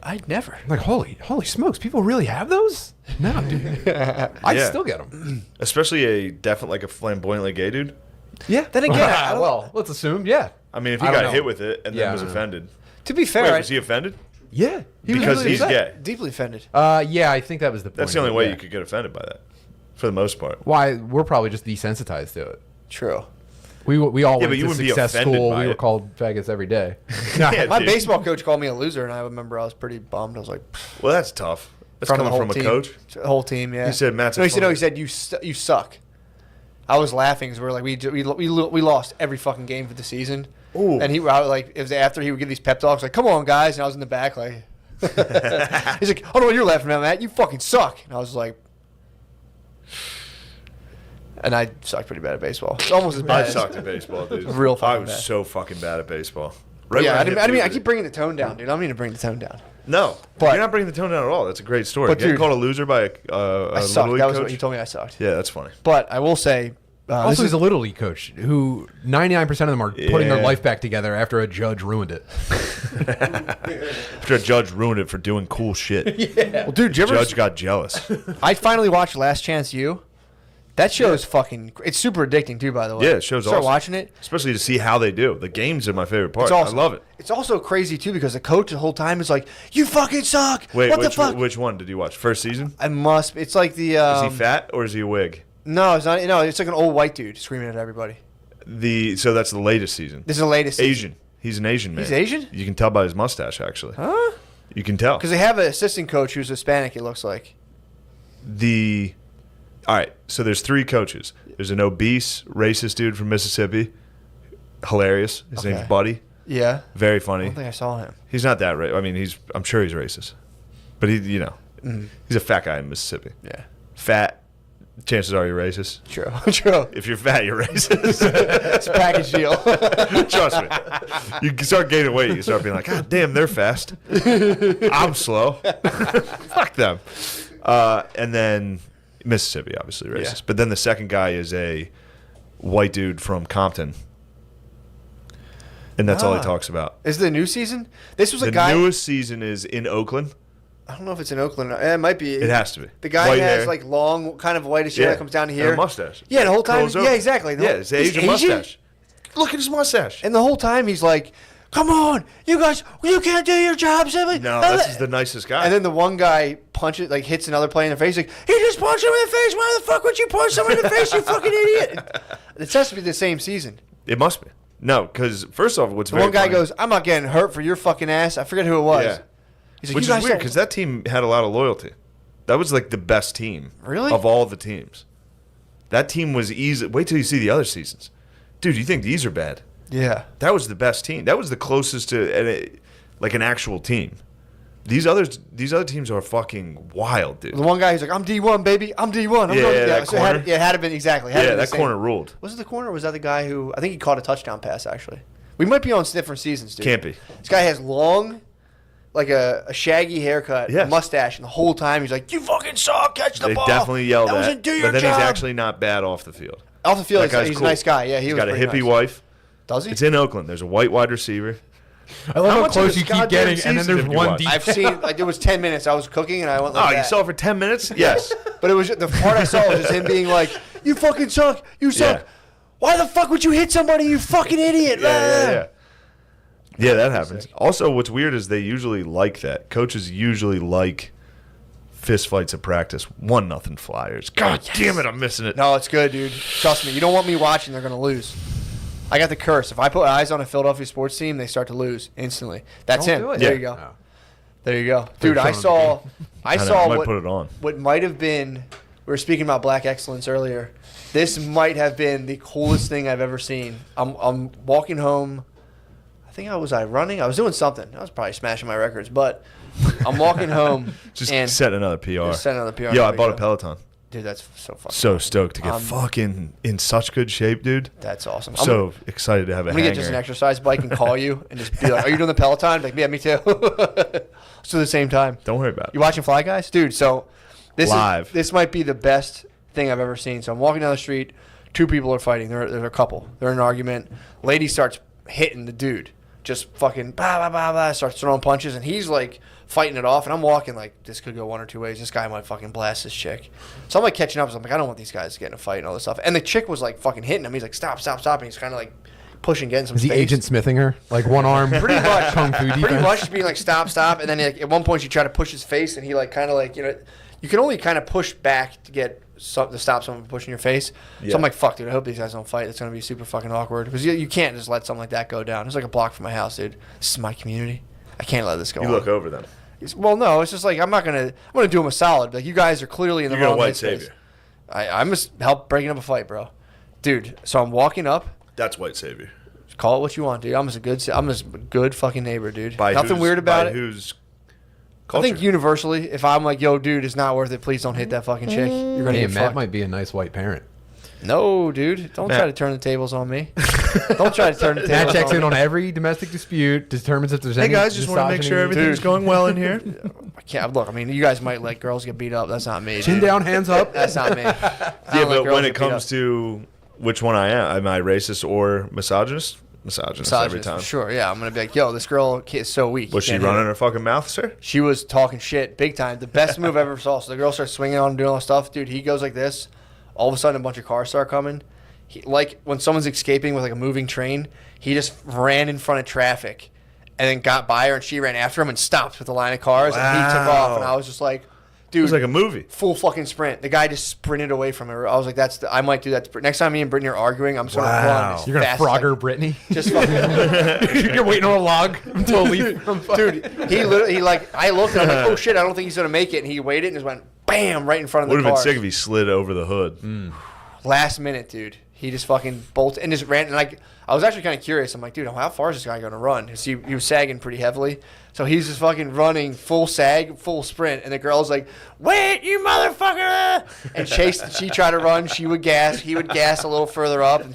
I'd never. Like, holy smokes, people really have those? No, dude. I'd still get them. Especially like a flamboyantly gay dude. Yeah. Then again, well, let's assume, yeah. I mean, if he I don't got know. hit with it and then Yeah. was offended. to be fair, Wait, was he offended? Yeah. He was Because really he's upset. gay. deeply offended. Yeah, I think that was the point. That's the of only it, way yeah. you could get offended by that, for the most part. Why? We're probably just desensitized to it. True. We all Yeah, but went you to wouldn't be success offended school. by We were it. called faggots every day. Yeah, My dude. baseball coach called me a loser, and I remember I was pretty bummed. I was like, Well, that's tough. That's from the coming whole from a team. coach. The whole team, yeah. He said Matt's a No, he said, phony. he said you suck. I was laughing because we were like we lost every fucking game for the season. Ooh. And it was after he would give these pep talks like, "Come on, guys," and I was in the back like, he's like, "I don't know what you're laughing at, Matt. You fucking suck." And I was like, and I sucked pretty bad at baseball. It's almost as I bad. sucked at baseball, dude. Real fucking I was bad. so fucking bad at baseball. Right Yeah, when I hit mean, I puberty. keep bringing the tone down, dude. I don't mean to bring the tone down. No, But- you're not bringing the tone down at all. That's a great story. But, Getting dude, called a loser by a I little sucked. league That was coach. what he told me. I sucked. Yeah, that's funny. But I will say, Also, he's a little league coach who 99% of them are putting their Yeah. life back together after a judge ruined it. After a judge ruined it for doing cool shit. well, dude, did you ever? Judge got jealous. I finally watched Last Chance U. That show is fucking. It's super addicting too, by the way. Yeah, it show's Start awesome. watching it. Especially to see how they do. The games are my favorite part. It's awesome. I love it. It's also crazy too because the coach the whole time is like, "You fucking suck." Wait, what the fuck? which one did you watch? First season? I must. It's like the. Is he fat or is he a wig? No, it's not. No, it's like an old white dude screaming at everybody. So that's the latest season. This is the latest. season. Asian. He's an Asian man. He's Asian? You can tell by his mustache, actually. Huh? You can tell. Because they have an assistant coach who's Hispanic. It looks like. All right, so there's 3 coaches. There's an obese, racist dude from Mississippi. Hilarious. His Okay. name's Buddy. Yeah. Very I funny. don't think I saw him. He's not that I mean, I'm sure he's racist. But he's a fat guy in Mississippi. Yeah. Fat, chances are you're racist. True. True. If you're fat, you're racist. It's a package deal. Trust me. You can start gaining weight. You start being like, God damn, they're fast. I'm slow. Fuck them. And then Mississippi, obviously racist. Yeah. But then the second guy is a white dude from Compton. And that's all he talks about. Is it the new season? This was a The guy. newest season is in Oakland. I don't know if it's in Oakland. It might be. It has to be. The guy White has hair. like long, kind of whitish hair that comes down to And here. a mustache. Yeah, the whole time. Curls over. Yeah, exactly. Yeah, it's an Asian mustache. Look at his mustache. And the whole time he's like, "Come on, you guys, you can't do your jobs." No, this is the nicest guy. And then the one guy hits another player in the face. Like, he just punched him in the face. Why the fuck would you punch someone in the face, you fucking idiot? It has to be the same season. It must be. No, because first off, what's The very one guy funny- goes, "I'm not getting hurt for your fucking ass." I forget who it was. Yeah. He's like, Which "You is guys weird don't-" because that team had a lot of loyalty. That was like the best team. Really? Of all the teams. That team was easy. Wait till you see the other seasons. Dude, you think these are bad? Yeah. That was the best team. That was the closest to an actual team. These other teams are fucking wild, dude. The one guy who's like, "I'm D1, baby. I'm D1." That so it had, corner. yeah, it had to been exactly. Had to Yeah, been the that same. corner ruled. Was it the corner or was that the guy who, I think he caught a touchdown pass, actually. We might be on different seasons, dude. Can't be. This guy has long, like a shaggy haircut, a Yes. mustache, and the whole time he's like, "You fucking suck, catch the They ball." definitely yelled that at. wasn't do your But then job. he's actually not bad off the field. Off the field, That guy's he's cool. a nice guy. Yeah, He's was got a pretty hippie nice. wife. Does he? It's in Oakland. There's a white wide receiver. I love How how much of close this you keep goddamn getting, and then season there's have you one watched? deep. I've seen, like, it was 10 minutes. I was cooking, and I went like Oh, that. you saw it for 10 minutes? Yes. But it was the part I saw was just him being like, "You fucking suck. You suck. Yeah. Why the fuck would you hit somebody, you fucking idiot?" Yeah. Yeah, that happens. Also, what's weird is they usually like that. Coaches usually like fist fights at practice. 1-0 Flyers. God damn it, I'm missing it. No, it's good, dude. Trust me. You don't want me watching. They're going to lose. I got the curse. If I put eyes on a Philadelphia sports team, they start to lose instantly. That's Don't him. do it. There Yeah. you go. No. There you go. Dude, I showing saw I might put it on. what might have been, we were speaking about black excellence earlier. This might have been the coolest thing I've ever seen. I'm walking home. I think I was running? I was doing something. I was probably smashing my records, but I'm walking home Just and set another PR. Just set another PR. Yo, I There you bought a go. Peloton. Dude, that's so fucking So stoked to get Um, fucking in such good shape, dude. That's awesome. So excited to have a I'm gonna hanger. get just an exercise bike and call you and just be like, "Are you doing the Peloton?" Like, "Yeah, me too." So at the same time. Don't worry about it. You watching Fly Guys, dude? So Live. this might be the best thing I've ever seen. So I'm walking down the street. Two people are fighting. They're a couple. They're in an argument. Lady starts hitting the dude. just fucking starts throwing punches, and he's like fighting it off, and I'm walking like this could go one or two ways. This guy might fucking blast this chick. So I'm like catching up. So I'm like, I don't want these guys to get in a fight and all this stuff. And the chick was like fucking hitting him. He's like, stop. And he's kind of like pushing, getting some Is he space. Agent Smithing her? Like one arm? Pretty much. Kung Fu defense? Pretty much being like, stop. And then like, at one point she tried to push his face, and he like kind of like, you know, you can only kind of push back to get to stop someone from pushing your face. Yeah. So I'm like, fuck, dude, I hope these guys don't fight. It's going to be super fucking awkward. Because you can't just let something like that go down. It's like a block from my house, dude. This is my community. I can't let this go You on. look over them. Well, no, it's just like, I'm going to do him a solid. Like, you guys are clearly in the You're wrong gonna white headspace. savior. I'm just help breaking up a fight, bro. Dude, so I'm walking up. That's white savior. Call it what you want, dude. I'm just a good fucking neighbor, dude. By Nothing whose- weird about by it. Whose I culture? think universally, if I'm like, yo, dude, it's not worth it, please don't hit that fucking chick. You're gonna Hey, get Matt fucked. might be a nice white parent. No, dude, don't Matt. try to turn the tables on me. Don't try to turn the tables. Matt checks in me. on every domestic dispute, determines if there's Hey any guys, just want to make sure misogyny. everything's Dude. going well in here. I can't look. I mean, you guys might let girls get beat up. That's not me. Chin dude. down, hands up. That's not me. Yeah, but when it comes to which one I am I racist or misogynist? Misogynist every time. Sure, yeah, I'm gonna be like, yo, this girl is so weak. Was she Can't hit running her. her fucking mouth, sir? She was talking shit big time. The best move I ever saw. So the girl starts swinging on him, doing all this stuff. Dude, he goes like this. All of a sudden, a bunch of cars start coming. He, like when someone's escaping with like a moving train, he just ran in front of traffic and then got by her, and she ran after him and stopped with the line of cars. And he took off, and I was just like, It dude, was like a movie. full fucking sprint. The guy just sprinted away from her. I was like, I might do that. Next time me and Brittany are arguing, I'm just going to Wow. run. as You're gonna fast as I Frogger Brittany. Just fucking. You're waiting on a log until a leaf. Dude, he literally, like, I looked and I'm like, oh shit, I don't think he's going to make it. And he waited and just went, bam, right in front of the Would car. have been sick if he slid over the hood. Last minute, dude. He just fucking bolted and just ran. And like, I was actually kind of curious. I'm like, dude, how far is this guy going to run? Because he was sagging pretty heavily. So he's just fucking running full sag, full sprint. And the girl's like, wait, you motherfucker. And she tried to run. She would gas. He would gas a little further up. And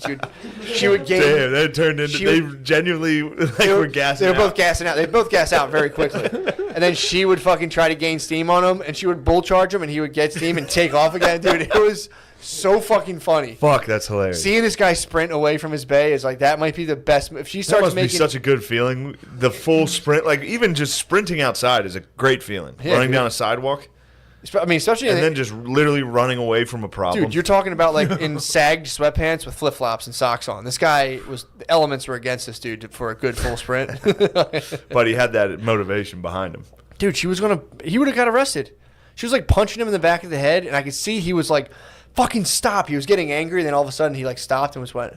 she would gain. Damn, that turned into She they would- genuinely were gassing. They were out. both gassing out. They both gas out very quickly. And then she would fucking try to gain steam on him. And she would bull charge him. And he would get steam and take off again. Dude, it was so fucking funny. Fuck, that's hilarious. Seeing this guy sprint away from his bay is like, that might be the best. If she That starts must be making such a good feeling. The full sprint, like even just sprinting outside is a great feeling. Yeah, Running dude. down a sidewalk I mean, especially and then just literally running away from a problem. dude, you're talking about like in sagged sweatpants with flip flops and socks on. This guy the elements were against this dude for a good full sprint. But he had that motivation behind him. Dude, he would have got arrested. She was like punching him in the back of the head, and I could see he was like, fucking stop. He was getting angry, and then all of a sudden he like stopped and was went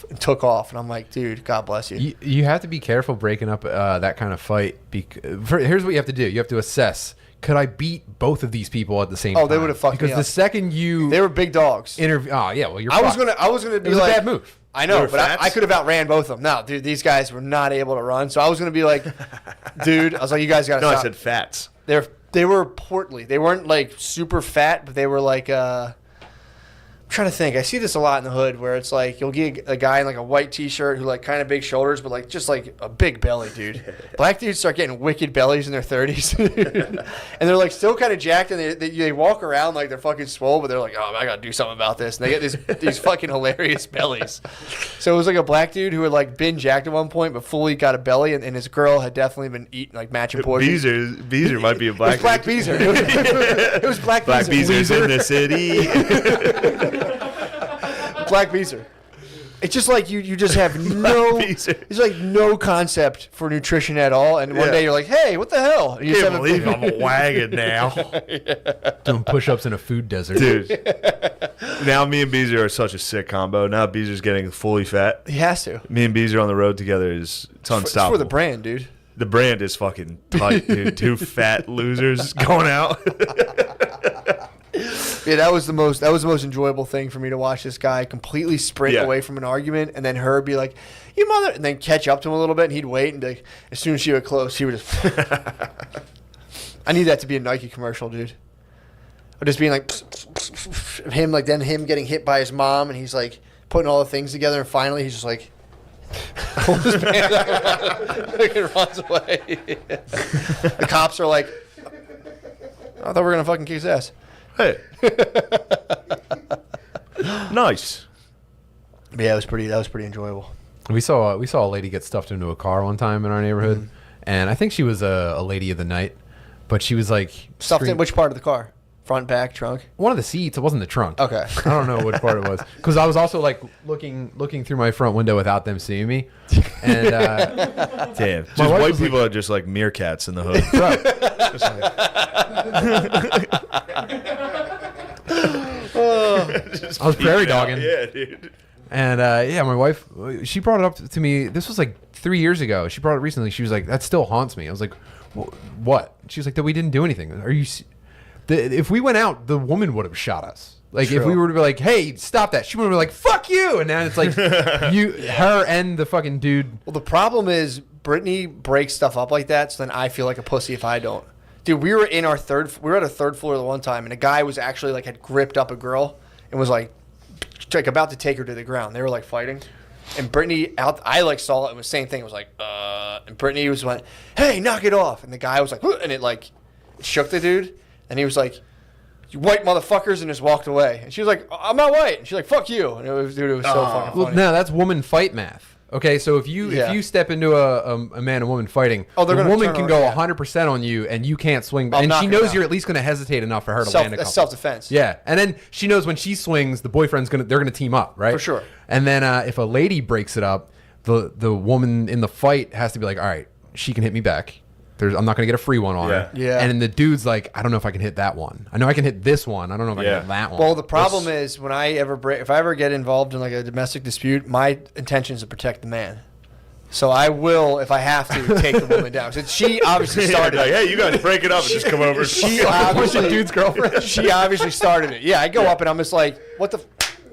and took off. And I'm like, dude, God bless you. You have to be careful breaking up that kind of fight. Here's what you have to do. You have to assess. Could I beat both of these people at the same time? Oh, they would have fucked me Because the up. second you They were big dogs. interview, oh yeah, well you're. I was fucked. gonna be It was like a bad move. I They know, were but fats? I could have outran both of them. No, dude, these guys were not able to run. So I was gonna be like, dude, I was like, you guys gotta No, stop. I said fats. They were portly. They weren't like super fat, but they were like I'm trying to think. I see this a lot in the hood where it's like you'll get a guy in like a white t-shirt who like kind of big shoulders, but like just like a big belly, dude. Black dudes start getting wicked bellies in their 30s, and they're like still kind of jacked, and they walk around like they're fucking swole, but they're like, oh, I gotta do something about this, and they get these fucking hilarious bellies. So it was like a black dude who had like been jacked at one point, but fully got a belly, and his girl had definitely been eating like matching poison. Beezer might be a black. It was Black Beezer. It was Black Black Beezer. Beezer's in the city. Black Beezer. It's just like you just have no Beezer. there's like no concept for nutrition at all, and one Yeah. day you're like, hey, what the hell? And you just Can't have believe I'm a wagon now, doing push-ups in a food desert. dude. Now me and Beezer are such a sick combo. Now Beezer's getting fully fat. He has to. Me and Beezer on the road together it's unstoppable. It's for the brand, dude. The brand is fucking tight, dude. Two fat losers going out. Yeah, that was the most enjoyable thing for me to watch this guy completely sprint Yeah. away from an argument, and then her be like, you mother, and then catch up to him a little bit, and he'd wait, and be like, as soon as she would close, he would just. I need that to be a Nike commercial, dude. Or just being like him, like then him getting hit by his mom, and he's like putting all the things together, and finally he's just like pulls his pants out and runs away. The cops are like, I thought we were gonna fucking kick his ass. Hey. Nice. But yeah, that was pretty enjoyable. We saw a lady get stuffed into a car one time in our neighborhood, and I think she was a lady of the night, but she was like Stuffed in which part of the car? Front, back, trunk? one of the seats. It wasn't the trunk. Okay. I don't know which part it was because I was also like looking through my front window without them seeing me, and Damn. Just wife white was people are just like meerkats in the hood. I was prairie Peeking out. dogging. Yeah, dude. And my wife, she brought it up to me. This was like 3 years ago. She brought it recently. She was like, "That still haunts me." I was like, "What?" She was like, "That we didn't do anything." Are you? If we went out, the woman would have shot us. Like if we were to be like, "Hey, stop that," she would have been like, "Fuck you!" And now it's like her, and the fucking dude. Well, the problem is Brittany breaks stuff up like that, so then I feel like a pussy if I don't. Dude, we were at a third floor the one time, and a guy was actually like had gripped up a girl and was like about to take her to the ground. They were like fighting, and Brittany I like saw it and was same thing. It was like, and Brittany was like, "Hey, knock it off!" And the guy was like, and it like shook the dude, and he was like, "You white motherfuckers," and just walked away. And she was like, "I'm not white," and she's like, "Fuck you!" And it was so fucking Well, funny. no, that's woman fight math. Okay, so if you step into a man and woman fighting, the woman can go 100% on you, and you can't swing. And she knows you're at least going to hesitate enough for her to land a couple. Self-defense. Yeah, and then she knows when she swings, the boyfriend's they're gonna team up, right? For sure. And then if a lady breaks it up, the woman in the fight has to be like, all right, she can hit me back. I'm not gonna get a free one on her. Yeah. And then the dude's like, I don't know if I can hit that one. I know I can hit this one. I don't know if I can hit that one. Well, the problem is when if I ever get involved in like a domestic dispute, my intention is to protect the man. So I will, if I have to, take the woman down. So she obviously started. Like, hey, you guys break it up and just come over. She obviously, dude's girlfriend. She obviously started it. Yeah, I go up and I'm just like, what the.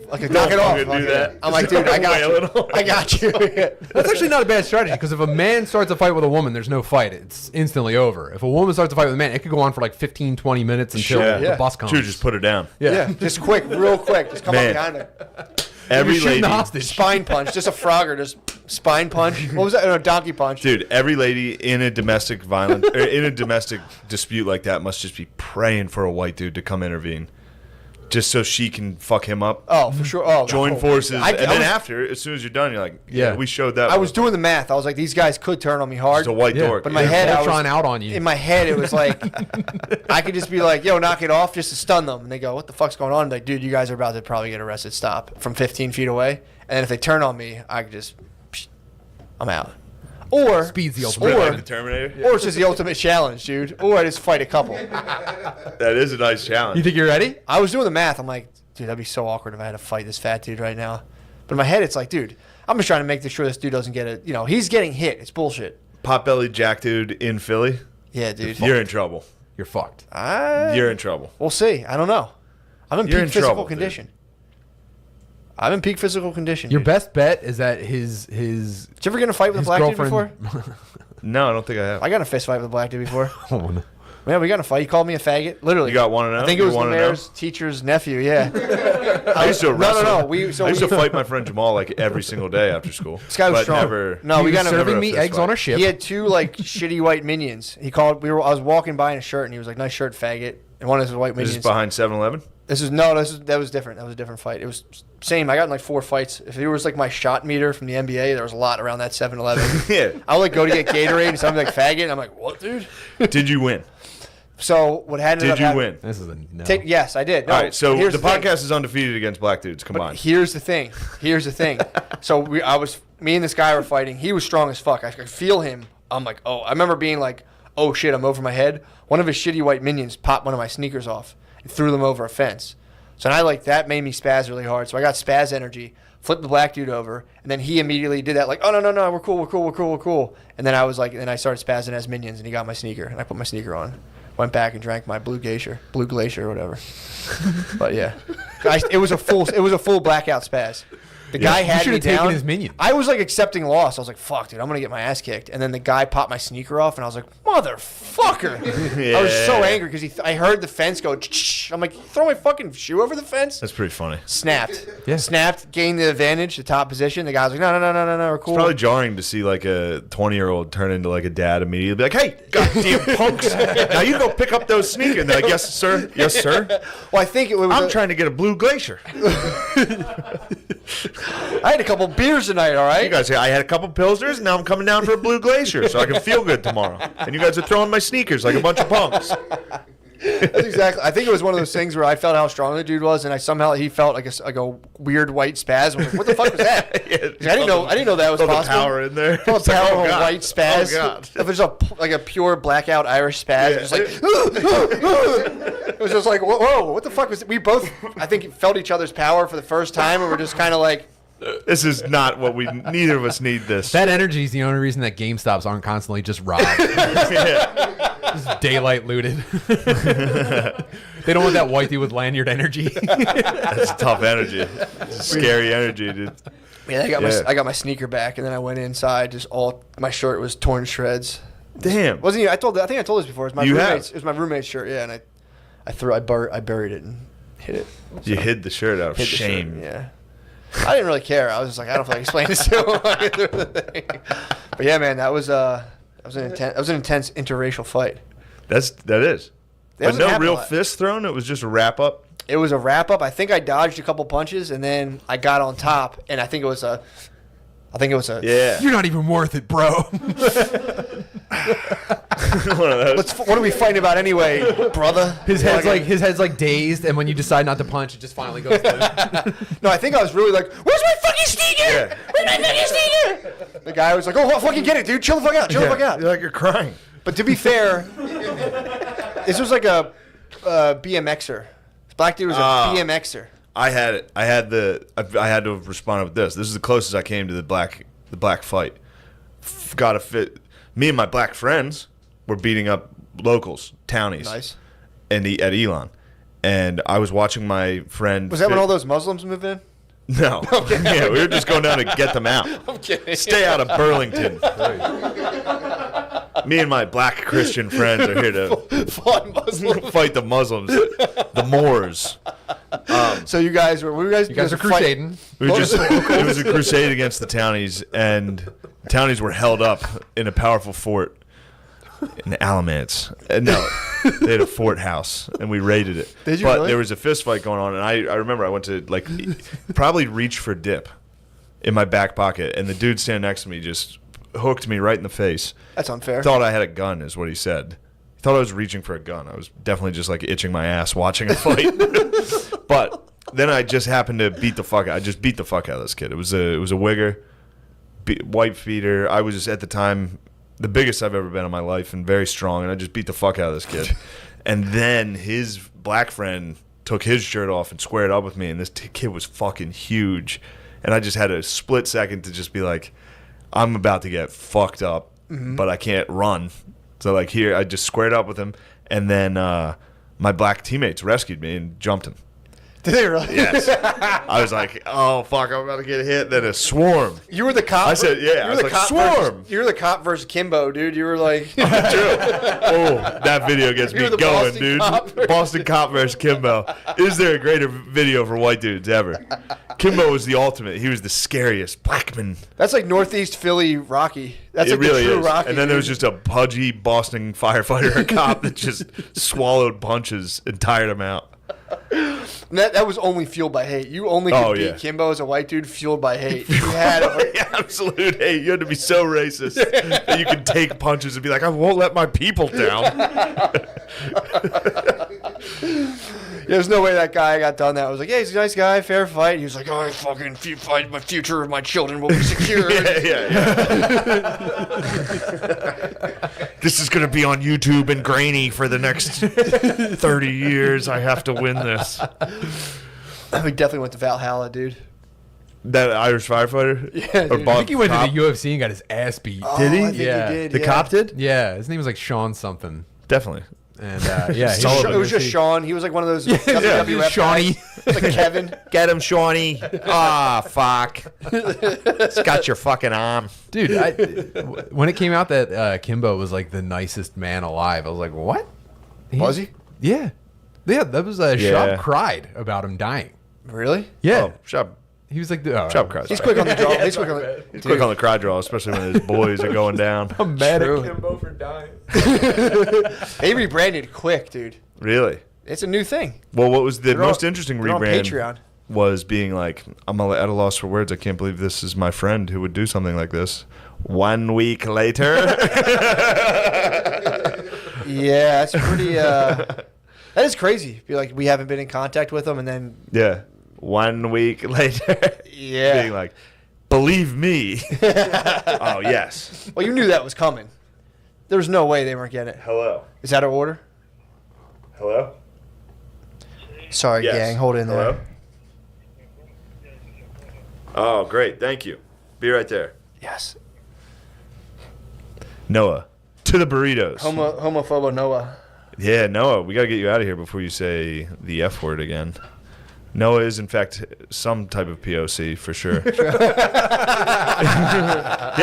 Like, knock it off. Do that. I'm like, dude, I got you. I got you. That's actually not a bad strategy because if a man starts a fight with a woman, there's no fight. It's instantly over. If a woman starts a fight with a man, it could go on for like 15, 20 minutes until the bus comes. Dude, just put her down. Yeah, just quick, real quick. Just come up behind her. Every You're shooting lady, the hostage. Spine punch. Just a Frogger. Just spine punch. What was that? No, donkey punch. dude, every lady in a domestic violence or in a domestic dispute like that must just be praying for a white dude to come intervene. Just so she can fuck him up. Oh, for sure. Oh, Join forces. I And then was- after, as soon as you're done, you're like, Yeah. we showed that. I was doing the math. I was like, these guys could turn on me hard. Just a white dork. But in my head, I was trying out on you. In my head, it was like, I could just be like, yo, knock it off just to stun them. And they go, what the fuck's going on? I'm like, dude, you guys are about to probably get arrested. Stop. From 15 feet away. And then if they turn on me, I could just, I'm out. Or, Speed's the ultimate. Like the or, Terminator. or it's just the ultimate challenge, dude. Or I just fight a couple. That is a nice challenge. You think you're ready? I was doing the math. I'm like, dude, that'd be so awkward if I had to fight this fat dude right now. But in my head, it's like, dude, I'm just trying to make sure this dude doesn't get it. You know, he's getting hit. It's bullshit. Potbelly Jack dude in Philly, Yeah, dude. you're in trouble. You're fucked. You're in trouble. We'll see. I don't know. I'm in You're peak in physical trouble, dude. condition. I'm in peak physical condition. Your dude. best bet is that his Did you ever get in a fight with a his black dude girlfriend. before? No, I don't think I have. I got in a fist fight with a black dude before. Oh, no. Yeah, we got in a fight. He called me a faggot. Literally. You got one and I think it You was wanna know? Lemaire's teacher's nephew. Yeah. I used to wrestle. No. I used to fight my friend Jamal like every single day after school. This guy was but strong. Never, No, we He got was in a serving never me a fist eggs fight. on a ship. He had two like shitty white minions. I was walking by in a shirt and he was like, "Nice shirt, faggot." And one of his white This minions. is behind 7-Eleven. That was different. That was a different fight. It was same. I got in like 4 fights. If it was like my shot meter from the NBA, there was a lot around that 7-Eleven. Yeah. I would like go to get Gatorade and somebody like faggot. And I'm like, what, dude? Did you win? So what had Did you win? This is a no. Yes, I did. No, All right. So here's the thing. podcast is undefeated against black dudes. Come But on. here's the thing. So me and this guy were fighting. He was strong as fuck. I could feel him. I'm like, oh. I remember being like, oh shit, I'm over my head. One of his shitty white minions popped one of my sneakers off and threw them over a fence. So now that made me spaz really hard. So I got spaz energy, flipped the black dude over, and then he immediately did that like, oh no, we're cool. And then I was like, and then I started spazzing as minions, and he got my sneaker, and I put my sneaker on. Went back and drank my blue glacier or whatever. But yeah, it was a full blackout spaz. The guy You had should me have taken down. his minion. I was like accepting loss. I was like, fuck, dude, I'm gonna get my ass kicked. And then the guy popped my sneaker off, and I was like, motherfucker. I was so angry because I heard the fence go. I'm like, throw my fucking shoe over the fence. That's pretty funny. Snapped. Yeah. Snapped, gained the advantage, the top position. The guy was like, no, we're cool. It's probably jarring to see like a 20-year-old turn into like a dad immediately. Be like, hey, goddamn punks! Now you go pick up those sneakers. And they're like, yes, sir. Yes, sir. Well, I think it was. I'm trying to get a blue glacier. I had a couple beers tonight, all right? You guys say, I had a couple Pilsners, now I'm coming down for a Blue Glacier so I can feel good tomorrow. And you guys are throwing my sneakers like a bunch of punks. That's exactly. I think it was one of those things where I felt how strong the dude was, and he felt like a weird white spasm. I was like, what the fuck was that? Yeah, I didn't know that was felt possible. the power in there. Felt It's like, powerful oh, God. white spaz. Oh, God. If it's a pure blackout Irish spaz, Yeah. just like it was just like whoa, what the fuck was it? We both I think felt each other's power for the first time, and we're just kind of like. This is not what neither of us need this. That energy is the only reason that GameStops aren't constantly just robbed. Yeah. Just daylight looted. They don't want that white dude with lanyard energy. That's tough energy. It's scary energy, dude. Yeah, I got my sneaker back, and then I went inside. My shirt was torn to shreds. Damn. Wasn't you? I think I told this before. It was my You have. roommate's. It was my roommate's shirt. Yeah, and I buried it and hid it. You hid the shirt out of Hid the shirt, shame. yeah. I didn't really care. I was just like, I don't feel like explaining this to him. But yeah, man, that was an intense interracial fight. That is. It But doesn't no happen a real lot. fist thrown. It was just a wrap up. It was a wrap up. I think I dodged a couple punches, and then I got on top, and I think it was a. Yeah. You're not even worth it, bro. One of those. What are we fighting about anyway, brother? His head's like dazed, and when you decide not to punch, it just finally goes through. No, I think I was really like, "Where's my fucking sneaker? Yeah. Where's my fucking sneaker?" The guy was like, "Oh, fucking get it, dude! Chill the fuck out! Chill the fuck out!" You're like you're crying. But to be fair, this was like a BMXer. This black dude was a BMXer. I had it. I had to respond with this. This is the closest I came to the black fight. Got a fit. Me and my black friends were beating up locals, townies. Nice. At Elon, and I was watching my friend. Was that when all those Muslims moved in? No. Yeah, we were just going down to get them out. I'm kidding. Stay out of Burlington. Me and my black Christian friends are here to Fought Muslims. fight the Muslims, the Moors. So you guys were You guys are crusading. We were it was a crusade against the townies, and the townies were held up in a powerful fort in Alamance. No, they had a fort house, and we raided it. Did you But really? there was a fist fight going on, and I remember I went to probably reach for dip in my back pocket, and the dude standing next to me just hooked me right in the face. That's unfair. Thought I had a gun, is what he said. He thought I was reaching for a gun. I was definitely just like itching my ass watching a fight. But then I just happened to beat the fuck out of this kid. It was a wigger, white feeder. I was just at the time the biggest I've ever been in my life and very strong, and I just beat the fuck out of this kid. And then his black friend took his shirt off and squared up with me, and this kid was fucking huge. And I just had a split second to just be like, I'm about to get fucked up, but I can't run. So like here, I just squared up with him, and then my black teammates rescued me and jumped him. Did they really? Yes. I was like, oh, fuck, I'm about to get hit. Then a swarm. You were the cop. I said, yeah. I was like, swarm. You were the cop versus Kimbo, dude. You were like. True. Oh, that video gets You're me the going, Boston dude. Cop versus- Boston Cop versus Kimbo. Is there a greater video for white dudes ever? Kimbo was the ultimate. He was the scariest. Blackman. That's like Northeast Philly Rocky. That's It like really the true is. Rocky. And then there was dude. just a pudgy Boston firefighter, a cop that just swallowed punches and tired him out. And that was only fueled by hate. You only could beat Kimbo as a white dude fueled by hate. You had Absolute hate. You had to be so racist that you could take punches and be like, I won't let my people down. There's no way that guy got done that. I was like, yeah, he's a nice guy, fair fight. He was like, oh, I fucking fight my future of my children will be secure. yeah. This is going to be on YouTube and grainy for the next 30 years. I have to win this. We definitely went to Valhalla, dude. That Irish firefighter? Yeah, Or dude. I think he went cop? to the UFC and got his ass beat. Did he? I think Yeah. he did. The cop did? Yeah, his name was like Sean something. Definitely. And yeah, he Sullivan. It was just Sean. He was like one of those WWF Shawnee. guys. Like Kevin. Get him, Shawnee. Ah, fuck. It's got your fucking arm. Dude, when it came out that Kimbo was like the nicest man alive, I was like, what? Was he? Yeah. Yeah, that was Yeah. Shab cried about him dying. Really? Yeah. Oh, Shab He was like, cries. He's quick on the draw. He's quick on the. He's quick on the cry draw, especially when his boys are going down. I'm mad True. at Kimbo for dying. They rebranded quick, dude. Really? It's a new thing. Well, what was the They're most on- interesting they're on rebrand? Patreon. was being like, I'm at a loss for words. I can't believe this is my friend who would do something like this. 1 week later. Yeah, that's pretty. That is crazy. Be like, we haven't been in contact with them, and then Yeah. 1 week later. yeah. Being like, believe me. Oh, yes. Well, you knew that was coming. There was no way they weren't getting it. Hello. Is that our order? Hello? Sorry, Yes. gang. Hold in Hello? there. Oh, great. Thank you. Be right there. Yes. Noah, to the burritos. Homophobo Noah. Yeah, Noah, we got to get you out of here before you say the F word again. Noah is, in fact, some type of POC for sure. He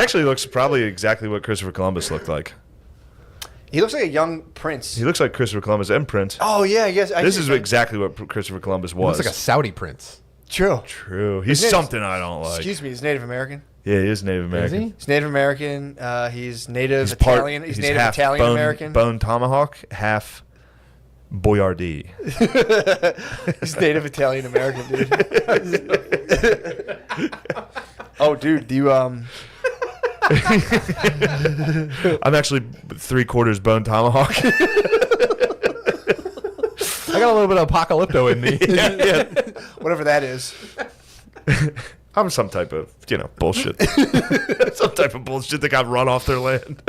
actually looks probably exactly what Christopher Columbus looked like. He looks like a young prince. He looks like Christopher Columbus and Prince. Oh, yeah, yes. This is exactly what Christopher Columbus He was. looks like a Saudi prince. True. True. He's His name's- something I don't like. Excuse me, he's Native American. Yeah, he is Native American. Is he? He's Native American. He's Native He's Italian. He's Native half Italian American. Bone tomahawk, half Boyardee. He's Native Italian American, dude. Oh, dude, you I'm actually 3/4 bone tomahawk. I got a little bit of apocalypto in me. Yeah. whatever that is. I'm some type of, bullshit. Some type of bullshit that got run off their land.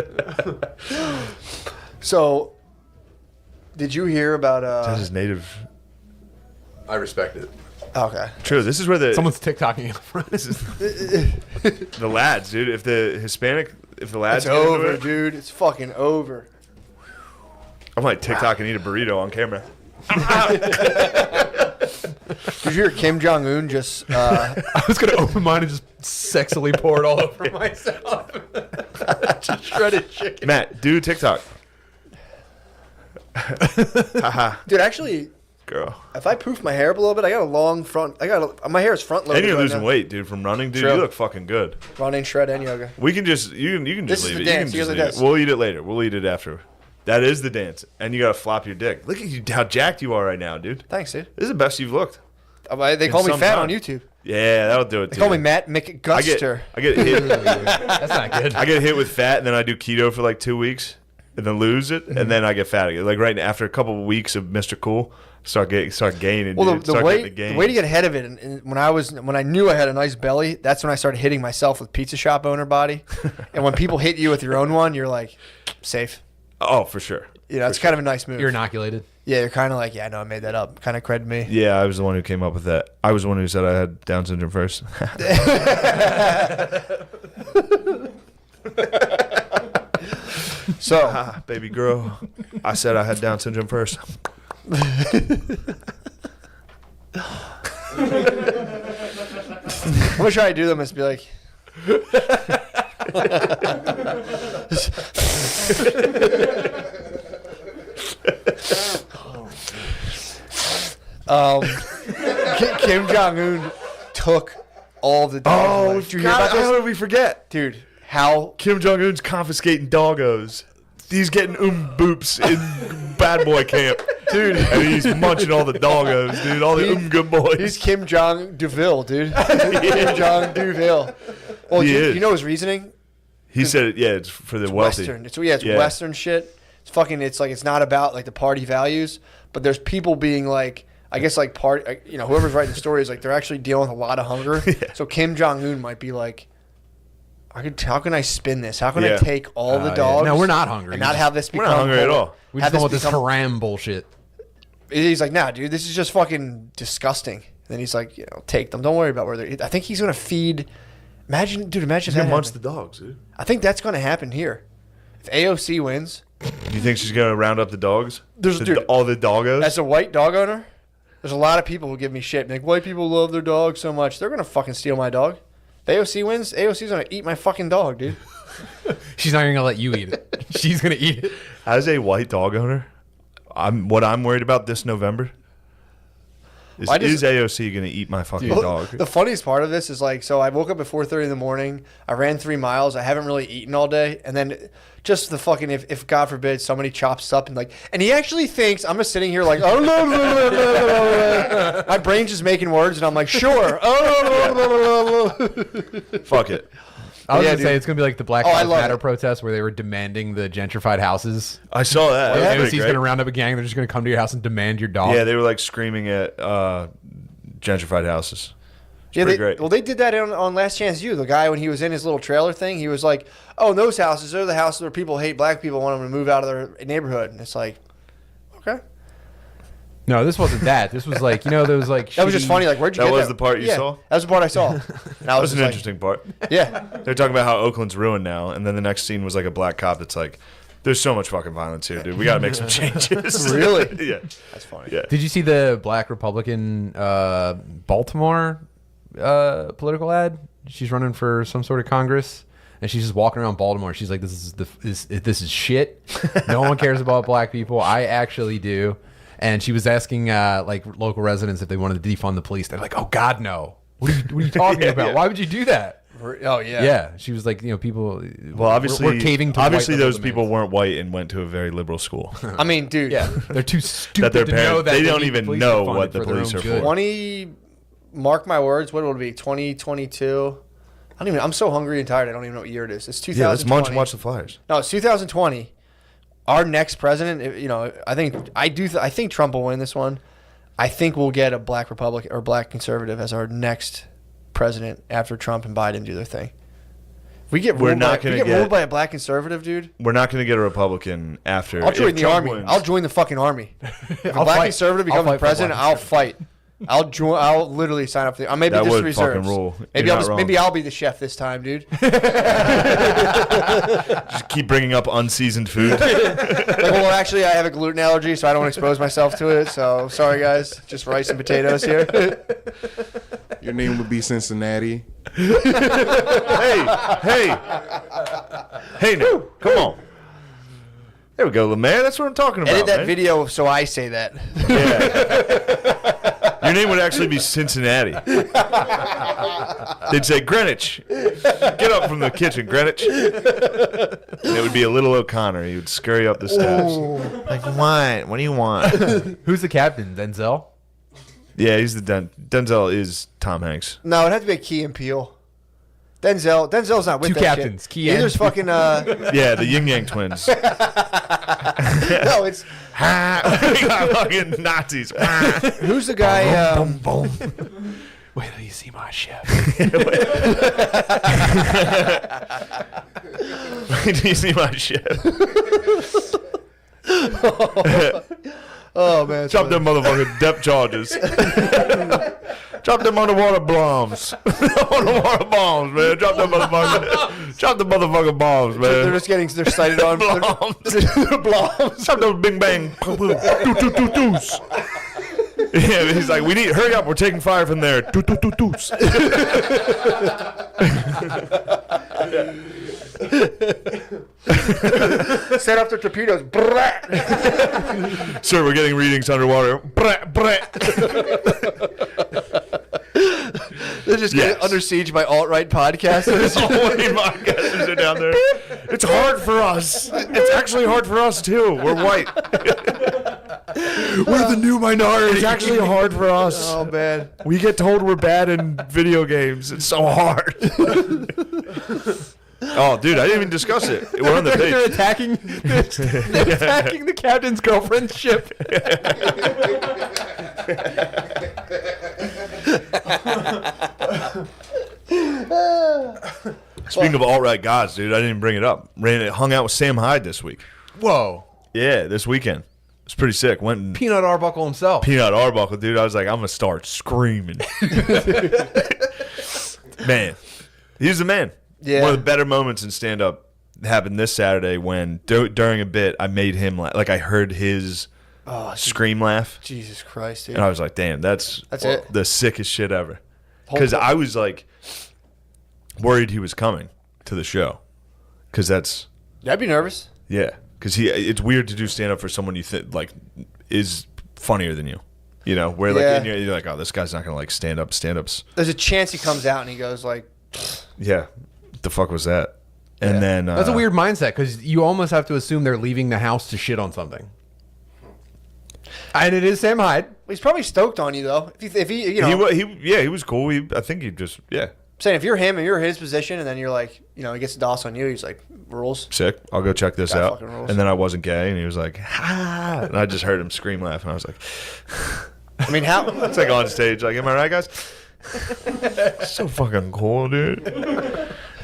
So, did you hear about That is native. I respect it. Okay. True. This is where the Someone's TikToking in front. the lads, dude. If the lads It's get into over, it, dude. It's fucking over. I might TikTok and eat a burrito on camera. Did you hear Kim Jong Un just? I was gonna open mine and just sexily pour it all over myself. just shredded chicken. Matt, do TikTok. Haha, Dude, actually, girl. if I poof my hair up a little bit, I got a long front. My hair is front loaded. And you're right losing now. weight, dude, from running, dude. True. You look fucking good. Running, shred, and yoga. We can just you can This just is leave the it. dance. You Here's can the just leave dance. it. We'll eat it later. We'll eat it after. That is the dance, and you gotta flop your dick. Look at you, how jacked you are right now, dude. Thanks, dude. This is the best you've looked. They call me some fat time. on YouTube. Yeah, that'll do it. They too. call me Matt McCusker. I get hit. That's not good. I get hit with fat, and then I do keto for like 2 weeks, and then lose it, and then I get fat again. Like right after a couple of weeks of Mr. Cool, start gaining. Well, dude. the Start way getting the gains. way to get ahead of it, and when I knew I had a nice belly, that's when I started hitting myself with pizza shop owner body. And when people hit you with your own one, you're like, safe. Oh, for sure. You know, it's kind of a nice move. You're inoculated. Yeah, you're kind of like, yeah, no, I made that up. Kind of cred me. Yeah, I was the one who came up with that. I was the one who said I had Down syndrome first. So, Ah, baby girl, I said I had Down syndrome first. I'm gonna try to do them and just be like, Kim Jong Un took all the dogs. Oh, Did you hear about how this? did we forget? Dude, how Kim Jong Un's confiscating doggos. He's getting boops in bad boy camp, dude, and he's munching all the doggos, dude. All the good boys. he's Kim Jong Duville, dude. Kim Jong Duville. Well, He do is. you know his reasoning? He said, "Yeah, it's for the wealthy." Western. It's Western shit. It's fucking. It's like it's not about like the party values, but there's people being like, I guess like whoever's writing the story is like they're actually dealing with a lot of hunger. Yeah. So Kim Jong Un might be like, how can I spin this? How can I Yeah. take all the yeah. dogs? No, we're not hungry. And not have this We're become. not hungry at all. We have just don't want this this become- haram bullshit. He's like, nah, dude, this is just fucking disgusting. And then he's like, take them. Don't worry about where they're. I think he's gonna feed. Imagine He's that. gonna munch the Happen. dogs, dude. I think that's gonna happen here. If AOC wins, Do you think she's gonna round up the dogs? Dude, All the doggos. as a white dog owner, there's a lot of people who give me shit. Like, white people love their dog so much. They're gonna fucking steal my dog. If AOC wins, AOC's gonna eat my fucking dog, dude. She's not even gonna let you eat it. She's gonna eat it. As a white dog owner, what I'm worried about this November Is AOC going to eat my fucking dog? The funniest part of this is like, so I woke up at 4:30 in the morning. I ran 3 miles. I haven't really eaten all day, and then just the fucking if God forbid somebody chops up and he actually thinks I'm just sitting here like my brain's just making words, and I'm like sure. Fuck it. I was Yeah, gonna say dude. it's gonna be like the Black I Lives love Matter it. protests where they were demanding the gentrified houses. I saw that. That was AOC's pretty great. gonna round up a gang. They're just gonna come to your house and demand your dog. Yeah, they were like screaming at gentrified houses. It's Yeah, pretty great. Well, they did that on Last Chance U. The guy, when he was in his little trailer thing, he was like, "Oh, those houses, they're the houses where people hate black people, want them to move out of their neighborhood." And it's like, okay, No, this wasn't that. This was like, those like. that was just shitty- funny. Like, where'd you That get was the part you saw? That was the part I saw. And That I was just an like, interesting part. Yeah, They're talking about how Oakland's ruined now, and then the next scene was like a black cop that's like, "There's so much fucking violence here, dude. We got to make some changes." Really? Yeah. that's funny. Yeah. Did you see the black Republican Baltimore political ad? She's running for some sort of Congress, and she's just walking around Baltimore. She's like, "This is shit. No one cares about black people. I actually do." And she was asking like local residents if they wanted to defund the police. They're like, "Oh God, no! What are you talking about? yeah. Why would you do that?" Oh yeah. Yeah, she was like, people. Well, obviously, we're caving to obviously white those liberal people demands. weren't white and went to a very liberal school. I mean, dude. Yeah, they're too stupid their to know parents- that they don't need even police know defunded what the for their police own are good. for. 20. Mark my words. What will it be? 2022. I don't even. I'm so hungry and tired. I don't even know what year it is. It's 2020. Yeah, let's munch and watch the Flyers. No, it's 2020. Our next president, I think Trump will win this one. I think we'll get a black Republican or black conservative as our next president after Trump and Biden do their thing. We're not going to ruled get. by a black conservative, dude. We're not going to get a Republican after. I'll join if the Trump army. wins. I'll join the fucking army. If a I'll black fight. conservative I'll becomes the fight for president, black I'll fight. I'll join. I'll literally sign up for the. Maybe That just would reserves. fucking rule. Maybe You're not wrong. maybe I'll be the chef this time, dude. Just keep bringing up unseasoned food. Like, well, actually, I have a gluten allergy, so I don't expose myself to it. So sorry, guys. Just rice and potatoes here. Your name would be Cincinnati. Hey, now, come on. There we go, Lemaire. That's what I'm talking about. Edit that man. video so I say that. Yeah. Your name would actually be Cincinnati. They'd say Greenwich. Get up from the kitchen, Greenwich. And it would be a little O'Connor. He would scurry up the steps. Like, what? What do you want? Who's the captain? Denzel. Yeah, he's the Denzel is Tom Hanks. No, it'd have to be a Key and Peele. Denzel's not with Two that captains, shit. Key and Neither's fucking Yeah, the Yin Yang twins. no, it's We got fucking Nazis. who's the guy Wait till you see my chef. Do you see my shit? oh man. Drop them motherfucking depth charges. Drop them underwater bombs. Underwater bombs, man. Drop them motherfucking. Drop the motherfucking bombs, They're man. just getting they're sighted on Bombs. bombs. Drop those bing bang. Doos. Yeah, he's like, hurry up, we're taking fire from there. Doos. Set up the torpedoes. Sir, we're getting readings underwater. They're just Yes. getting under siege by alt-right podcasters. All white podcasters are down there. It's hard for us. It's actually hard for us too. We're white. We're the new minority. It's actually hard for us. Oh man. We get told we're bad in video games. It's so hard. Oh, dude, I didn't even discuss it. We're on the They're page. attacking. They're attacking the captain's girlfriend's ship. Speaking of alt-right guys, dude, I didn't even bring it up. Hung out with Sam Hyde this week. Whoa. Yeah, this weekend. It's pretty sick. Went and Peanut Arbuckle himself. Peanut Arbuckle, dude. I was like, I'm gonna start screaming. Man, he's the man. Yeah. One of the better moments in stand-up happened this Saturday when during a bit I made him like I heard his scream laugh, Jesus Christ, dude. and I was like, damn, that's it. the sickest shit ever. Because I was like worried he was coming to the show. Because that's I'd be nervous. yeah. Because it's weird to do stand-up for someone you think like is funnier than you. You know, where like Yeah. you're like, oh, this guy's not gonna like stand-ups. There's a chance he comes out and he goes like, Yeah, what the fuck was that? And Yeah. then That's a weird mindset because you almost have to assume they're leaving the house to shit on something. And it is Sam Hyde. he's probably stoked on you though. If he you know, he was cool. I think he just saying if you're him and you're his position, and then you're like, you know, he gets the DOS on you, he's like, rules. sick. I'll go check this Guy out. fucking rules. And then I wasn't gay, and he was like, ha, and I just heard him scream laugh, and I was like, I mean, how? it's like on stage, like, am I right, guys? So fucking cool, dude.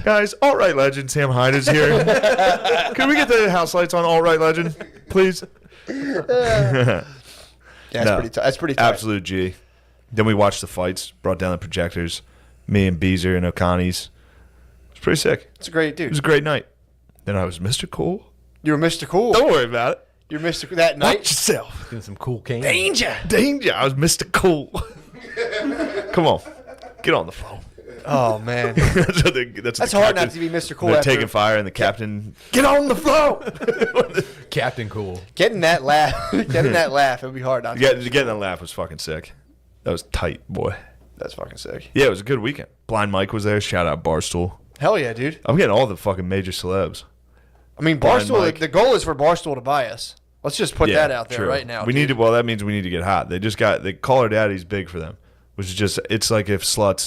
Guys, All Right Legend, Sam Hyde is here. Can we get the house lights on All Right Legend, please? Yeah, that's No. pretty. That's pretty. Tight. Absolute G. Then we watched the fights, brought down the projectors, me and Beezer and O'Connie's. It was pretty sick. It's a great It dude. was a great night. Then I was Mr. Cool. You were Mr. Cool. Don't worry about it. You're Mr. That Watch night. yourself. Doing some cool cane. Danger. Danger. I was Mr. Cool. Come on. Get on the phone. Oh man, that's what that's hard not to be Mr. Cool. They're After taking fire, and the captain, get on the floor. Captain Cool. getting that laugh, getting that laugh, it would be hard not to. Getting that laugh was fucking sick. That was tight, boy. That's fucking sick. Yeah, it was a good weekend. Blind Mike was there. Shout out Barstool. Hell yeah, dude. I'm getting all the fucking major celebs. I mean, Blind Barstool. Mike. The goal is for Barstool to buy us. Let's just put that out there true. right now. We need to. Well, that means we need to get hot. They call her daddy's big for them, which is just it's like if hot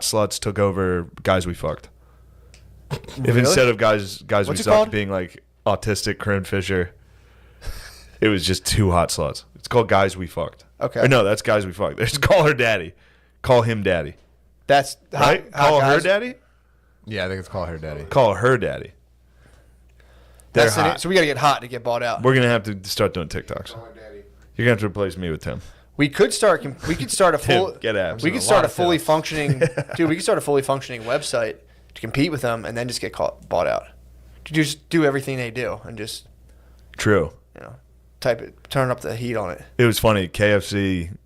sluts took over guys we fucked. If Really? instead of guys What's we it sucked called? being like autistic Corinne Fisher, it was just two hot sluts. It's called guys we fucked. Okay. Or no, that's guys we fucked. There's call her daddy. Call him daddy. That's Right? hot Call her guys. daddy. Yeah, I think it's called her daddy. Call her daddy. They're That's hot. so we got to get hot to get bought out. We're gonna have to start doing TikToks. You're gonna have to replace me with Tim. We could start. We could start a full. Tim, get abs. We A could lot start a of fully Tims. functioning. Dude, we could start a fully functioning website to compete with them, and then just get bought out. To just do everything they do, and just True. type it, turn up the heat on it. It was funny. KFC,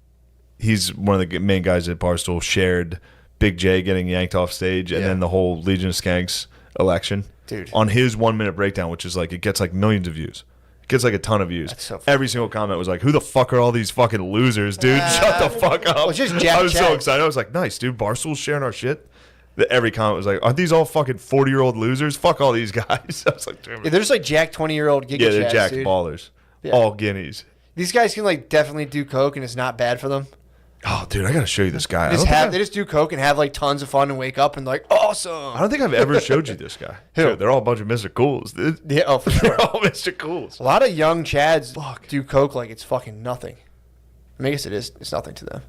he's one of the main guys at Barstool, shared Big J getting yanked off stage and Yeah. then the whole Legion of Skanks election. Dude. On his 1 minute breakdown, which is like, it gets like millions of views. It gets like a ton of views. That's so funny. Every single comment was like, who the fuck are all these fucking losers, dude? Shut the fuck up. Well, it's just Jack I was so Chad. excited. I was like, nice, dude. Barstool's sharing our shit. Every comment was like, aren't these all fucking 40-year-old losers? Fuck all these guys. I was like, damn Yeah, it. they're just like Jack 20-year-old Giga Yeah, they're Chads, jacked dude. ballers. Yeah. All guineas. These guys can like definitely do coke, and it's not bad for them. Oh, dude, I got to show you this guy. They just do coke and have like tons of fun and wake up and like awesome. I don't think I've ever showed you this guy. Who? Dude, they're all a bunch of Mr. Cools, dude. Yeah, oh for sure. They're all Mr. Cools. A lot of young Chads do coke like it's fucking nothing. I mean, I guess it is. It's nothing to them.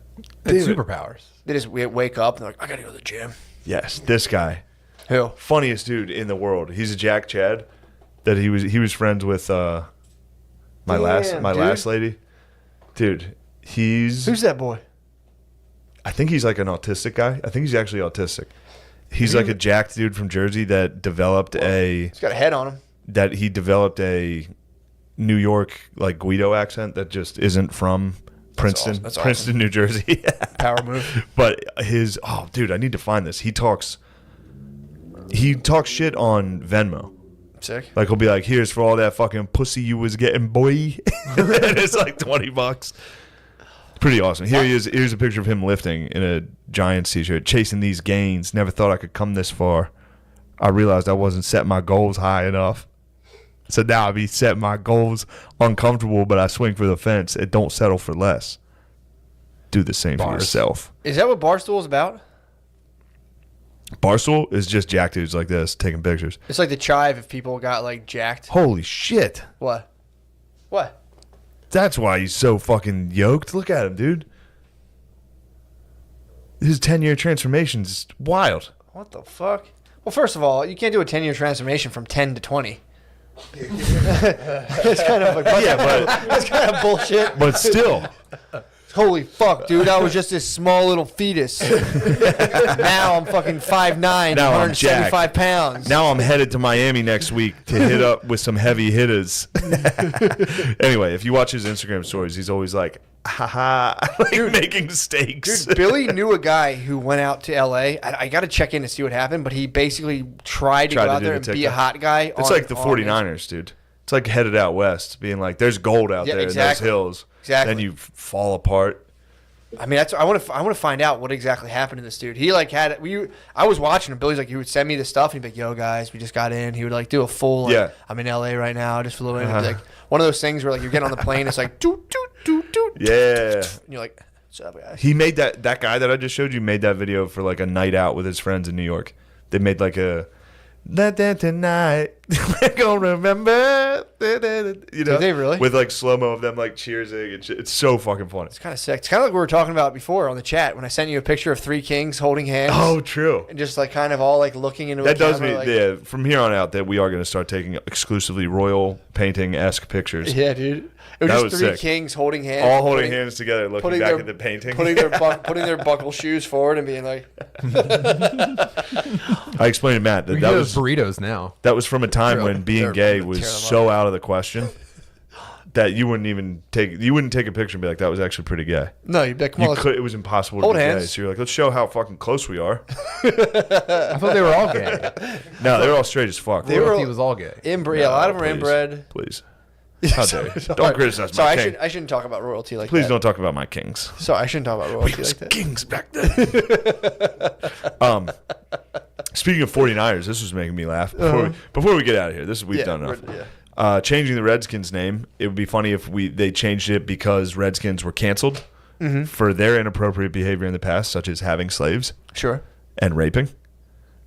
It's Dude. superpowers. They just wake up and they're like, I gotta go to the gym. Yes, this guy. Who? Funniest dude in the world. He's a Jack Chad that he was friends with my Damn, last lady. Dude, Who's that boy? I think he's like an autistic guy. I think he's actually autistic. He's like a jacked dude from Jersey that developed He's got a head on him. a New York like Guido accent that just isn't from Princeton, awesome. That's Princeton, New Jersey. Power move. But dude, I need to find this. He talks shit on Venmo. Sick. Like he'll be like, "Here's for all that fucking pussy you was getting, boy." And it's like $20. Pretty awesome. Here's a picture of him lifting in a Giants t-shirt, chasing these gains. Never thought I could come this far. I realized I wasn't setting my goals high enough. So now I be setting my goals uncomfortable, but I swing for the fence and don't settle for less. Do the same for Bars. yourself. Is that what Barstool is about? Barstool is just jack dudes like this taking pictures. It's like the chive if people got like jacked. Holy shit. What? What? That's why he's so fucking yoked. Look at him, dude. His 10-year transformation's wild. What the fuck? Well, first of all, you can't do a 10-year transformation from 10 to 20. That's kind of like, Yeah, but that's kind of bullshit. but still. Holy fuck, dude! I was just this small little fetus. Now I'm fucking 5'9", Now I'm 175 pounds. Now I'm headed to Miami next week to hit up with some heavy hitters. Anyway, if you watch his Instagram stories, he's always like, haha, like making steaks. Dude, Billy knew a guy who went out to L.A. I got to check in to see what happened, but he basically tried to go out do there the and be a TikTok. hot guy. It's like the 49ers, dude. It's like headed out west, being like, there's gold out Yeah, there exactly. in those hills. Exactly. Then you fall apart. I mean, I want to find out what exactly happened to this dude. He like had I was watching him. Billy's like, he would send me the stuff. And he'd be like, "Yo, guys, we just got in." He would like do a full. Like, Yeah. I'm in LA right now. I just flew in. It'd be like one of those things where like you're getting on the plane. It's like doot doot doot doot. Yeah. And you're like, "What's up, guys?" He made that guy that I just showed you made that video for like a night out with his friends in New York. They made like a "Let that tonight we're gonna remember." You know, Did they really? with like slow mo of them like cheersing and shit. It's so fucking funny. It's kind of sick. It's kind of like we were talking about before on the chat when I sent you a picture of three kings holding hands. Oh, true. And just like kind of all like looking into That a does camera, mean like, yeah. From here on out, that we are going to start taking exclusively royal painting-esque pictures. Yeah, dude. It was That just was three sick. kings holding hands. All holding putting- hands together, looking putting back their- at the painting. putting their buckle shoes forward and being like, I explained to Matt We that can that do was those burritos now. that was from a time when being they're- gay they're was tearing them so out of the question that you wouldn't take a picture and be like, that was actually pretty gay. no, you'd be like, come on, You let's- could. It was impossible Hold to be gay. hands. So you're like, let's show how fucking close we are. I thought they were all gay. No, they're all straight as fuck. They were- Royalty was all gay. inbred. Yeah, a lot of them are please. inbred. Please. How dare you? Sorry. Don't criticize my Sorry, king. I shouldn't talk about royalty like Please that. don't talk about my kings. Sorry, I shouldn't talk about We royalty was like that. kings back then. Speaking of 49ers, this was making me laugh. Before we get out of here, we've done enough. Yeah. Changing the Redskins name, it would be funny if they changed it because Redskins were canceled for their inappropriate behavior in the past, such as having slaves Sure. and raping.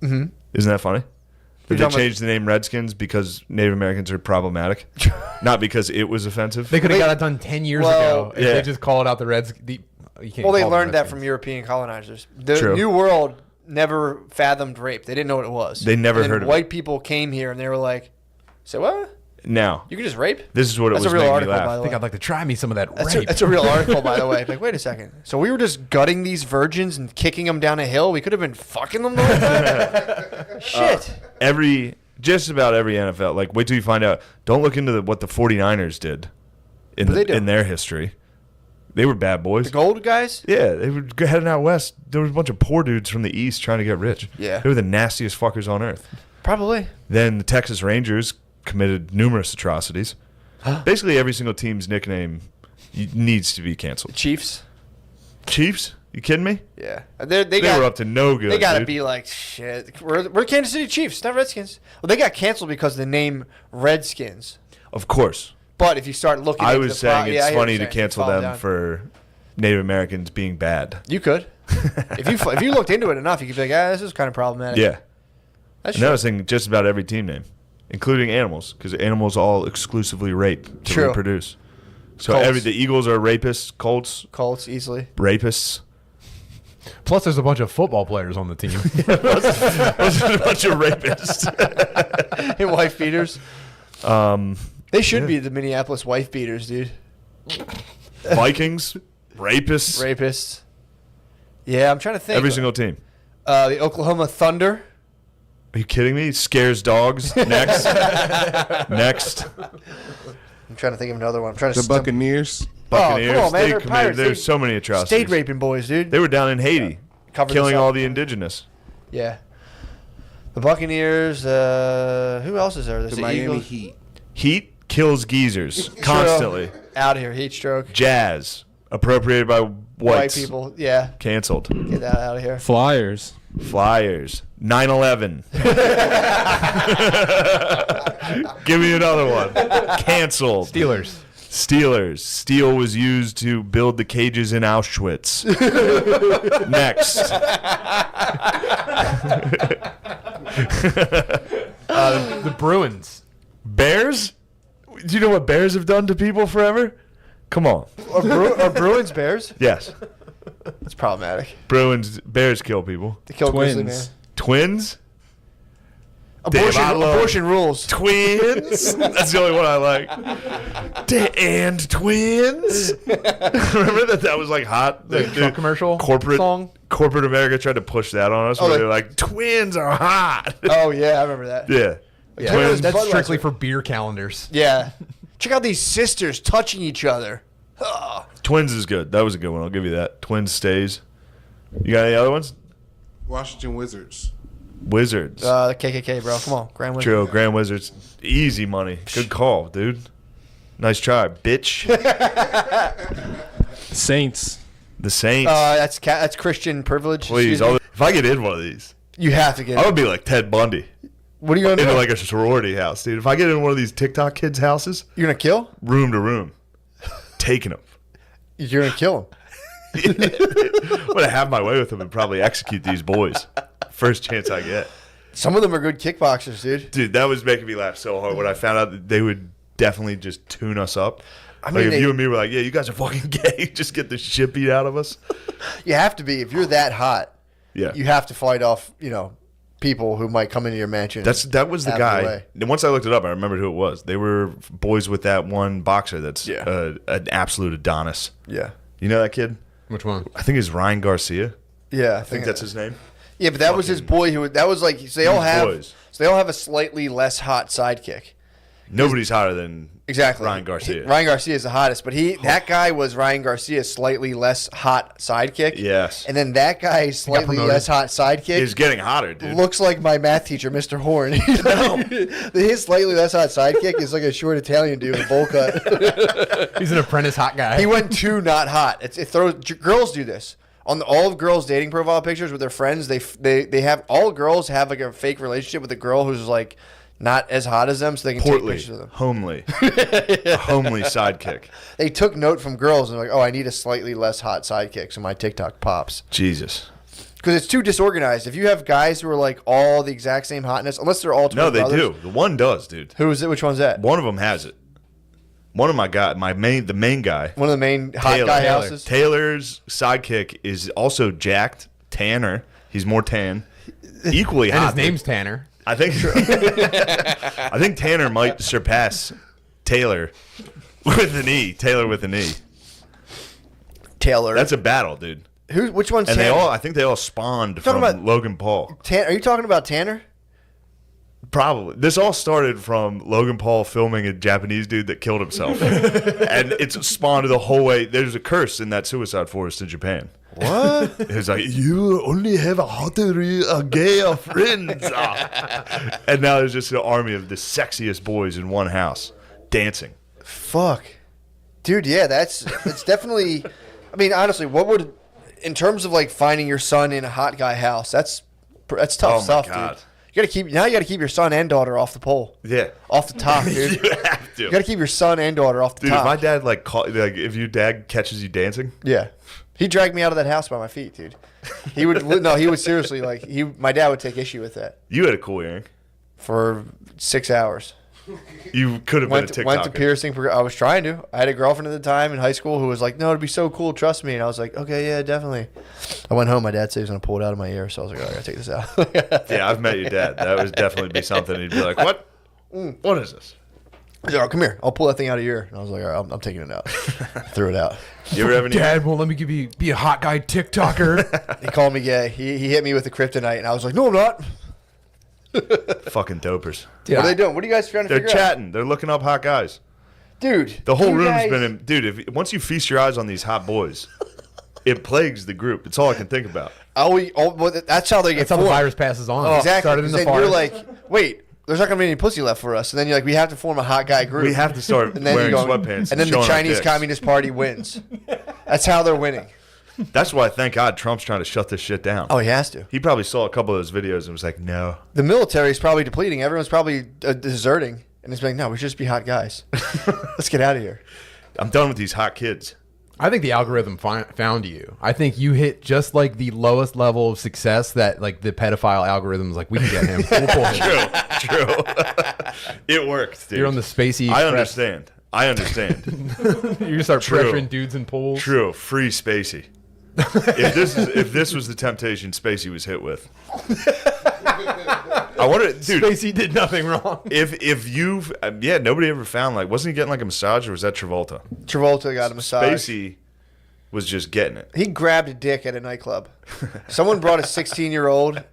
Mm-hmm. Isn't that funny? Did they talking about- change the name Redskins because Native Americans are problematic, not because it was offensive? They could have got it done 10 years Well, ago if yeah. they just called out the Reds. You can't Well, they call them learned that Redskins. from European colonizers. The True. New World never fathomed rape. They didn't know what it was. They never And then heard of it. white people came here and they were like, "Say what? Now, You can just rape?" this is what it That's was a real making article, me by laugh. the I way. think I'd like to try me some of that rape. That's a real article, by the way. Like, wait a second. So we were just gutting these virgins and kicking them down a hill. We could have been fucking them the whole time. Shit. Just about every NFL. Like, wait till you find out. Don't look into what the 49ers did What they do? in their history. They were bad boys. The gold guys. Yeah, they were heading out west. There was a bunch of poor dudes from the east trying to get rich. Yeah. They were the nastiest fuckers on earth. Probably. Then the Texas Rangers committed numerous atrocities. Basically, every single team's nickname needs to be canceled. Chiefs. Chiefs? You kidding me? Yeah. They were up to no good. They got to dude. be like, shit. We're Kansas City Chiefs, not Redskins. Well, they got canceled because of the name Redskins. Of course. But if you start looking, I into was the pro- saying yeah, I it's hear what funny you're to saying. cancel Follow them down. for Native Americans being bad. You could, if you looked into it enough, you could be like, this is kind of problematic. Yeah. That's And I was saying just about every team name, including animals, because animals all exclusively rape to True. reproduce. So Colts. the Eagles are rapists, Colts easily. rapists. Plus, there's a bunch of football players on the team. Those are a bunch of rapists. Hey, wife beaters. They should be the Minneapolis wife beaters, dude. Vikings, rapists, Rapists. Yeah, I'm trying to think. every single team. The Oklahoma Thunder. Are you kidding me? Scares dogs. Next. Next. I'm trying to think of another one. I'm trying to The Buccaneers. Buccaneers. come on, man, They they're committed, pirates. there's They- so many atrocities. State raping boys, dude. They were down in Haiti, Covered killing this up. all the indigenous. Yeah. The Buccaneers. Who else is there? There's The the Miami Eagles. Heat. Heat kills geezers constantly. Out of here, heat stroke. Jazz, appropriated by White whites, people. Yeah. canceled. Get that out of here. Flyers. Flyers, 9/11. Give me another one. Canceled. Steelers. Steelers. Steel was used to build the cages in Auschwitz. Next. The Bruins. Bears? Do you know what bears have done to people forever? Come on. Are Bruins Bears? Yes. That's problematic. Bears kill people. The kill Grizzly man. Twins. Twins? Abortion, Damn, I love- abortion rules. Twins? That's the only one I like. And twins? Remember that was like hot? The truck commercial Corporate song? Corporate America tried to push that on us where like- they're like, twins are hot. Oh yeah, I remember that. Yeah. Yeah. Twins. That's Budweiser. strictly for beer calendars. Yeah. Check out these sisters touching each other. Twins is good. That was a good one. I'll give you that. Twins stays. You got any other ones? Washington Wizards. Wizards. The KKK, bro. Come on, Grand Wizard. True. Grand Wizards. Easy money. Good call, dude. Nice try, bitch. Saints. The Saints. That's Christian privilege. Please, excuse me. if I get in one of these, You have to get I it. would be like Ted Bundy. What are you going to Into do? like a sorority house, dude. If I get in one of these TikTok kids' houses, You're going to kill? room to room, taking them. You're going to kill him. I'm going to have my way with them and probably execute these boys. First chance I get. Some of them are good kickboxers, dude. Dude, that was making me laugh so hard when I found out that they would definitely just tune us up. I mean, Like if you and me were like, yeah, you guys are fucking gay, just get the shit beat out of us. You have to be. If you're that hot, Yeah. you have to fight off, people who might come into your mansion. That was the out of the guy. way. And once I looked it up, I remembered who it was. They were boys with that one boxer that's Yeah. an absolute Adonis. Yeah. You know that kid? Which one? I think it's Ryan Garcia. Yeah, I think that's his name. Yeah, but that was his boy who. That was like so they all These have. boys. So they all have a slightly less hot sidekick. Nobody's hotter than Exactly. Ryan Garcia. Ryan Garcia is the hottest, but that guy was Ryan Garcia's slightly less hot sidekick. Yes. And then that guy's slightly promoted. less hot sidekick He's getting hotter, dude. looks like my math teacher, Mr. Horn. His slightly less hot sidekick is like a short Italian dude with a bowl cut. He's an apprentice hot guy. He went too not hot. It throws girls do this. On all of girls' dating profile pictures with their friends, they have all girls have like a fake relationship with a girl who's like not as hot as them, so they can take Portly, pictures of them. homely, a homely sidekick. They took note from girls and they're like, oh, I need a slightly less hot sidekick so my TikTok pops. Jesus. Because it's too disorganized. If you have guys who are like all the exact same hotness, unless they're all twin No, they brothers. do. The one does, dude. Who is it? Which one's that? One of them has it. One of my guy, the main guy, One of the main hot Taylor. guy houses. Taylor's sidekick is also jacked, tanner. He's more tan, equally and hot. his name's Tanner. I think. I think Tanner might surpass Taylor with an E. Taylor with an E. Taylor. That's a battle, dude. Which one's And Tanner? I think they all spawned talking from about- Logan Paul. Are you talking about Tanner? Probably. This all started from Logan Paul filming a Japanese dude that killed himself. And it's spawned the whole way. There's a curse in that suicide forest in Japan. What? It's like, you only have a gay friends. And now there's just an army of the sexiest boys in one house dancing. Fuck. Dude, yeah, that's definitely. I mean, honestly, what would, in terms of like finding your son in a hot guy house, that's tough Oh my stuff, God. dude. You gotta keep your son and daughter off the pole, Yeah. off the top, dude. You have to. You gotta keep your son and daughter off the Dude, top. if my dad if your dad catches you dancing, Yeah. He dragged me out of that house by my feet, dude. He would he would seriously my dad would take issue with that you had a cool earring. for 6 hours. You could have been a TikToker. Went to piercing. I was trying to. I had a girlfriend at the time in high school who was like, "No, it'd be so cool. Trust me." And I was like, "Okay, yeah, definitely." I went home. My dad said he was gonna pull it out of my ear, so I was like, "Oh, I gotta take this out." Yeah, I've met your dad. That would definitely be something. He'd be like, "What? What is this?" He's like, "Oh, come here. I'll pull that thing out of your ear." And I was like, "All right, I'm taking it out." Threw it out. You ever have any? Dad won't let me be a hot guy TikToker. He called me gay. He hit me with the kryptonite, and I was like, "No, I'm not." Fucking dopers. Dude, What are they doing? What are you guys trying to They're figure chatting. They're looking up hot guys. out? Dude, The whole you room's guys- been in. Dude, once you feast your eyes on these hot boys, it plagues the group. It's all I can think about. Well, that's how they get That's how the formed. virus passes on. Oh, exactly. Started in the Then you're forest. like, wait, there's not going to be any pussy left for us. And then you're like, we have to form a hot guy group. We have to start and then wearing you go, sweatpants. And then the showing our Chinese dicks. Communist Party wins. That's how they're winning. That's why, thank God, Trump's trying to shut this shit down. Oh, he has to. He probably saw a couple of those videos and was like, no. The military is probably depleting. Everyone's probably deserting. And it's like, no, we should just be hot guys. Let's get out of here. I'm done with these hot kids. I think the algorithm found you. I think you hit just like the lowest level of success that like the pedophile algorithm's like, we can get him. We'll pull him. True. It worked, dude. You're on the spacey. I Express. understand. You just start True. pressuring dudes in pools. True. Free Spacey. If this was the temptation Spacey was hit with. I wonder, dude. Spacey did nothing wrong. If you've nobody ever found wasn't he getting like a massage or was that Travolta? Travolta got a massage. Spacey was just getting it. He grabbed a dick at a nightclub. Someone brought a 16-year-old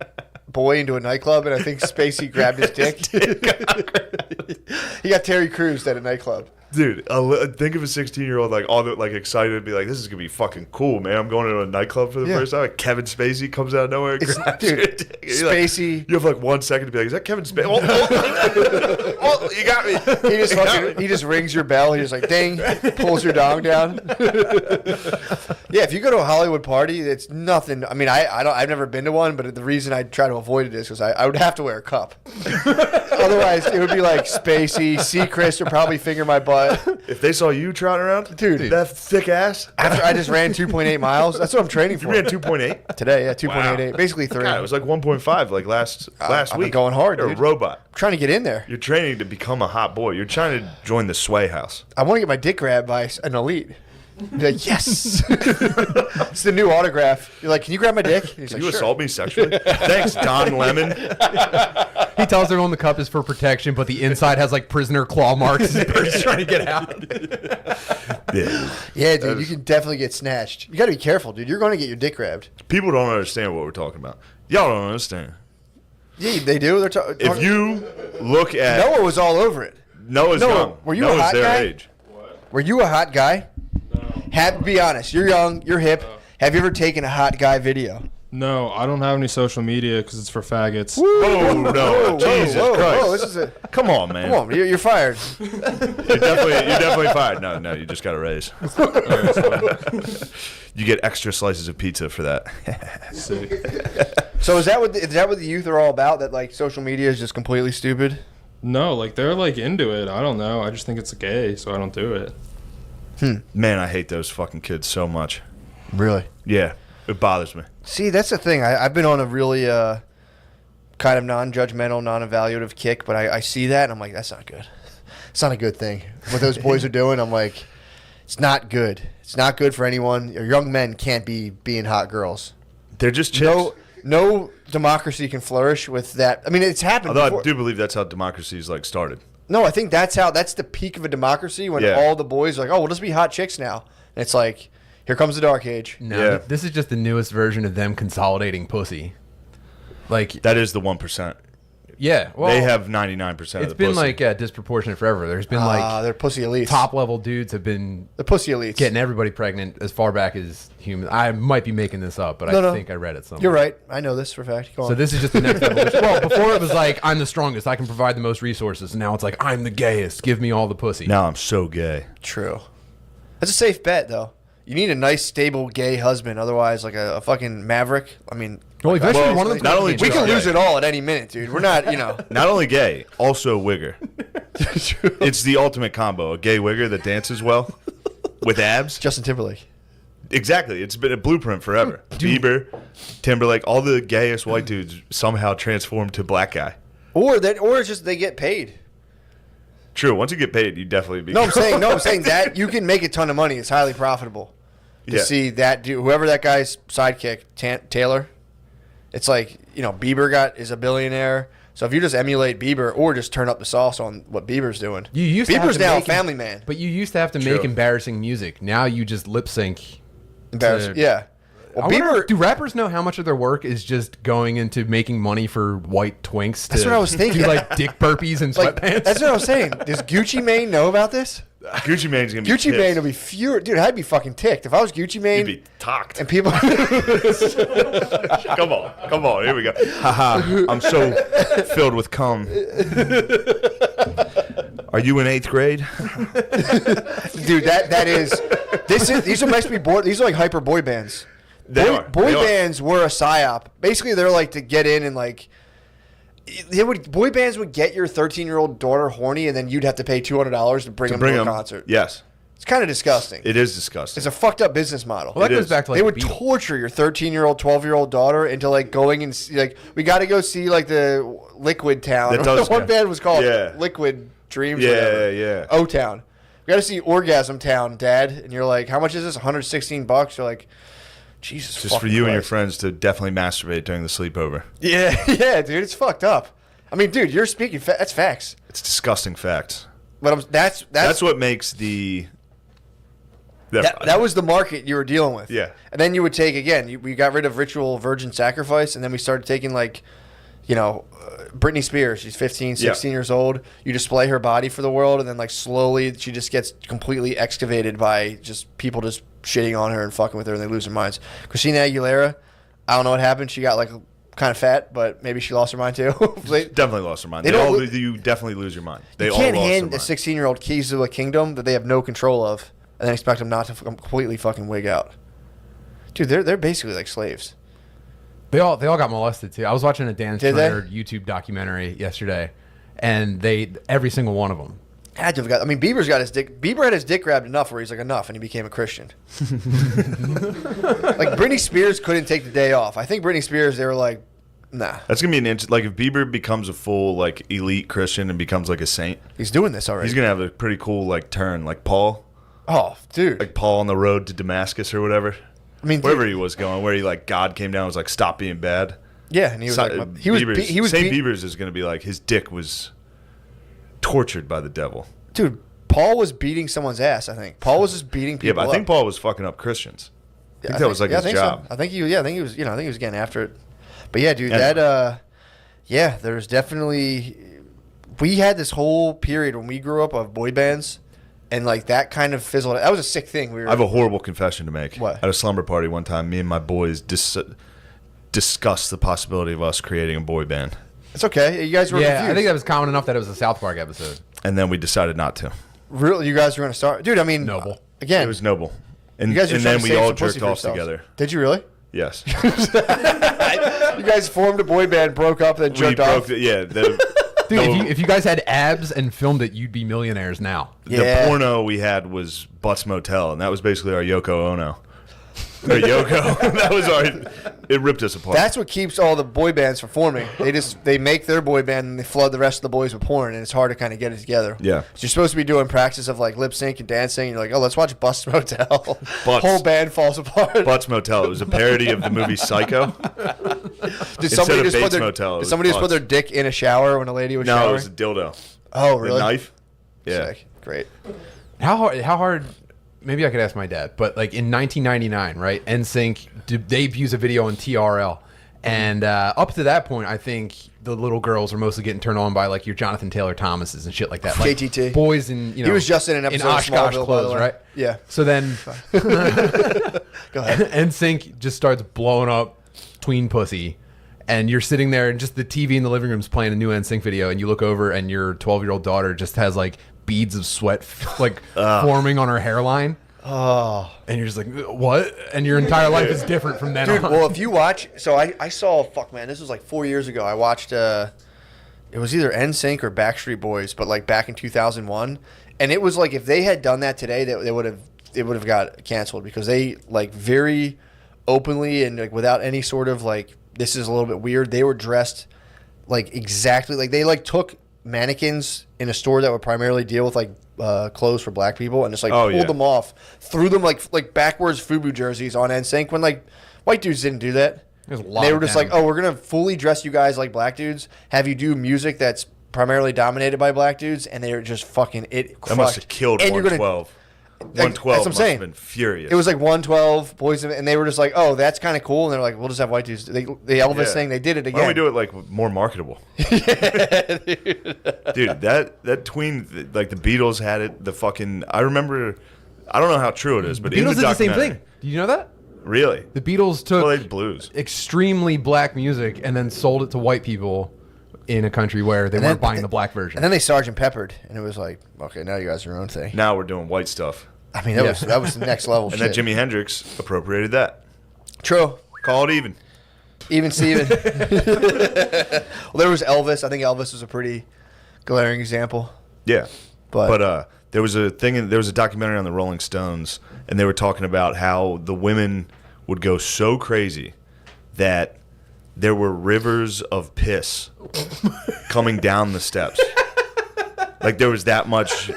boy into a nightclub, and I think Spacey grabbed his dick. He got Terry Crews at a nightclub. Dude, think of a 16-year-old like all the, like excited to be like, this is gonna be fucking cool, man. I'm going to a nightclub for the first time. Like, Kevin Spacey comes out of nowhere and grabs dude, your dick. Spacey. Like, you have like 1 second to be like, is that Kevin Spacey? Oh, you got me. He just rings your bell. He's like, ding, pulls your dong down. Yeah, if you go to a Hollywood party, it's nothing. I mean, I've never been to one, but the reason I try to avoid it is because I would have to wear a cup. Otherwise, it would be like Spacey, Seacrest would probably finger my butt. If they saw you trotting around, Dude. that thick ass. After I just ran 2.8 miles, that's what I'm training for. You ran 2.8 today. Yeah, 2.88, basically 3. God, it was like 1.5 like last I've been week. going hard, You're dude. a robot. I'm trying to get in there. You're training to become a hot boy. You're trying to join the Sway House. I want to get my dick grabbed by an elite. Be like, yes. It's the new autograph. You're like, can you grab my dick? And he's Can like, you sure. assault me sexually? Thanks, Don Lemon. He tells everyone the cup is for protection, but the inside has like prisoner claw marks. His bird's trying to get out. Yeah, dude, you can definitely get snatched. You got to be careful, dude. You're going to get your dick grabbed. People don't understand what we're talking about. Y'all don't understand. Yeah, they do. They're If you look at Noah was all over it. Noah's Noah, young. were you a Noah's hot their guy? age. Were you a hot guy? No. Be honest. You're young. You're hip. Have you ever taken a hot guy video? No, I don't have any social media because it's for faggots. Oh no! Jesus Christ! Whoa, this is a, Come on, man. come on, you're fired. You're definitely fired. No, you just got a raise. You get extra slices of pizza for that. So is that what the youth are all about? That like social media is just completely stupid? No, like they're like into it. I don't know. I just think it's gay, so I don't do it. Man, I hate those fucking kids so much. Really? Yeah, it bothers me. See, that's the thing. I've been on a really kind of non-judgmental, non-evaluative kick, but I see that and I'm like, that's not good. It's not a good thing. What those boys are doing, I'm like, it's not good. It's not good for anyone. Your young men can't be being hot girls. They're just chicks. No democracy can flourish with that. I mean, it's happened Although before. I do believe that's how democracy's like started. No, I think that's the peak of a democracy when all the boys are like, oh, we'll just be hot chicks now. And it's like, here comes the dark age. No, Yeah. this is just the newest version of them consolidating pussy. Like, That is the 1%. yeah, well, They have 99% of the it's been pussy. like disproportionate forever. There's been like they're pussy elites. top level dudes have been The pussy elites. getting everybody pregnant as far back as human. I might be making this up, but No. I think I read it somewhere. You're right. I know this for a fact. Go on. So this is just the next evolution. Well, before it was like, I'm the strongest, I can provide the most resources. And now it's like, I'm the gayest, give me all the pussy. Now I'm so gay. True. That's a safe bet, though. You need a nice, stable, gay husband. Otherwise, like a fucking maverick. I mean, Well, eventually Well, one of them. not only we just can gay. lose it all at any minute, dude. We're not, Not only gay, also wigger. It's the ultimate combo. A gay wigger that dances well with abs. Justin Timberlake. Exactly. It's been a blueprint forever. Bieber, Timberlake, all the gayest white dudes somehow transformed to black guy. Or it's just they get paid. True. Once you get paid, you definitely be. No, I'm saying that you can make a ton of money. It's highly profitable to Yeah. see that dude, whoever that guy's sidekick, Taylor. It's like, Bieber is a billionaire. So if you just emulate Bieber or just turn up the sauce on what Bieber's doing. You used to have Bieber's to now a make family man. But you used to have to True. make embarrassing music. Now you just lip sync. Embarrassing. to- Yeah. Well, I wonder, Bieber. do rappers know how much of their work is just going into making money for white twinks? That's what I was thinking. Do like dick burpees and Like, sweatpants. that's what I was saying. Does Gucci Mane know about this? Gucci Mane's gonna be Gucci pissed. Mane will be furious. Dude, I'd be fucking ticked. If I was Gucci He'd Mane be talked. and people. Come on, here we go. Haha, I'm so filled with cum. Are you in 8th grade? Dude, these are must be these are like hyper boy bands. Boy They are. bands were a psyop. Basically, they're like to get in and like boy bands would get your 13-year-old daughter horny, and then you'd have to pay $200 to bring them to a concert. Yes, It's kind of disgusting. it is disgusting. It's a fucked up business model. well, that it goes is. back to like They would the Beatles. torture your 13-year-old, 12-year-old daughter into like going and see, like, we got to go see like the Liquid Town. That does One go- band was called Yeah. Liquid Dreams. Yeah, whatever. yeah. O Town. We got to see Orgasm Town, Dad. And you're like, how much is this? $116. You're like, Jesus. Just for fucking you and your Christ. friends to definitely masturbate during the sleepover. Yeah, yeah, dude, it's fucked up. I mean, dude, you're speaking. That's facts. It's disgusting facts. But That's what makes the. That was the market you were dealing with. Yeah. And then you would take, again, we got rid of ritual virgin sacrifice, and then we started taking, like, Britney Spears, she's 15, 16 years old. You display her body for the world, and then like slowly she just gets completely excavated by just people just shitting on her and fucking with her, and they lose their minds. Christina Aguilera, I don't know what happened. She got like kind of fat, but maybe she lost her mind too. Definitely lost her mind. You definitely lose your mind. They you all can't lost hand their a mind. 16-year-old keys to a kingdom that they have no control of, and then expect them not to completely fucking wig out. Dude, they're basically like slaves. They all got molested too. I was watching a Dan Did they? Schneider YouTube documentary yesterday, and every single one of them. Had to have got. I mean, Bieber had his dick grabbed enough where he's like enough, and he became a Christian. Like Britney Spears couldn't take the day off. I think Britney Spears, they were like, nah. That's gonna be like if Bieber becomes a full like elite Christian and becomes like a saint. He's doing this already. He's gonna have a pretty cool like turn, like Paul. Oh, dude. Like Paul on the road to Damascus or whatever. I mean, wherever he was going, where he like God came down and was like, stop being bad. Yeah, and he was like, he was St. Bieber's is gonna be like his dick was tortured by the devil. Dude, Paul was beating someone's ass. I think Paul was just beating people. Yeah, but I think up. Paul was fucking up Christians. I think that was like his job. So. I think he was. I think he was getting after it. But yeah, dude, there's definitely. We had this whole period when we grew up of boy bands, and like that kind of fizzled. That was a sick thing. I have a horrible confession to make. What? At a slumber party one time, me and my boys discussed the possibility of us creating a boy band, It's okay. You guys were Yeah, confused. I think that was common enough that it was a South Park episode. and then we decided not to. Really, you guys were going to start, dude. I mean, Noble. Again, It was noble, and, you guys were and trying then to we save all some pussy jerked for off yourselves. together. Did you really? Yes, You guys formed a boy band, broke up, then we jerked off. broke. Dude, if you guys had abs and filmed it, you'd be millionaires now. The Yeah. porno we had was Butts Motel, and that was basically our Yoko Ono. Or Yoko. That was our. It ripped us apart. That's what keeps all the boy bands from forming. They make their boy band and they flood the rest of the boys with porn, and it's hard to kind of get it together. Yeah. So you're supposed to be doing practice of like lip sync and dancing. And you're like, oh, let's watch Bust Motel. Butts. Whole band falls apart. Butts Motel. It was a parody of the movie Psycho. Did somebody of just put Bates their Motel, it did was somebody just put Butts. their dick in a shower when a lady was No, showering? it was a dildo. Oh, A really? knife. Yeah. Sick. Great. How hard? Maybe I could ask my dad, but like in 1999, right? NSYNC debuts a video on TRL, and up to that point, I think the little girls were mostly getting turned on by like your Jonathan Taylor Thomases and shit like that. Like JTT. boys in He was just in an episode of Oshkosh Smallville, by the clothes, way. right? Yeah. So then, Go ahead. NSYNC just starts blowing up tween pussy. And you're sitting there, and just the TV in the living room's playing a new NSYNC video, and you look over, and your 12-year-old daughter just has like beads of sweat like forming on her hairline. Oh. And you're just like, what? And your entire life is different from then Dude, on. well, if you watch, so I saw, fuck man, this was like 4 years ago. I watched, it was either NSYNC or Backstreet Boys, but like back in 2001, and it was like if they had done that today, they would have got canceled because they like very openly and like without any sort of like this is a little bit weird. They were dressed like exactly like they like took mannequins in a store that would primarily deal with like clothes for black people and just like pulled them off, threw them like backwards FUBU jerseys on NSYNC when like white dudes didn't do that. They were just like, oh, we're gonna fully dress you guys like black dudes, have you do music that's primarily dominated by black dudes, and they were just fucking it. That must have killed and 112. 112 must have been furious. It was like 112 boys, and they were just like, "Oh, that's kind of cool." And they're like, "We'll just have white dudes." The Elvis thing, they did it again. Why don't we do it like more marketable? Dude, that tween, like the Beatles had it. The fucking I remember. I don't know how true it is, but Beatles in the did the same documentary- thing. Do you know that? Really? The Beatles took Well, they did blues. extremely black music and then sold it to white people in a country where they weren't buying the black version. And then they Sgt. Peppered, and it was like, okay, now you guys are your own thing. Now we're doing white stuff. I mean, that was the next level And shit. then Jimi Hendrix appropriated that. True. Call it even. Even Steven. Well, there was Elvis. I think Elvis was a pretty glaring example. Yeah. But there was a thing. There was a documentary on the Rolling Stones, and they were talking about how the women would go so crazy that there were rivers of piss coming down the steps. Like there was that much.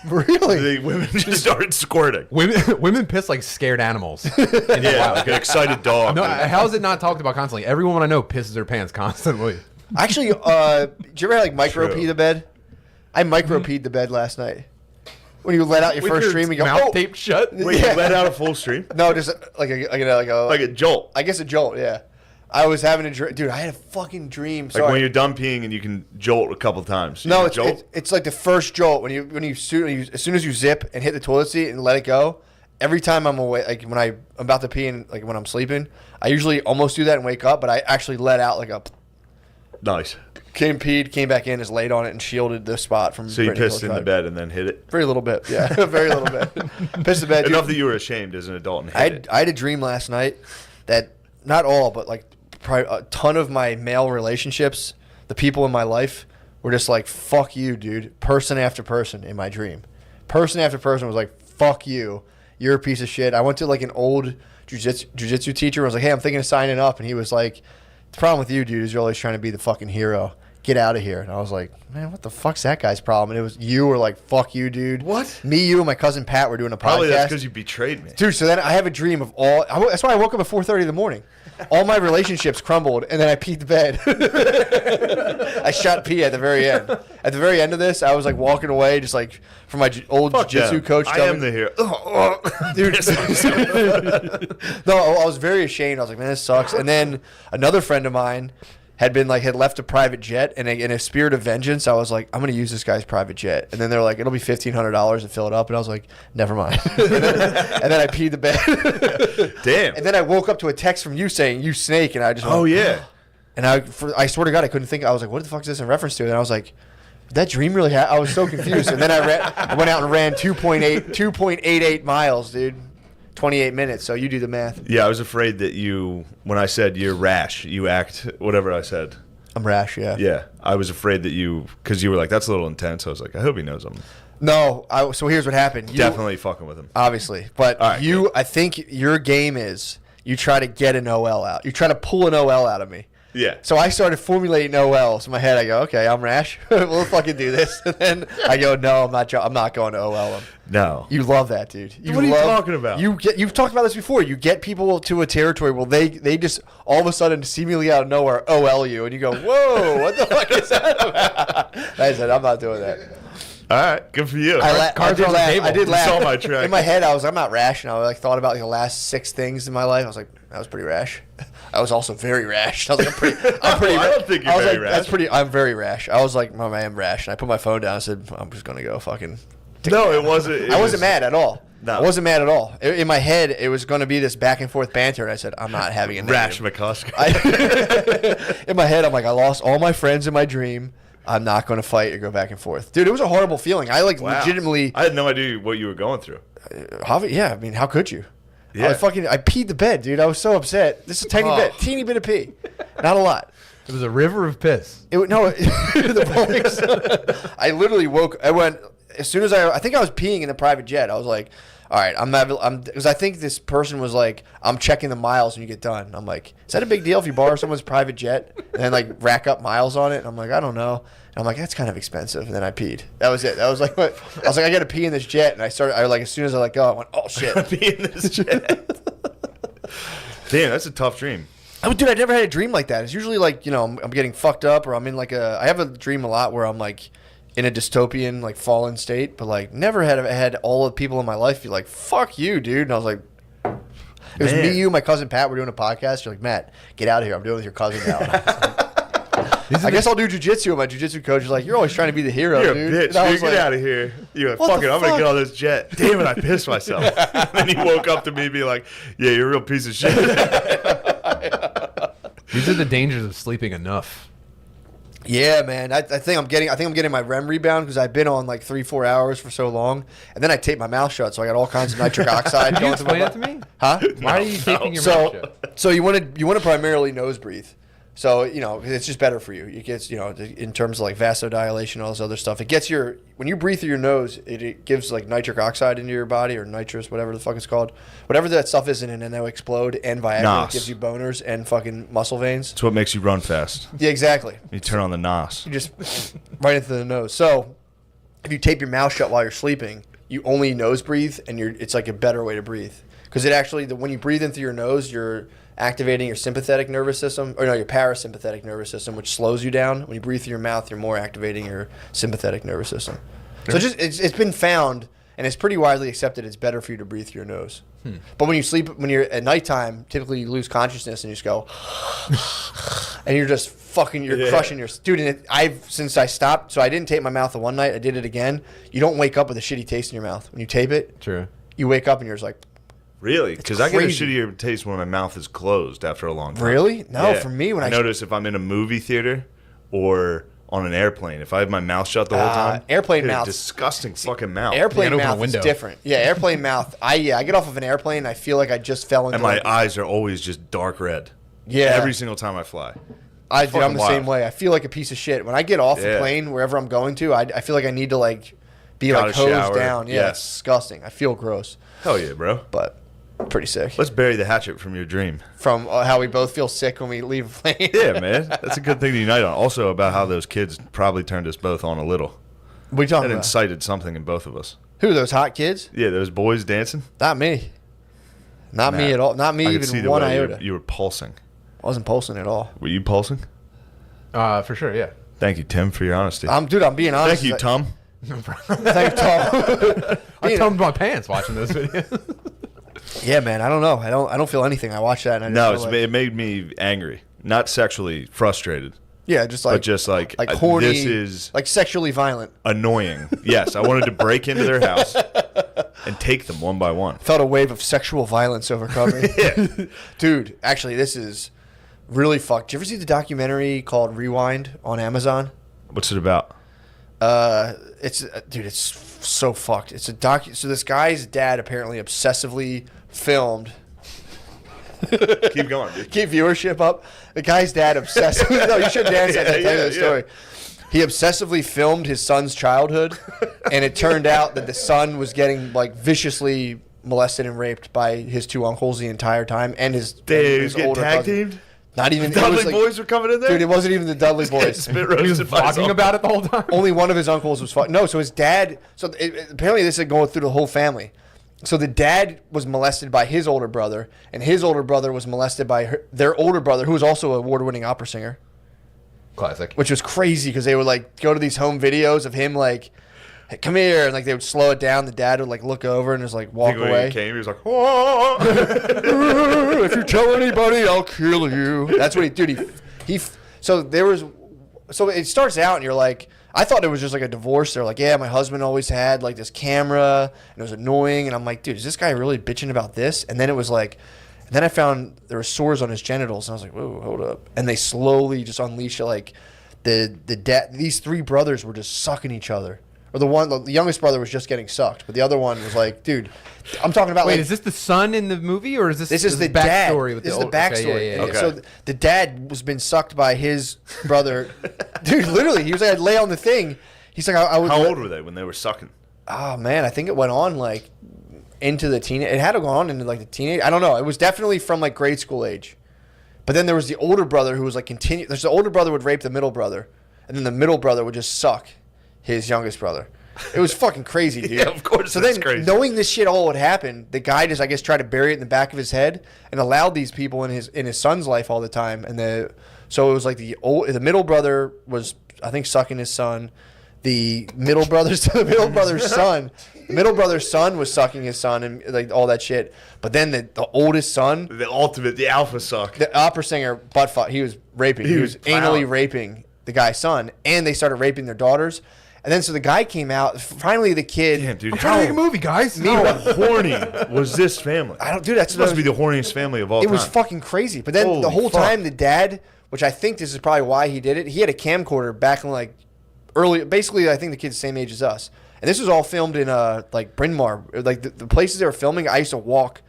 Really? The women just started squirting. Women piss like scared animals. Yeah, like an excited dog. No, how is it not talked about constantly? Every woman I know pisses her pants constantly. Actually, did you ever like micro True. pee the bed? I micro peed the bed last night. When you let out your With first your stream and go, mouth oh! taped shut. Wait, you let out a full stream? No, just like a Like a jolt. I guess a jolt, yeah. I was having a dream. Dude, I had a fucking dream. Like when you're done peeing and you can jolt a couple times. No, jolt? it's like the first jolt when you as soon as you zip and hit the toilet seat and let it go. Every time I'm awake, like when I'm about to pee and like when I'm sleeping, I usually almost do that and wake up, but I actually let out like a. Nice. Came back in, just laid on it and shielded the spot from. So you Brittany pissed in Hill the bed and then hit it? Very little bit, yeah. Very little bit. Pissed in the bed. Enough Dude. that you were ashamed as an adult and hit it. I had a dream last night that, not all, but like probably a ton of my male relationships, the people in my life, were just like, fuck you, dude. Person after person in my dream. Person after person was like, fuck you. You're a piece of shit. I went to like an old jiu-jitsu teacher. I was like, hey, I'm thinking of signing up. And he was like, the problem with you, dude, is you're always trying to be the fucking hero. Get out of here. And I was like, man, what the fuck's that guy's problem? And it was, you were like, fuck you, dude. What? Me, you, and my cousin Pat were doing a podcast. Probably that's because you betrayed me. Dude, so then I have a dream of that's why I woke up at 4:30 in the morning. All my relationships crumbled, and then I peed the bed. I shot pee at the very end. At the very end of this, I was like walking away, just like from my old jiu-jitsu coach. I am the hero. Dude. No, I was very ashamed. I was like, man, this sucks. And then another friend of mine had left a private jet, and in a spirit of vengeance, I was like, I'm going to use this guy's private jet. And then they're like, it'll be $1,500 to fill it up. And I was like, never mind. and then I peed the bed. Damn. And then I woke up to a text from you saying, you snake. And I just went, Oh, yeah. And I swear to God, I couldn't think. I was like, what the fuck is this in reference to? And I was like, did that dream really I was so confused. And then I went out and ran 2.88 miles, dude. 28 minutes, so you do the math. Yeah, I was afraid that when I said you're rash, you act, whatever I said. I'm rash, yeah. Yeah, I was afraid that because you were like, that's a little intense. I was like, I hope he knows I'm No, so here's what happened. definitely fucking with him. Obviously. But All right, I think your game is you try to get an OL out. You try to pull an OL out of me. Yeah. So I started formulating OLs in my head. I go, okay, I'm rash. We'll fucking do this. And then I go, no, I'm not going to OL him. No. You love that, dude. What are you talking about? You've talked about this before. You get people to a territory where they just all of a sudden seemingly out of nowhere OL you, and you go, whoa, what the fuck is that about? I said, I'm not doing that. All right, good for you. I did laugh. You saw my track. In my head, I was I'm not rash, and I thought about the last 6 things in my life. I was like, that was pretty rash. I was also very rash. I was like, I'm pretty. I don't think you're very rash. I'm very rash. I was like, I am rash, and I put my phone down. I said, I'm just gonna go fucking. No, it wasn't. I wasn't mad at all. No. I wasn't mad at all. In my head, it was going to be this back and forth banter, and I said, I'm not having a Rash negative. McCusker. In my head, I'm like, I lost all my friends in my dream. I'm not going to fight or go back and forth. Dude, it was a horrible feeling. I legitimately. I had no idea what you were going through. Yeah, I mean, how could you? Yeah. I peed the bed, dude. I was so upset. This is a teeny bit of pee. Not a lot. It was a river of piss. I literally went, as soon as I think I was peeing in the private jet. I was like, all right, because I think this person was like, I'm checking the miles when you get done. I'm like, is that a big deal if you borrow someone's private jet and then like rack up miles on it? And I'm like, I don't know. And I'm like, that's kind of expensive. And then I peed. That was it. That was like, what? I was like, I got to pee in this jet. And as soon as I let go, I went, oh shit. Pee in this jet. Damn, that's a tough dream. Oh, dude, I never had a dream like that. It's usually like, I'm getting fucked up, or I'm in I have a dream a lot where I'm like in a dystopian, like fallen state, but like never had all the people in my life be like, fuck you, dude. And I was like, it was me, you, my cousin Pat, we're doing a podcast. You're like, Matt, get out of here. I'm doing it with your cousin now. I guess I'll do jujitsu. And my jujitsu coach is like, you're always trying to be the hero, You're dude. a bitch. And I was Get like, out of here. You're like, What fuck the it. I'm going to fuck? get on this jet. Damn it, I pissed myself. And then he woke up to me and be like, yeah, you're a real piece of shit. These are the dangers of sleeping enough. Yeah, man. I think I'm getting my REM rebound because I've been on like 3-4 hours for so long, and then I tape my mouth shut, so I got all kinds of nitric oxide Can you going through my explain it to me? Huh? Why are you taping your mouth shut? So you want to primarily nose breathe. So, 'cause it's just better for you. It gets, in terms of like vasodilation, all this other stuff. It gets when you breathe through your nose, it gives like nitric oxide into your body, or nitrous, whatever the fuck it's called. Whatever that stuff is in it, and they'll explode, and Viagra Nos. gives you boners and fucking muscle veins. It's what makes you run fast. Yeah, exactly. You turn on the NOS. You just right into the nose. So if you tape your mouth shut while you're sleeping, you only nose breathe, and it's like a better way to breathe. Because it actually, when you breathe in through your nose, you're activating your sympathetic nervous system, or no, your parasympathetic nervous system, which slows you down. When you breathe through your mouth, you're more activating your sympathetic nervous system. So it's been found, and it's pretty widely accepted, it's better for you to breathe through your nose. But when you sleep, when you're at nighttime, typically you lose consciousness and you just go, and you're just fucking, you're crushing your dude. And since I stopped, so I didn't tape my mouth the one night. I did it again. You don't wake up with a shitty taste in your mouth when you tape it. True. You wake up and you're just like, Really? Because I get a crazy. shittier taste when my mouth is closed after a long time. really? No, Yeah. for me when I notice if I'm in a movie theater or on an airplane, if I have my mouth shut the whole time, airplane I get a mouth- disgusting fucking mouth, airplane You gotta open a mouth is window. different. Yeah, airplane mouth. I get off of an airplane. And I feel like I just fell into and my like, eyes are always just dark red. Yeah. every single time I fly. Dude, I'm fucking the same wild. way. I feel like a piece of shit when I get off the Yeah. plane wherever I'm going to. I feel like I need to like be Gotta like hosed shower. down. Yeah, Yeah. it's disgusting. I feel gross, Hell yeah, bro. but pretty sick. Let's bury the hatchet from your dream. From how we both feel sick when we leave a plane. Yeah, man. That's a good thing to unite on. Also about how those kids probably turned us both on a little. What are you talking It about? incited something in both of us. Who are those hot kids? Yeah, those boys dancing. Not me. Not me Matt, at all. Not me I could see even the one way iota. you were pulsing. I wasn't pulsing at all. Were you pulsing? For sure, yeah. Thank you, Tim, for your honesty. I'm being honest. Thank you, Tom. Thank you, Tom. I tummed my pants watching those videos. Yeah, man. I don't know. I don't feel anything. I watched that and I just No, feel like, it made me angry. Not sexually frustrated, yeah, just like but just like horny, this is like sexually violent. annoying. Yes, I wanted to break into their house and take them one by one. Felt a wave of sexual violence overcome me. Dude, actually, this is really fucked. Did you ever see the documentary called Rewind on Amazon? What's it about? It's so fucked. It's a So this guy's dad apparently obsessively filmed. Keep going, dude. Keep viewership up. The guy's dad obsessively. No, you should dance at that Yeah, time of the story. He obsessively filmed his son's childhood, and it turned out that the son was getting like viciously molested and raped by his two uncles the entire time, and his He's getting tag cousin. teamed. Not even Dudley it was like, boys were coming in there. dude. It wasn't even the Dudley boys. Spit He was roasted by talking his about it the whole time. Only one of his uncles was no. So his dad. So apparently this is going through the whole family. So the dad was molested by his older brother, and his older brother was molested by their older brother, who was also an award-winning opera singer, Classic. which was crazy because they would like go to these home videos of him like, hey, come here, and like they would slow it down. The dad would like look over and just like walk When away. he came, he was like, "Oh." If you tell anybody, I'll kill you. That's what he did. So there was, so it starts out and you're like, I thought it was just like a divorce. They're like, yeah, my husband always had like this camera and it was annoying. And I'm like, dude, is this guy really bitching about this? And then it was like, and then I found there were sores on his genitals. And I was like, whoa, hold up. And they slowly just unleash like these three brothers were just sucking each other. Or the youngest brother was just getting sucked, but the other one was like, dude, I'm talking about Wait, like, is this the son in the movie, or is this this is the dad. backstory? With This is the the backstory. Okay, yeah. Okay. So the dad was been sucked by his brother. Dude, literally, he was like, I'd lay on the thing. He's like, I would. How old were they when they were sucking? Oh man, I think it went on like into the teen. It had to go on into like the teenage. I don't know. It was definitely from like grade school age. But then there was the older brother who was like continue. There's the older brother would rape the middle brother, and then the middle brother would just suck his youngest brother. It was fucking crazy, dude. Yeah, of course So that's then, crazy. knowing this shit all would happen, the guy just, I guess, tried to bury it in the back of his head and allowed these people in his son's life all the time. And so it was like the middle brother was, I think, sucking his son. The middle brother's son was sucking his son and like all that shit. But then the oldest son, The ultimate, the alpha suck. the opera singer, butt fuck, he was raping. He was anally plowing. raping the guy's son, and they started raping their daughters. And then so the guy came out. Finally, the kid. Damn, dude, I'm trying to make a movie, guys. how horny was this family? I don't do that. This must be the horniest family of all It time. was fucking crazy. But then the Holy whole fuck. time, the dad, which I think this is probably why he did it, he had a camcorder back in like early. Basically, I think the kid's the same age as us. And this was all filmed in like Bryn Mawr, like the places they were filming. I used to walk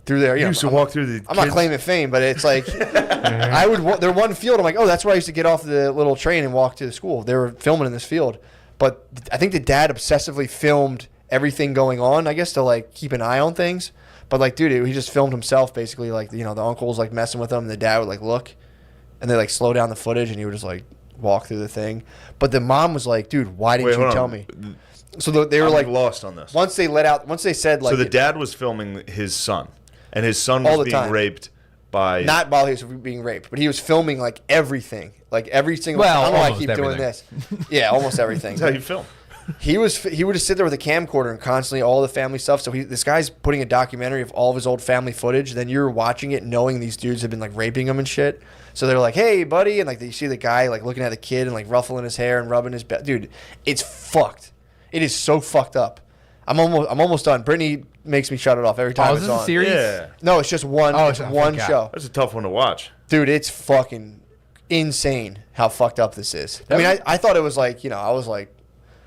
through there. You used to walk through the. I'm not kids- claiming fame, but it's like I would. There one field. I'm like, oh, that's where I used to get off the little train and walk to the school. They were filming in this field, but I think the dad obsessively filmed everything going on. I guess to like keep an eye on things. But like, dude, he just filmed himself basically. Like, the uncle's like messing with him, and the dad would like look, and they like slow down the footage, and he would just like walk through the thing. But the mom was like, dude, why didn't Wait, you hold tell on. me? So they were I'm like, lost on this. once they said like, So the dad was filming his son, and his son All was the being time. raped by. not while he was being raped, but he was filming like everything, like every single. Well, I don't know why I almost keep doing everything. this. Yeah, almost everything. That's how you film. he would just sit there with a camcorder and constantly all the family stuff. So this guy's putting a documentary of all of his old family footage. Then you're watching it knowing these dudes have been like raping him and shit. So they're like, hey, buddy. And like you see the guy like looking at the kid and like ruffling his hair and rubbing his back. Dude, it's fucked. It is so fucked up. I'm almost done. Brittany makes me shut it off every time Oh, it's is this on. a series? Yeah. No, it's just one. Oh, it's I one forgot. show. That's a tough one to watch. Dude, it's fucking insane how fucked up this is. I mean, I thought it was like, I was like,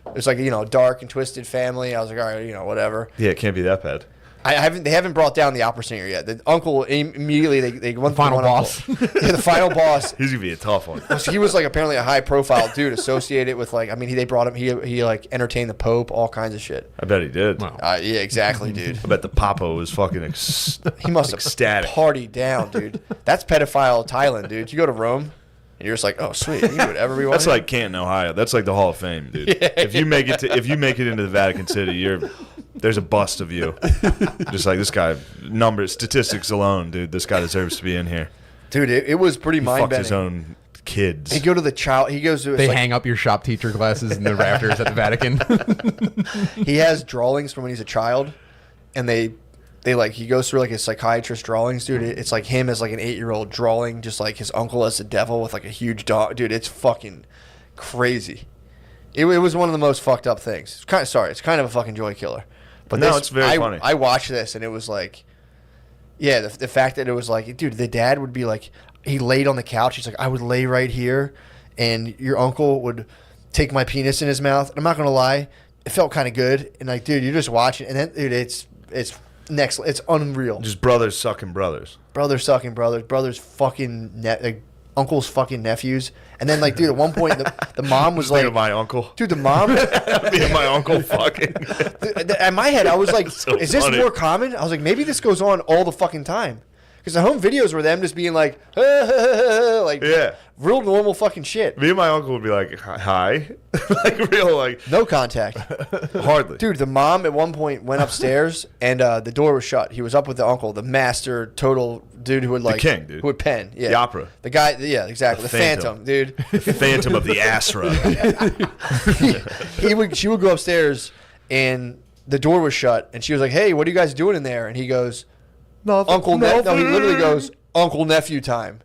it was like, dark and twisted family. I was like, all right, whatever. Yeah, it can't be that bad. They haven't brought down the opera singer yet. The uncle immediately they went Final one boss. uncle. Yeah, the final boss. He's gonna be a tough one. So he was like apparently a high profile dude associated with like, I mean, they brought him. He like entertained the Pope, all kinds of shit. I bet he did. Wow. Yeah, exactly, dude. I bet the Papa was fucking He must have ecstatic. partied down, dude. That's pedophile Thailand, dude. You go to Rome. And you're just like, oh sweet, you do whatever we want. That's like Canton, Ohio. That's like the Hall of Fame, dude. If you make it into the Vatican City, there's a bust of you. Just like this guy, statistics alone, dude. This guy deserves to be in here. Dude, it was pretty He mind fucked his bending. own kids. He goes to They hang up your shop teacher glasses in the rafters at the Vatican. he has drawings from when he's a child, and they like he goes through like his psychiatrist drawings, dude. It's like him as like an 8-year-old drawing just like his uncle as the devil with like a huge dog, dude. It's fucking crazy. It was one of the most fucked up things. It's kind of a fucking joy killer. But No, it's very funny. I watched this and it was like, yeah, the fact that it was like, dude, the dad would be like, he laid on the couch. He's like, I would lay right here, and your uncle would take my penis in his mouth. I'm not gonna lie, it felt kind of good. And like, dude, you're just watching, and then, dude, it's it's unreal. Just brothers sucking brothers. Brothers sucking brothers fucking uncles fucking nephews. And then like, dude, at one point the mom was Just think like, of my uncle. dude, the mom. Me and my uncle fucking. In my head, I was like, So is this funny. more common? I was like, maybe this goes on all the fucking time. Because the home videos were them just being like, like, Yeah. real normal fucking shit. Me and my uncle would be like, hi. Like real, like, No contact. hardly. Dude, the mom at one point went upstairs and the door was shut. He was up with the uncle, the master total dude who would like, king, dude. who would pen. Yeah. The opera. The guy, yeah, exactly. The phantom, dude. The Phantom of the Asra. She would go upstairs and the door was shut and she was like, hey, what are you guys doing in there? And he goes, Uncle Nephew. No, he literally goes, Uncle Nephew time.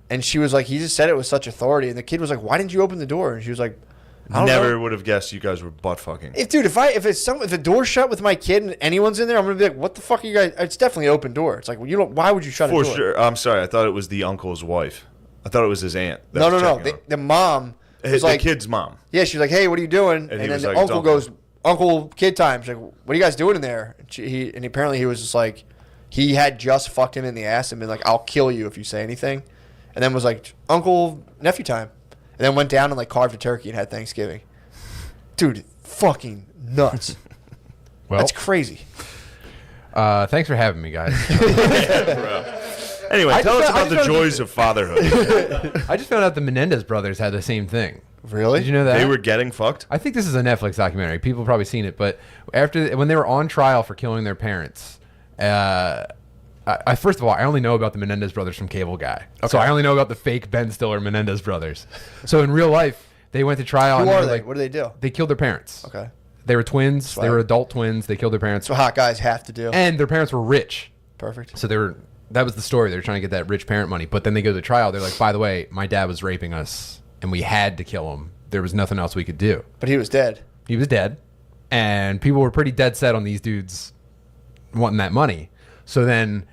And she was like, he just said it with such authority. And the kid was like, why didn't you open the door? And she was like, I don't Never know. would have guessed you guys were butt fucking. If the door's shut with my kid and anyone's in there, I'm gonna be like, what the fuck are you guys? It's definitely an open door. It's like, well, you don't. Why would you shut a For door? sure. I'm sorry. I thought it was the uncle's wife. I thought it was his aunt. that No. was checking on him. The mom was The like, kid's mom. yeah, she was like, hey, what are you doing? he And then was the like, uncle "It's goes, Uncle kid time. She's like, what are you guys doing in there? And apparently he was just like, he had just fucked him in the ass and been like, I'll kill you if you say anything. And then was like, Uncle Nephew time. And then went down and like carved a turkey and had Thanksgiving. Dude, fucking nuts. Well, That's crazy. thanks for having me, guys. Anyway, I tell us just- I about the just found joys of fatherhood. I just found out the Menendez brothers had the same thing. Really? Did you know that? They were getting fucked. I think this is a Netflix documentary. People have probably seen it, but when they were on trial for killing their parents, first of all, I only know about the Menendez brothers from Cable Guy. So I only know about the fake Ben Stiller Menendez brothers. So in real life, they went to trial. Who and are were they? like- What do they do? They killed their parents. Okay. They were twins. Swag. They were adult twins. They killed their parents. That's what hot guys have to do. And their parents were rich. Perfect. So that was the story. They were trying to get that rich parent money. But then they go to trial. They're like, by the way, my dad was raping us and we had to kill him. There was nothing else we could do. But he was dead. He was dead. And people were pretty dead set on these dudes wanting that money. So then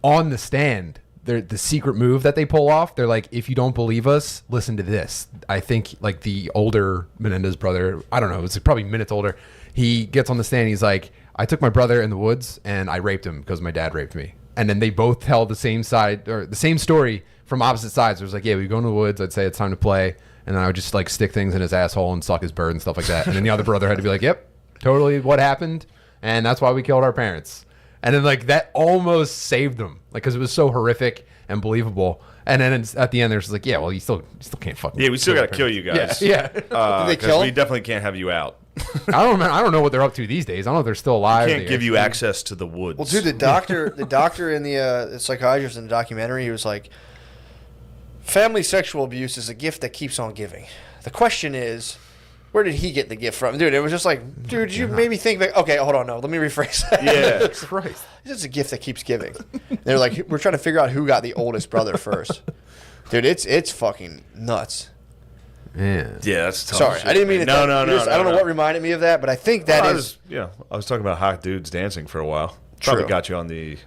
on the stand, the secret move that they pull off, they're like, if you don't believe us, listen to this. I think like the older Menendez brother, I don't know, it's probably minutes older. He gets on the stand. He's like, I took my brother in the woods and I raped him because my dad raped me. And then they both tell the same side or the same story from opposite sides. It was like, yeah, we go in the woods. I'd say it's time to play. And then I would just like stick things in his asshole and suck his bird and stuff like that. And then the other brother had to be like, yep, totally what happened. And that's why we killed our parents. And then like that almost saved them, like because it was so horrific and believable. And then at the end, there's like, yeah, well, you still can't fucking. Yeah, we still kill got to kill you their guys. Yeah. Did they kill We him? definitely can't have you out. I don't know what they're up to these days. I don't know if they're still alive. Can't give you access to the woods. Well, dude, the doctor and the psychiatrist in the documentary, he was like, family sexual abuse is a gift that keeps on giving. The question is, Where did he get the gift from? Dude, it was just like, dude, you made me think, like, okay, hold on, no, let me rephrase that. Yeah. Christ. It's just a gift that keeps giving. They're like, we're trying to figure out who got the oldest brother first. Dude, it's fucking nuts. Man. Yeah, that's tough. Sorry, shit. I didn't mean it. No. I don't know what reminded me of that, but I think that I is was talking about hot dudes dancing for a while. Probably True. got you on the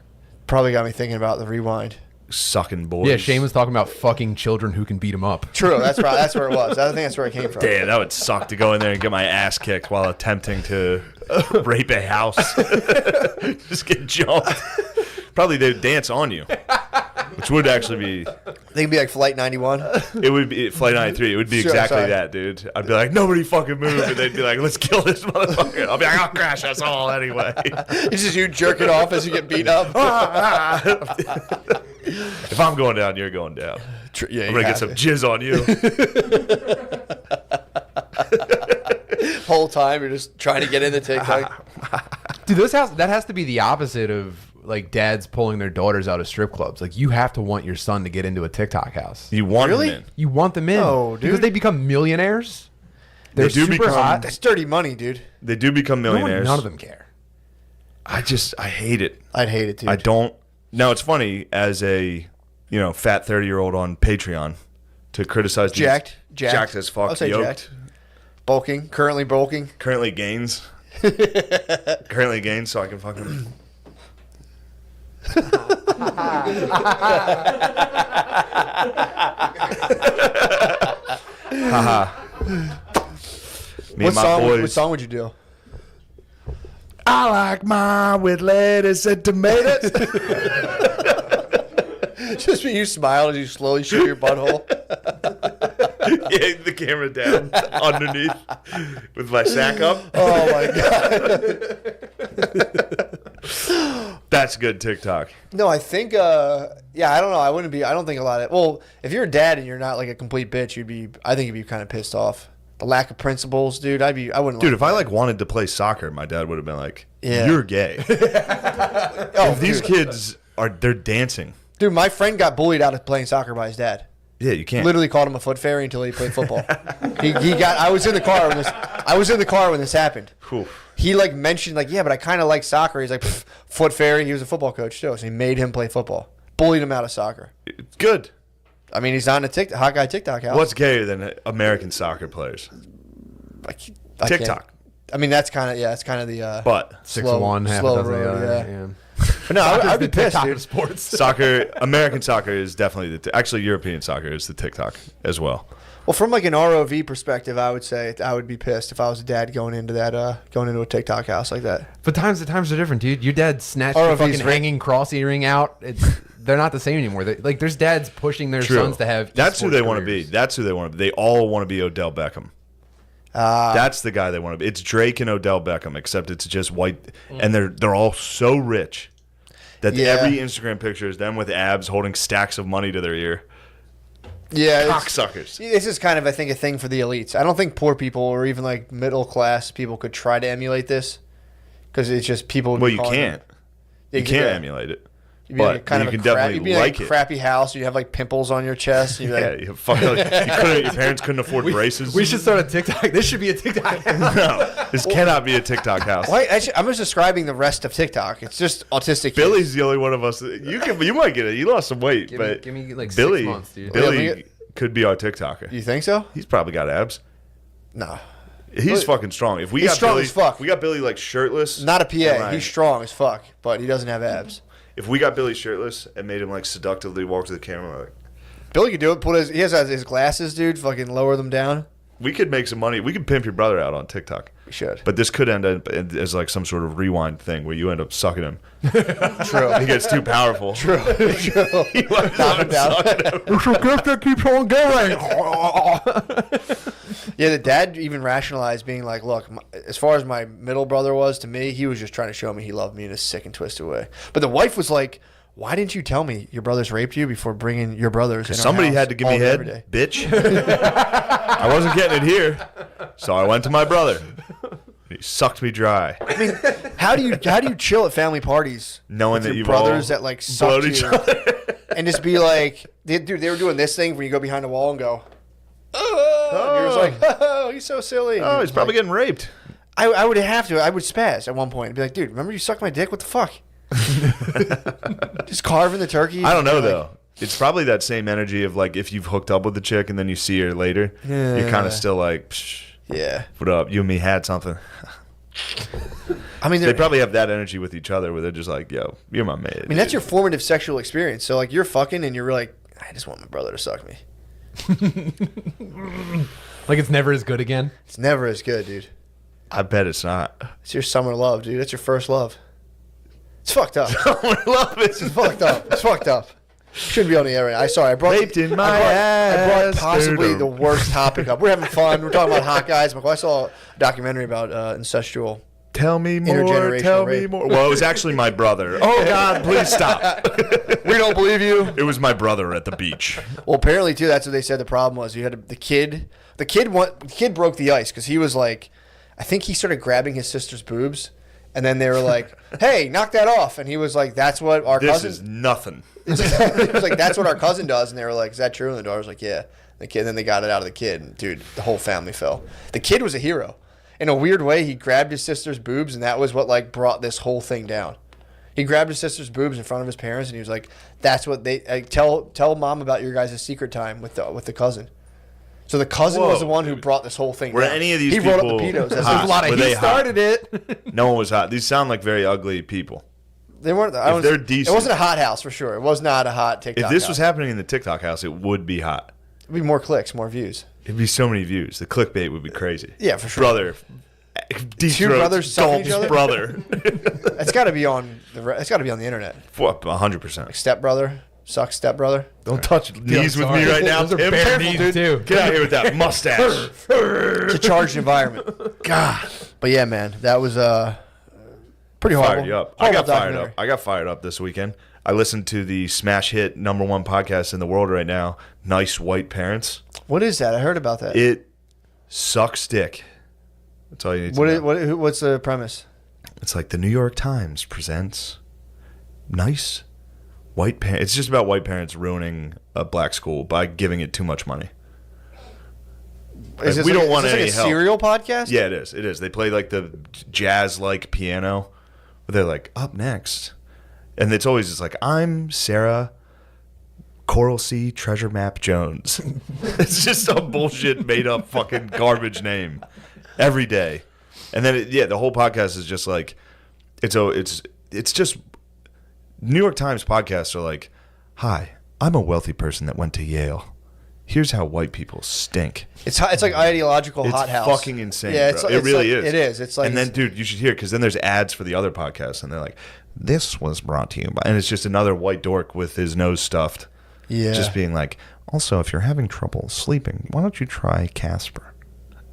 probably got me thinking about the rewind. sucking boys. Yeah, Shane was talking about fucking children who can beat him up. True, that's where it was. I think that's where it came from. Damn, that would suck to go in there and get my ass kicked while attempting to rape a house. Just get jumped. Probably they'd dance on you, which would actually be. They can be like Flight 91. It would be Flight 93. It would be Sure, exactly sorry. that, dude. I'd be like, nobody fucking move, and they'd be like, let's kill this motherfucker. I'll be like, I'll crash us all anyway. It's just you jerking off as you get beat up. If I'm going down, you're going down. Yeah, I'm gonna get some jizz on you. Whole time you're just trying to get into TikTok. Dude, that has to be the opposite of like dads pulling their daughters out of strip clubs. Like you have to want your son to get into a TikTok house. You want Really? them in. You want them in. No, dude. Because they become millionaires. They're They do super become- hot. That's dirty money, dude. They do become millionaires. None of them care. I hate it. I'd hate it, dude. I don't. Now it's funny as a fat 30-year-old on Patreon to criticize these- Jacked as fuck, I'll say yoked. jacked. Bulking, currently bulking. Currently gains, so I can fucking. Haha. Me What and my song? boys. What song would you do? I like mine with lettuce and tomatoes. Just when you smile as you slowly show your butthole. Yeah, the camera down underneath with my sack up. Oh my god. That's good TikTok. No, I think. I don't know. I wouldn't be. I don't think a lot of. Well, if you're a dad and you're not like a complete bitch, you'd be. I think you'd be kind of pissed off. The lack of principles, dude. I wouldn't. Dude, if I wanted to play soccer, my dad would have been like, Yeah. "You're gay." Oh, These dude. kids they're dancing. Dude, my friend got bullied out of playing soccer by his dad. Yeah, you can't. Literally called him a foot fairy until he played football. he got. I was in the car when this happened. Oof. He mentioned yeah, but I kind of like soccer. He's like foot fairy. He was a football coach too, so he made him play football. Bullied him out of soccer. It's good. I mean, he's on the hot guy TikTok house. What's gayer than American soccer players? I can't- TikTok. I mean, that's kind of it's kind of the But 6 of one, half a slow dozen of the road, other. yeah. But no, I'd be pissed, dude. Sports. soccer, American soccer is definitely actually European soccer is the TikTok as well. Well, from an ROV perspective, I would say I would be pissed if I was a dad going into a TikTok house like that. But the times are different, dude. Your dad snatched Or your if he's fucking ra- hanging cross earring out. They're not the same anymore. There's dads pushing their sons to have. That's who esports they want to be. careers. That's who they want to be. They all want to be Odell Beckham. That's the guy they want to be. It's Drake and Odell Beckham, except it's just white, and they're all so rich that Yeah. every Instagram picture is them with abs holding stacks of money to their ear. Yeah, Cocksuckers. this is kind of I think a thing for the elites. I don't think poor people or even middle class people could try to emulate this because it's just people. would Well, be you calling can't. it- You can't yeah. emulate it. You'd be But like kind you of can a crap, definitely you'd be like like a it. crappy house. You have pimples on your chest. You'd be Yeah, like, your parents couldn't afford braces. We should start a TikTok. This should be a TikTok. No, this cannot be a TikTok house. Why, actually, I'm just describing the rest of TikTok. It's just autistic. Billy's the only one of us. You might get it. You lost some weight, but give me like Billy, 6 months, dude. Billy Yeah, could be our TikToker. You think so? He's probably got abs. No, He's fucking strong. If we He's got strong Billy, as fuck. we got Billy shirtless. not a PA. Right. He's strong as fuck, but he doesn't have abs. If we got Billy shirtless and made him seductively walk to the camera, Billy could do it. He has his glasses, dude. Fucking lower them down. we could make some money. We could pimp your brother out on TikTok. We should. But this could end up as some sort of rewind thing where you end up sucking him. True. He gets too powerful. True. True. You end up Knock him down. sucking him. It's a gift that keeps on going. Yeah, the dad even rationalized being like, look, as far as my middle brother was to me, he was just trying to show me he loved me in a sick and twisted way. But the wife was like, why didn't you tell me your brothers raped you before bringing your brothers in our Somebody house had to give me all day, every head, day?" bitch. I wasn't getting it here, so I went to my brother. He sucked me dry, I mean, how do you chill at family parties knowing with that your you've brothers all that suck blowed you each other. and just be like, dude, they were doing this thing where you go behind a wall and go, And you're just like, oh, he's so silly. And Oh, you're he's just probably like, getting raped. I would have to. I would spaz at one point and be like, dude, remember you sucked my dick? What the fuck? Just carving the turkey. I don't know like, though. It's probably that same energy of like if you've hooked up with the chick and then you see her later, you're kind of still like, Psh, Yeah. what up? You and me had something. I mean, They probably have that energy with each other where they're just like, yo, you're my mate. I mean, that's your formative sexual experience. So, like, you're fucking and you're like, I just want my brother to suck me. Like it's never as good again. It's never as good, dude. I bet it's not. It's your summer love, dude. That's your first love. It's fucked up. I love it. It's fucked up. It's fucked up. Shouldn't be on the air right now. I sorry. I brought Raped in my I brought ass, possibly dude. the worst topic up. We're having fun. We're talking about hot guys. I saw a documentary about incestual. Tell me more. Intergenerational Tell me rape. more. Well, it was actually my brother. Oh God, please stop. We don't believe you. It was my brother at the beach. Well, apparently too. That's what they said. The problem was you had the kid. The kid broke the ice because he was like, I think he started grabbing his sister's boobs, and then they were like, "Hey, knock that off!" And he was like, "That's what our This cousin." is nothing. He was like, "That's what our cousin does," and they were like, "Is that true?" And the daughter was like, "Yeah." The kid. Then they got it out of the kid, and dude, the whole family fell. The kid was a hero. In a weird way, he grabbed his sister's boobs, and that was what like brought this whole thing down. He grabbed his sister's boobs in front of his parents, and he was like, "That's what they tell mom about your guys' secret time with the cousin." So the cousin was the one who brought this whole thing Were down. any of these he brought up people the pedos. As hot? there's a lot of Were He they hot? started it. No one was hot. These sound like very ugly people. They weren't. If they're decent. It wasn't a hot house for sure. It was not a hot TikTok. If this house. was happening in the TikTok house, it would be hot. it'd be more clicks, more views. It'd be so many views. The clickbait would be crazy. Yeah, for sure. Brother. Two brothers sucking each other? brother. It's got to be on it's got to be on the internet. 100%. Stepbrother sucks stepbrother. Don't touch knees with me sorry. right now. Those are Tim. bare Careful, knees, dude. too. Get out of here with that mustache. It's a charged environment. God. But yeah, man, that was pretty horrible. Fired you up. I got Horrible fired documentary. up. I got fired up this weekend. I listened to the smash hit #1 podcast in the world right now, Nice White Parents. What is that? I heard about that. It sucks dick. That's all you need to know. What's the premise? It's like the New York Times presents Nice White Parents. It's just about white parents ruining a black school by giving it too much money. Is this we like, don't want is this any like a help. serial podcast? Yeah, it is. It is. They play like the jazz-like piano. But they're like, up next. And it's always just like, I'm Sarah Coral Sea Treasure Map Jones. It's just some bullshit made-up fucking garbage name every day. And then, the whole podcast is just like, it's just, New York Times podcasts are like, hi, I'm a wealthy person that went to Yale. Here's how white people stink. It's like ideological It's hot house. fucking insane, Yeah, bro. It really is. It is. It's like and then, dude, you should hear because then there's ads for the other podcasts, and they're like, "This was brought to you by," and it's just another white dork with his nose stuffed, just being like, "Also, if you're having trouble sleeping, why don't you try Casper?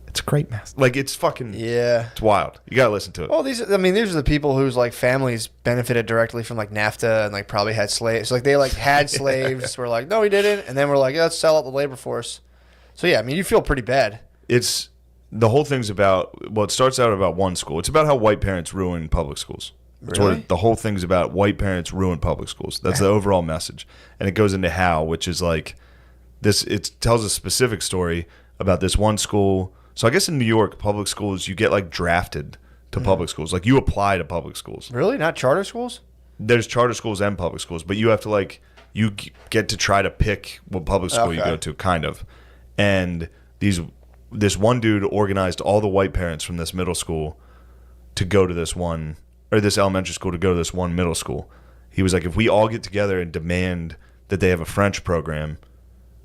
It's a great mess." Like it's fucking it's wild. You gotta listen to it. Well, these are the people whose like families benefited directly from like NAFTA and like probably had slaves. Like they like had slaves. We're like, no, we didn't, and then we're like, let's sell out the labor force. So yeah, I mean, you feel pretty bad. It's the whole thing's about. Well, it starts out about one school. It's about how white parents ruin public schools. That's Really? what the whole thing's about. White parents ruin public schools. That's the overall message, and it goes into how, which is like this. It tells a specific story about this one school. So I guess in New York, public schools, you get like drafted to public schools. Like you apply to public schools. Really, not charter schools? There's charter schools and public schools, but you have to like get to try to pick what public school you Okay. go to, kind of. And this one dude organized all the white parents from this middle school to go to this one, or this elementary school to go to this one middle school. He was like, if we all get together and demand that they have a French program,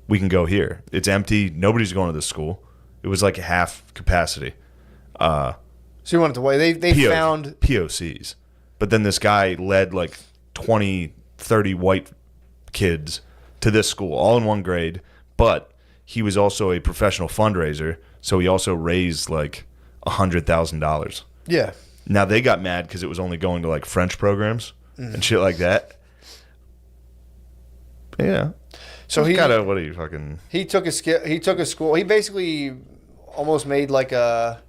we can go here. It's empty. Nobody's going to this school. It was like half capacity. So you wanted to wait? They found POCs. But then this guy led like 20, 30 white kids to this school, all in one grade. But he was also a professional fundraiser, so he also raised like $100,000. Yeah. Now they got mad because it was only going to like French programs and shit like that. Yeah. So he kind of what are you fucking? He took a school. He basically almost made like a.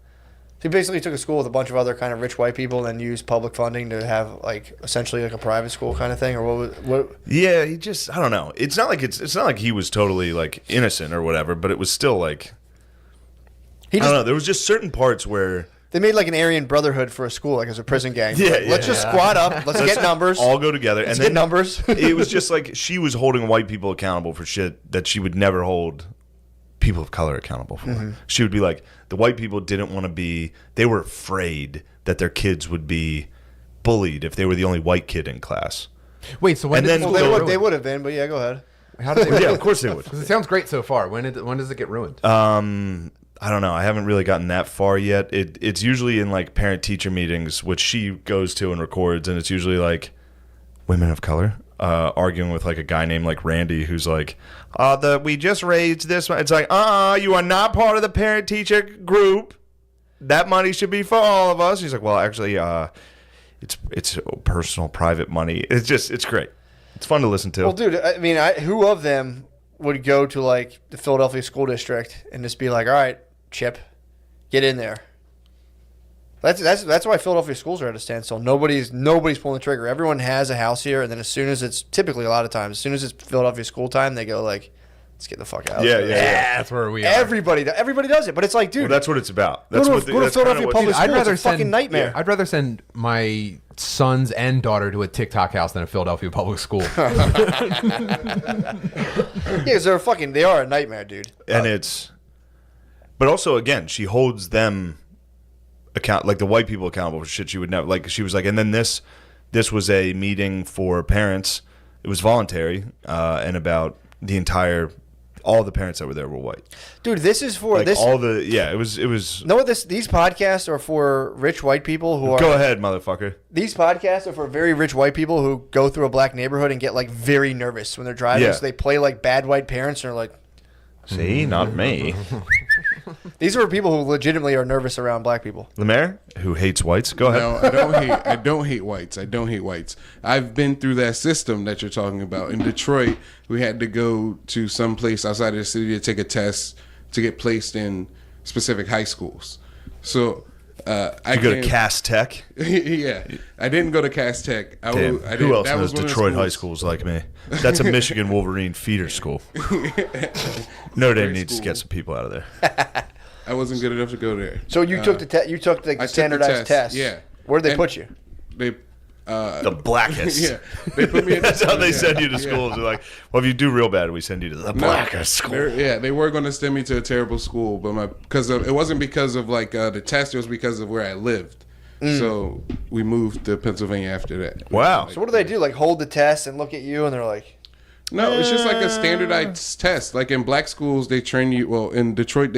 He basically took a school with a bunch of other kind of rich white people, and then used public funding to have like essentially like a private school kind of thing, or what? Yeah, he just I don't know. It's not like he was totally like innocent or whatever, but it was still like I don't know. There was just certain parts where They made like an Aryan Brotherhood for a school, like as a prison gang. Yeah, Like, yeah. let's just squat up. Let's get numbers. all go together, Let's and get then numbers. it was just like she was holding white people accountable for shit that she would never hold people of color accountable for. Mm-hmm. She would be like, the white people didn't want to be. They were afraid that their kids would be bullied if they were the only white kid in class. Wait, so when And did then- the Well, school they get would. They ruined? would have been, but yeah, go ahead. How did they? Well, yeah, of course they would. 'Cause it sounds great so far. When does it get ruined? I don't know. I haven't really gotten that far yet. It's usually in like parent-teacher meetings, which she goes to and records, and it's usually like women of color arguing with like a guy named like Randy, who's like, we just raised this one. It's like, you are not part of the parent-teacher group. That money should be for all of us. He's like, well, actually, it's personal, private money. It's great. It's fun to listen to. Well, dude, I mean, who of them would go to like the Philadelphia school district and just be like, all right, Chip, get in there. That's why Philadelphia schools are at a standstill. Nobody's pulling the trigger. Everyone has a house here, and then as soon as it's typically a lot of times, as soon as it's Philadelphia school time, they go like, let's get the fuck out. Yeah. That's where we are. Everybody does it, but it's like, dude, Well, that's what it's about. go That's to, what go to that's kinda Philadelphia what- public Dude, school. It's a fucking nightmare. I'd rather send my sons and daughter to a TikTok house than a Philadelphia public school. Yeah, because they are a nightmare, dude. And but also again, she holds them account, like the white people accountable for shit she would never, like she was like, and then this was a meeting for parents. It was voluntary, and about all the parents that were there were white. Dude, this is for Like this. it was. Know what these podcasts are for? Rich white people who are. Go ahead, motherfucker. These podcasts are for very rich white people who go through a black neighborhood and get like very nervous when they're driving. Yeah. So they play like bad white parents and are like, See, not me. these are people who legitimately are nervous around black people. Lemaire, who hates whites. Go ahead. No, I don't hate whites. I don't hate whites. I've been through that system that you're talking about. In Detroit, we had to go to some place outside of the city to take a test to get placed in specific high schools. So I You go to came- Cass Tech. Yeah, I didn't go to Cass Tech. Damn. I Who else that knows was one of the Detroit high schools like me? That's a Michigan Wolverine feeder school. Notre Dame Great needs to school. get some people out of there. I wasn't good enough to go there. So you took the test. You took the I took the standardized test. Yeah. Where'd they And put you? They The blackest. yeah, they put me in That's how they yeah, send you to yeah. schools. They're like, well, if you do real bad, we send you to the blackest school. They were going to send me to a terrible school, but it wasn't because of like the test. It was because of where I lived. So we moved to Pennsylvania after that. Wow. So what do they do? Like hold the test and look at you, and they're like, No, it's just like a standardized test. Like in black schools, they train you. Well, in Detroit,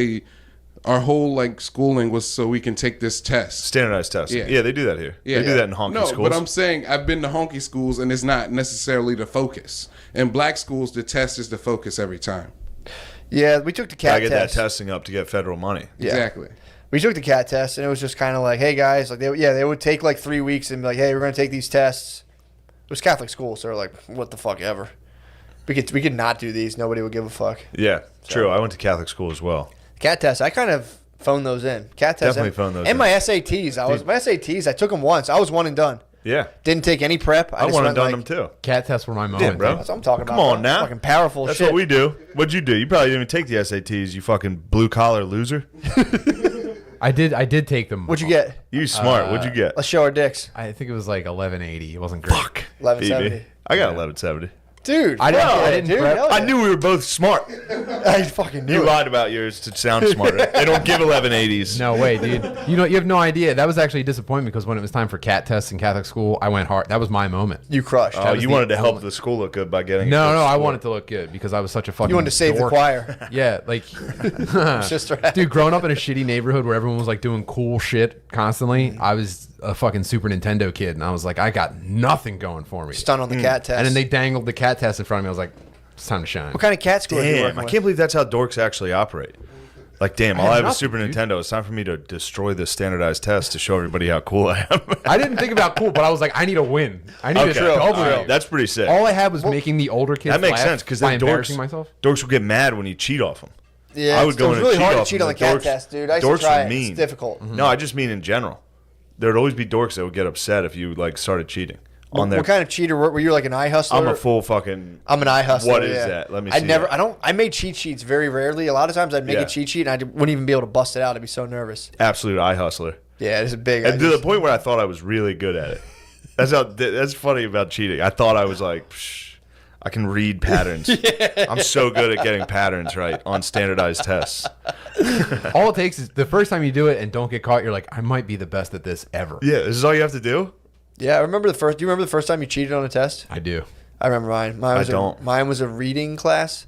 our whole like schooling was so we can take this test. Standardized test. Yeah. Yeah, they do that here. Yeah. They do that in honky No, schools. but I'm saying I've been to honky schools, and it's not necessarily the focus. In black schools, the test is the focus every time. yeah, we took the Gotta cat get that test. testing up to get federal money. Yeah. Exactly. We took the cat test, and it was just kind of like, hey guys, like they would take like 3 weeks and be like, hey, we're gonna take these tests. It was Catholic school, so they're like, what the fuck ever. We could not do these. Nobody would give a fuck. Yeah, true. I went to Catholic school as well. Cat tests, I kind of phoned those in. Cat tests, Definitely phoned those and in. my SATs. I took them once. I was one and done. Yeah. Didn't take any prep. I just want to went, done like, them too. Cat tests were my moment. Yeah, bro. That's what I'm talking about. Come on bro. now. Fucking powerful That's shit. what we do. What'd you do? You probably didn't even take the SATs, you fucking blue collar loser. I did take them. What'd you get? You smart. What'd you get? Let's show our dicks. I think it was like 1180. It wasn't great. Fuck. 1170. I got 1170. Dude, I didn't- hell I yeah, didn't dude, prep. hell I yeah. knew we were both smart. I fucking knew You it. lied about yours to sound smarter. They don't give 1180s. No way, dude. You have no idea. That was actually a disappointment because when it was time for cat tests in Catholic school, I went hard. That was my moment. You crushed. Oh, was you the wanted to help only- the school look good by getting. No, a good I score. wanted to look good because I was such a fucking. You wanted to save the dork. choir. Yeah, like, Sister. dude, growing up in a shitty neighborhood where everyone was like doing cool shit constantly, I was a fucking Super Nintendo kid, and I was like, I got nothing going for me. Stun on the cat test. And then they dangled the cat test in front of me. I was like, it's time to shine. What kind of cat school are you Damn, working I with? can't believe that's how dorks actually operate. Like, damn, I'll had have a nothing, Super dude. Nintendo. It's time for me to destroy this standardized test to show everybody how cool I am. I didn't think about cool, but I was like, I need a win. I need Okay, to double all right, it. that's pretty sick. All I had was making the older kids That makes laugh sense because by then embarrassing dorks, myself. dorks will get mad when you cheat off them. Yeah, I would go it's in really and hard cheat to cheat off on the them. cat Dorks- test, dude. I used dorks to try are it. mean. It's difficult. No, I just mean in general. There would always be dorks that would get upset if you like started cheating. on there. What kind of cheater were you? Like an eye hustler? I'm a full fucking. I'm an eye hustler. What is yeah. that? Let me see. I made cheat sheets very rarely. A lot of times I'd make a cheat sheet and I wouldn't even be able to bust it out. I'd be so nervous. Absolute eye hustler. Yeah, it's a big. And to the point where I thought I was really good at it. That's funny about cheating. I thought I was like, psh, I can read patterns. I'm so good at getting patterns right on standardized tests. All it takes is the first time you do it and don't get caught, you're like, I might be the best at this ever. Yeah, this is all you have to do? Yeah, I remember the first. Do you remember the first time you cheated on a test? I do. I remember mine. Mine was a reading class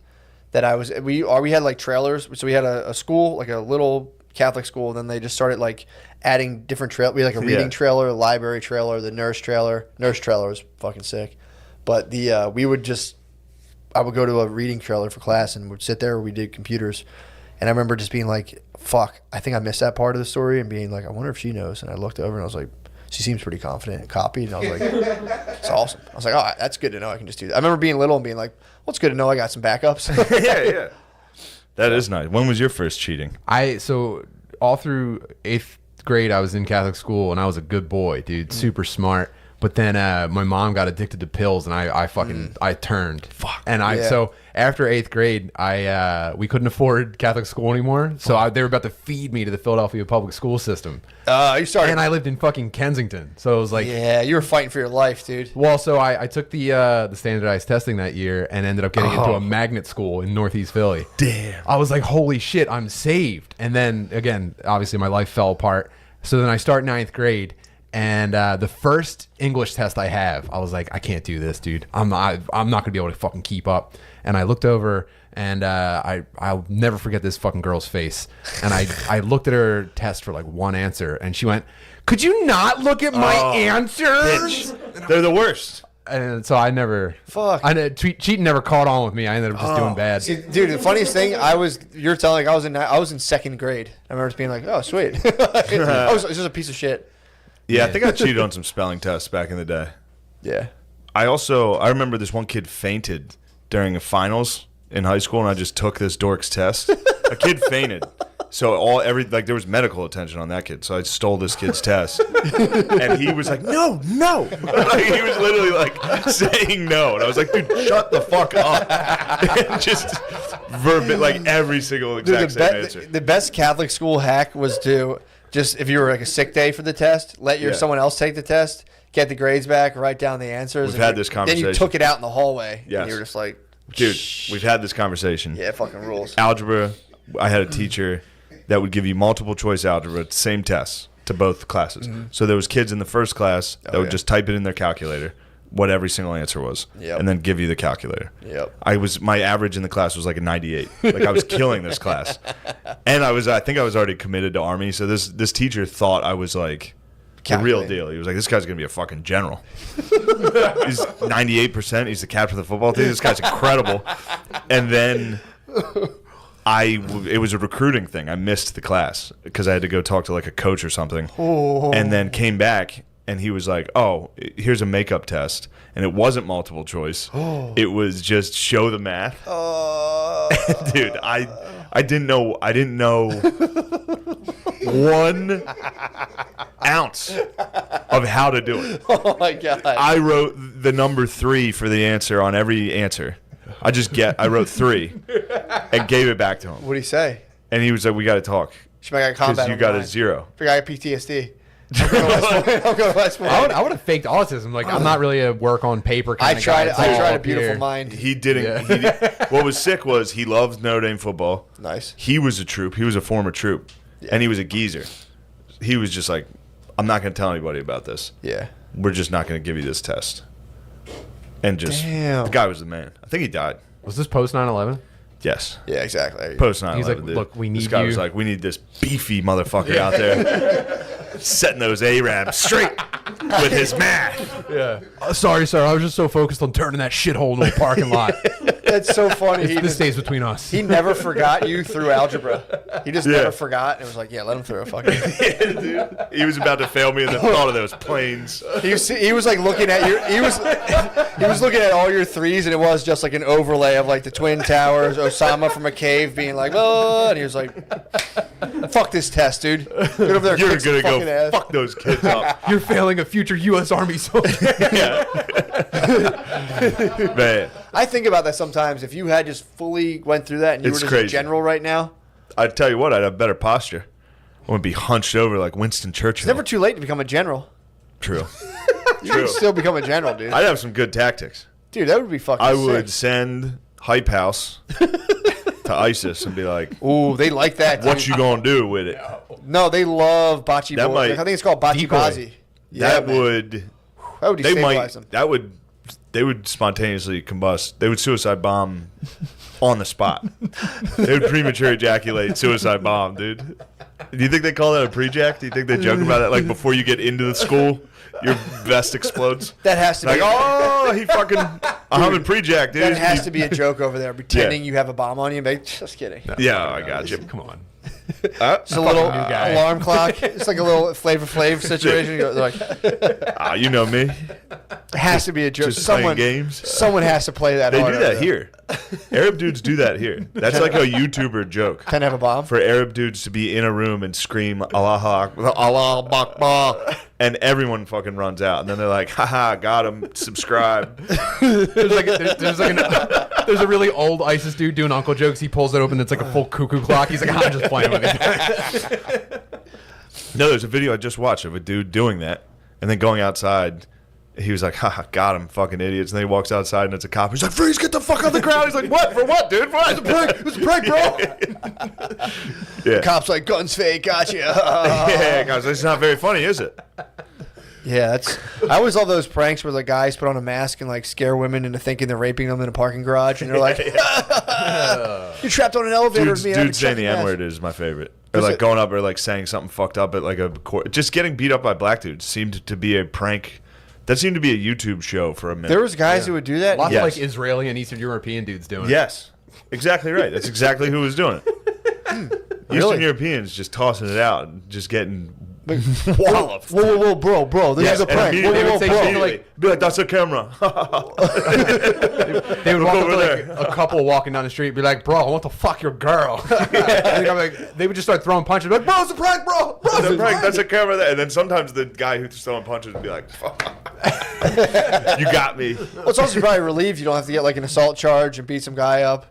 that we had like trailers. So we had a school, like a little Catholic school. And then they just started like adding different trailers. We had like a reading trailer, a library trailer, the nurse trailer. Nurse trailer was fucking sick. But I would go to a reading trailer for class and would sit there. We did computers. And I remember just being like, fuck, I think I missed that part of the story and being like, I wonder if she knows. And I looked over and I was like, she seems pretty confident and copied. And I was like, it's awesome. I was like, oh, that's good to know I can just do that. I remember being little and being like, well, it's good to know I got some backups. Yeah. That is nice. When was your first cheating? So all through 8th grade, I was in Catholic school and I was a good boy, dude, super smart. But then my mom got addicted to pills and I turned. Fuck. And so after 8th grade, we couldn't afford Catholic school anymore. So they were about to feed me to the Philadelphia public school system. You started. And I lived in fucking Kensington. So it was like, yeah, you were fighting for your life, dude. Well, so I took the standardized testing that year and ended up getting into a magnet school in Northeast Philly. Damn. I was like, holy shit, I'm saved. And then again, obviously my life fell apart. So then I start 9th grade. And the first English test I have, I was like, I can't do this, dude. I'm not gonna be able to fucking keep up. And I looked over, and I'll never forget this fucking girl's face. And I looked at her test for like one answer, and she went, "Could you not look at my answers?" Bitch. They're the worst. And so I never, cheating never caught on with me. I ended up just doing bad. See, dude, the funniest thing, I was in 2nd grade. I remember just being like, oh, sweet. I was just a piece of shit. Yeah, I think I cheated on some spelling tests back in the day. Yeah. I remember this one kid fainted during a finals in high school, and I just took this dork's test. A kid fainted. So there was medical attention on that kid. So I stole this kid's test. And he was like, no. Like, he was literally like saying no. And I was like, dude, shut the fuck up. And just like every single exact same answer. The best Catholic school hack was to just, if you were like a sick day for the test, let someone else take the test, get the grades back, write down the answers. We've had this conversation. Then you took it out in the hallway. Yes. And you were just like, dude, we've had this conversation. Yeah, fucking rules. Algebra, I had a teacher that would give you multiple choice algebra, same tests to both classes. Mm-hmm. So there was kids in the first class that would just type it in their calculator, what every single answer was, and then give you the calculator. Yep. My average in the class was like a 98. Like I was killing this class. And I think I was already committed to Army, so this teacher thought I was like the real deal. He was like, this guy's going to be a fucking general. He's 98%. He's the captain of the football team. This guy's incredible. And then it was a recruiting thing. I missed the class because I had to go talk to like a coach or something. And then came back and he was like, oh, here's a makeup test. And it wasn't multiple choice. It was just show the math. Dude, I didn't know 1 ounce of how to do it. Oh my God. I wrote the number 3 for the answer on every answer. I wrote 3 and gave it back to him. What did he say? And he was like, we got to talk. She might got combat. Because you got a 0. I got PTSD. I'm going to West Point. I would have faked autism. Like, I'm not really a work on paper kind of guy. I tried a beautiful mind. He didn't. Yeah. What was sick was he loved Notre Dame football. Nice. He was a troop. He was a former troop. Yeah. And he was a geezer. He was just like, I'm not going to tell anybody about this. Yeah. We're just not going to give you this test. And just, the guy was the man. I think he died. Was this post 9/11? Yes. Yeah, exactly. Post 9/11. He's like, look, we need this guy you. was like, we need this beefy motherfucker out there setting those Arabs straight with his math. Yeah. Sorry, sir. I was just so focused on turning that shithole into a parking lot. That's so funny. This stays between us. He never forgot you through algebra. He just Yeah. never forgot. And was like, yeah, let him through a fucking. Yeah, dude. He was about to fail me, and the thought of those planes. He was like looking at your. He was looking at all your threes, and it was just like an overlay of like the Twin Towers, Osama from a cave being like, oh, and he was like, fuck this test, dude. Get over there. You're kick some gonna go fucking ass. fuck those kids up. You're failing a future U.S. Army soldier. Man, I think about that sometimes. If you had just fully went through that and you It's were just a crazy. general right now, I'd tell you what, I'd have better posture. I wouldn't be hunched over like Winston Churchill. it's never too late to become a general. True. You can still become a general, dude. I'd have some good tactics. Dude, that would be fucking I would sick. send Hype House to ISIS and be like, Ooh, they like that. what dude. you gonna do with it? No, they love bocce That boy. might- I think it's called bocce Decoy. bazi. Yeah, That man. would, That would they destabilize might, them. that would, they would spontaneously combust. They would suicide bomb on the spot. They would premature ejaculate, suicide bomb, dude. Do you think they call that a pre-jack? Do you think they joke about it like before you get into the school, your vest explodes? That has to Like, be. oh, he fucking, I'm in pre-jack, dude. That has to be a joke over there, pretending you have a bomb on you. Like, just kidding. Yeah, I got you. Come on. Just a little new guy. alarm clock. It's like a little Flavor Flav situation. You're like, You know me. it has to be a joke. Just playing Someone, games. someone has to play that. They hard do over that there. here. Arab dudes do that here. That's like a YouTuber joke. Can I have a bomb? For Arab dudes to be in a room and scream Allah Akbar, and everyone fucking runs out, and then they're like, haha, got him, subscribe. There's a really old ISIS dude doing uncle jokes. He pulls it open. It's like a full cuckoo clock. He's like, I'm just playing with it. No, there's a video I just watched of a dude doing that, and then going outside. He was like, haha, got him, fucking idiots. And then he walks outside, and it's a cop. He's like, freeze, get the fuck on the ground. He's like, what? For what, dude? What? It's a prank. It's a prank, bro. Yeah. Cops like, guns fake, gotcha. Yeah, guys, it's not very funny, is it? Yeah, that's. I always love those pranks where the guys put on a mask and like scare women into thinking they're raping them in a parking garage, and they're like, "You're trapped on an elevator." Dude, with me, and I have to saying check the your mask." N-word is my favorite. Or Is like it? going up or like saying something fucked up at like a court. Just getting beat up by black dudes seemed to be a prank. That seemed to be a YouTube show for a minute. There was guys who would do that. Lots Yes. of like Israeli and Eastern European dudes doing it. Yes, exactly right. That's exactly who was doing it. Eastern Europeans just tossing it out and just getting walloped. Whoa, bro, this Yes, is a and prank. immediately They would say bro. something like- Be like, that's a camera. They would walk up over to like there. a couple walking down the street, be like, "Bro, I want to fuck your girl." They would just start throwing punches, be like, "Bro, it's a prank, bro. Bro, That's a prank. That's a camera. There. And then sometimes the guy who's throwing punches would be like, fuck. You got me. Well, it's also probably relieved you don't have to get like an assault charge and beat some guy up.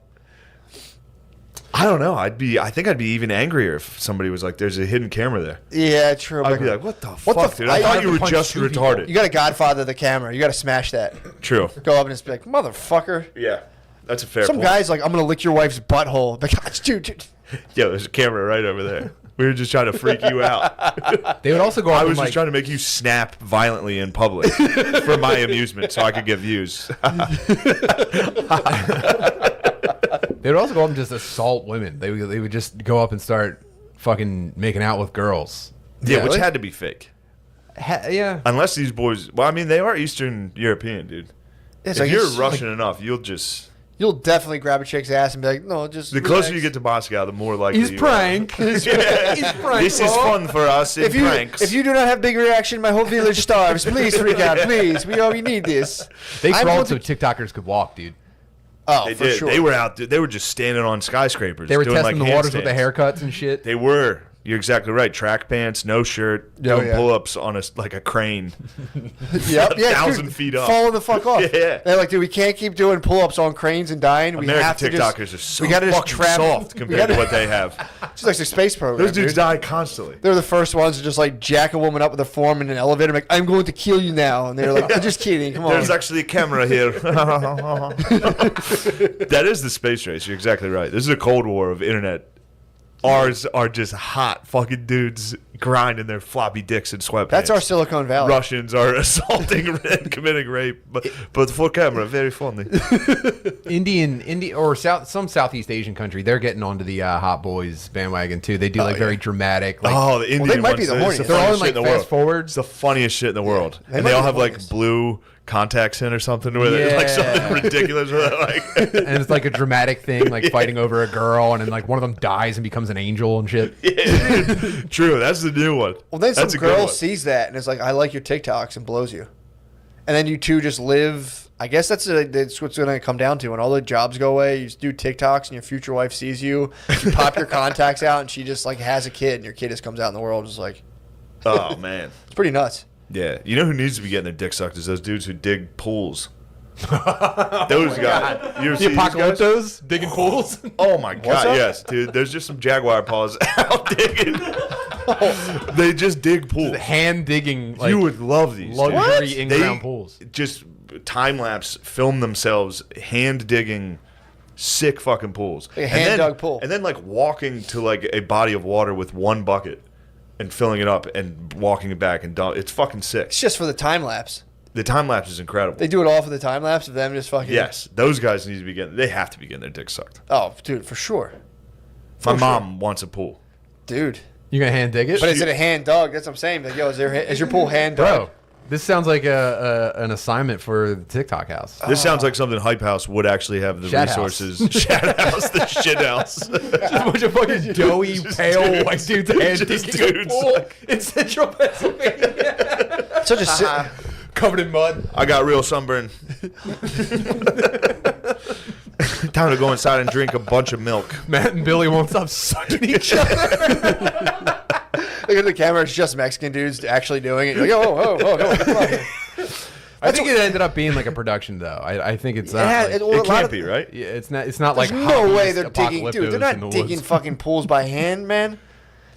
I don't know. I think I'd be even angrier if somebody was like, "There's a hidden camera there." Yeah, true. I'd be like, "What the What fuck, the dude? f- I I thought have you to were punch just two people." retarded." You got to Godfather the camera. You got to smash that. True. Go up and just be like, motherfucker. Yeah, that's a fair Some point. guy's like, I'm gonna lick your wife's butthole. Like, dude. Yo, there's a camera right over there. We were just trying to freak you out. They would also go I out was and just like, trying to make you snap violently in public for my amusement, so I could get views. they would also go up and just assault women. They would just go up and start fucking making out with girls. Yeah, which Really? had to be fake. Yeah. Unless these boys, well, I mean, they are Eastern European, dude. It's If like, you're it's Russian enough, you'll just. you'll definitely grab a chick's ass and be like, no, just The closer relax. you get to Moscow, the more likely. He's you prank. He's prank. This is bro. fun for us in pranks. If you do not have big reaction, my whole village starves. Please freak out, please. We need this. They I'm crawled going so TikTokers could walk, dude. Oh, they for did. sure. They were out. They were just standing on skyscrapers. They were doing testing like the waters with the handstands. haircuts and shit. They were. You're exactly right. Track pants, no shirt, Oh, doing yeah. pull-ups on like a crane. Yep, yeah, 1,000 dude, feet up. falling the fuck off. Yeah. They're like, dude, we can't keep doing pull-ups on cranes and dying. We have to American just, TikTokers are so we gotta just fucking trap soft we compared gotta- to what they have. It's like the space program. Those dudes dude. die constantly. They're the first ones to just like jack a woman up with a form in an elevator. Like, I'm going to kill you now, and they're like, I'm just kidding. Come on. There's actually a camera here. That is the space race. You're exactly right. This is a Cold War of internet. Ours are just hot fucking dudes grinding their floppy dicks in sweatpants. That's our Silicon Valley. Russians are assaulting and committing rape, but for camera, very funny. Indian or some Southeast Asian country, they're getting onto the hot boys bandwagon too. They do very dramatic. Like, The Indian they might ones, be the it's horniest. they're all in funniest like shit in the fast world. forwards. It's the funniest shit in the world, They and might they all be have the like horniest. blue contacts in or something with it, like something ridiculous with it, like. And it's like a dramatic thing, like fighting over a girl, and then like one of them dies and becomes an angel and shit. True, that's the new one. Well, then That's some a good girl one. sees that and is like, "I like your TikToks," and blows you. And then you two just live. I guess that's what's going to come down to. When all the jobs go away, you just do TikToks, and your future wife sees you. You pop your contacts out, and she just like has a kid, and your kid just comes out in the world, just like Oh man, it's pretty nuts. yeah. You know who needs to be getting their dick sucked is those dudes who dig pools. Those guys. You ever see The these guys? apocalyptos digging pools. Oh my god, up? yes, dude. There's just some jaguar paws out digging. They just dig pools. Hand digging. Like, You would love these. dude. luxury in-ground They pools. just time lapse film themselves hand digging sick fucking pools. Like a hand-dug pool. And then like walking to like a body of water with one bucket and filling it up and walking it back and it's fucking sick. It's just for the time lapse. The time lapse is incredible. They do it all for the time lapse of them just fucking. Yes, those guys need to be getting. They have to be getting their dick sucked. Oh, dude, for sure, My mom wants a pool. dude. You gonna hand dig it? But is it a hand dug? That's what I'm saying. Like, yo, is your pool hand dug? Bro, this sounds like an assignment for the TikTok house. This sounds like something Hype House would actually have the Shat house. resources. Shat House, the shit house. Just a bunch of fucking doughy, pale dudes. white dudes hand Just digging a dudes, pool like- in central Pennsylvania. Such a Covered in mud. I got real sunburn. Time to go inside and drink a bunch of milk. Matt and Billy won't stop sucking each other. Look at the camera. It's just Mexican dudes actually doing it. You're like, oh, come on. I think it ended up being like a production, though. I think it's not. Yeah, like- well, a It lot can't of- be, right? yeah, it's not. It's not There's like no way hobbyist they're digging, dude. They're apocalyptos in not the digging woods. fucking pools by hand, man.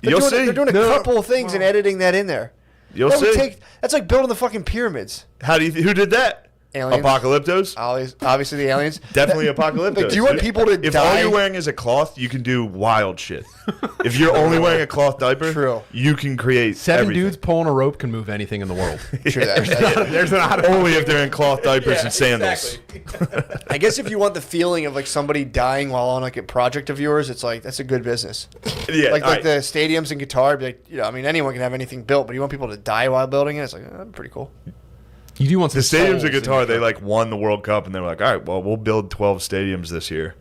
You'll see. They're doing a No. couple of things and editing that in there. You'll That would see. that's like building the fucking pyramids. How do you? Who did that? Aliens. Apocalyptos. Obviously, the aliens. Definitely Apocalyptos. Like, do you want dude. people to If die? all you're wearing is a cloth, you can do wild shit. If you're only wearing a cloth diaper, True. you can create 7 everything. dudes pulling a rope can move anything in the world. True that. There's not. Only if they're in cloth diapers and sandals. I guess if you want the feeling of like somebody dying while on like a project of yours, it's like that's a good business. Yeah, Like all right. the stadiums and guitar, be like, I mean, anyone can have anything built, but you want people to die while building it. It's like pretty cool. You do want some The stadiums souls of in guitar, your they truck. like won the World Cup, and they were like, "All right, well, we'll build 12 stadiums this year."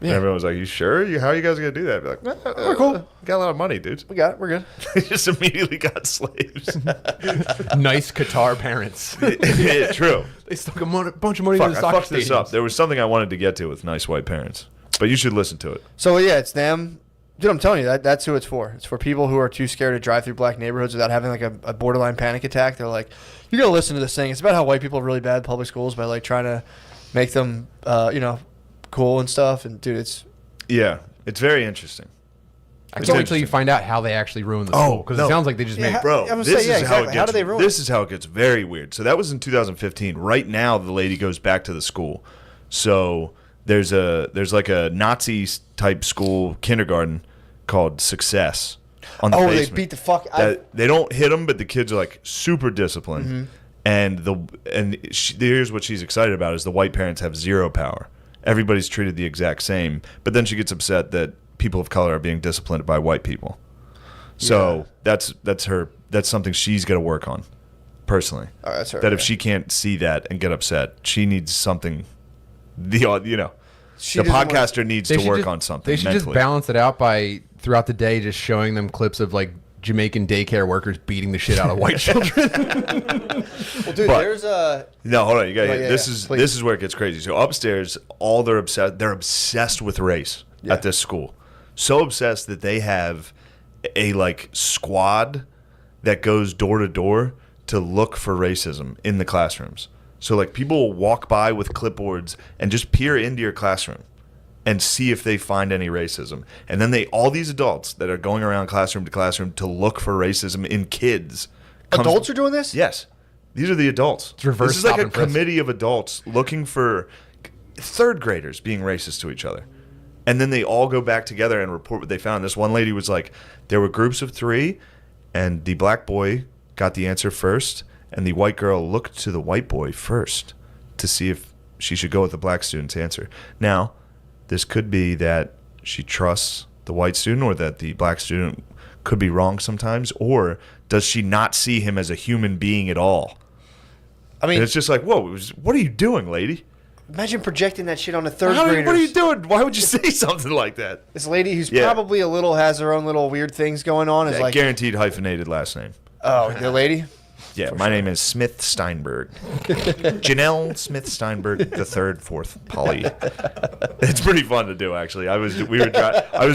And Yeah. everyone was like, "You sure? How are you guys gonna do that?" Be like, "We're cool. Got a lot of money, dudes." We got it. We're good. They just immediately got slaves. nice Qatar parents. Yeah, true. They stuck a bunch of money Fuck, into I the soccer fucked this stadiums. up. There was something I wanted to get to with nice white parents, but you should listen to it. So yeah, it's them. Dude, I'm telling you, that's who it's for. It's for people who are too scared to drive through black neighborhoods without having like a borderline panic attack. They're like, you're gonna listen to this thing. It's about how white people are really bad at public schools by like trying to make them, cool and stuff. And dude, it's Yeah, it's very interesting. I It's can't wait till you interesting. find out how they actually ruined the Oh, school because no. it sounds like they just Yeah, made. Bro, I'm gonna this say, yeah, is how it exactly. gets. How do they ruin This is how it gets very weird. So that was in 2015. Right now, the lady goes back to the school. So there's like a Nazi type school kindergarten called Success on the they basement. beat the fuck. They don't hit them, but the kids are like super disciplined. Mm-hmm. And here's what she's excited about is the white parents have zero power. Everybody's treated the exact same. But then she gets upset that people of color are being disciplined by white people. So that's something she's got to work on personally. Oh, that's her. That if she can't see that and get upset, she needs something. She The doesn't want- podcaster needs to work on something. They should mentally. just balance it out by throughout the day just showing them clips of like Jamaican daycare workers beating the shit out of white children. Well, dude, But- there's a. No, hold on. You got Oh, yeah, this yeah, is please. this is where it gets crazy. So upstairs, they're obsessed with race at this school. So obsessed that they have a like squad that goes door to door to look for racism in the classrooms. So like people will walk by with clipboards and just peer into your classroom and see if they find any racism. And then all these adults that are going around classroom to classroom to look for racism in kids. Adults are doing this? Yes. These are the adults. reverse This is like stop a and frisk. committee of adults looking for third graders being racist to each other. And then they all go back together and report what they found. This one lady was like, there were groups of 3, and the black boy got the answer first, and the white girl looked to the white boy first to see if she should go with the black student's answer. Now, this could be that she trusts the white student, or that the black student could be wrong sometimes, or does she not see him as a human being at all? I mean, And it's just like, whoa, what are you doing, lady? imagine projecting that shit on a third What grader. are you doing? Why would you say something like that? This lady who's Yeah. probably has her own little weird things going on is like, Guaranteed hyphenated last name. oh, the lady? Yeah, my name is Smith Steinberg. Janelle Smith Steinberg, the third, fourth, Polly. It's pretty fun to do, actually. I was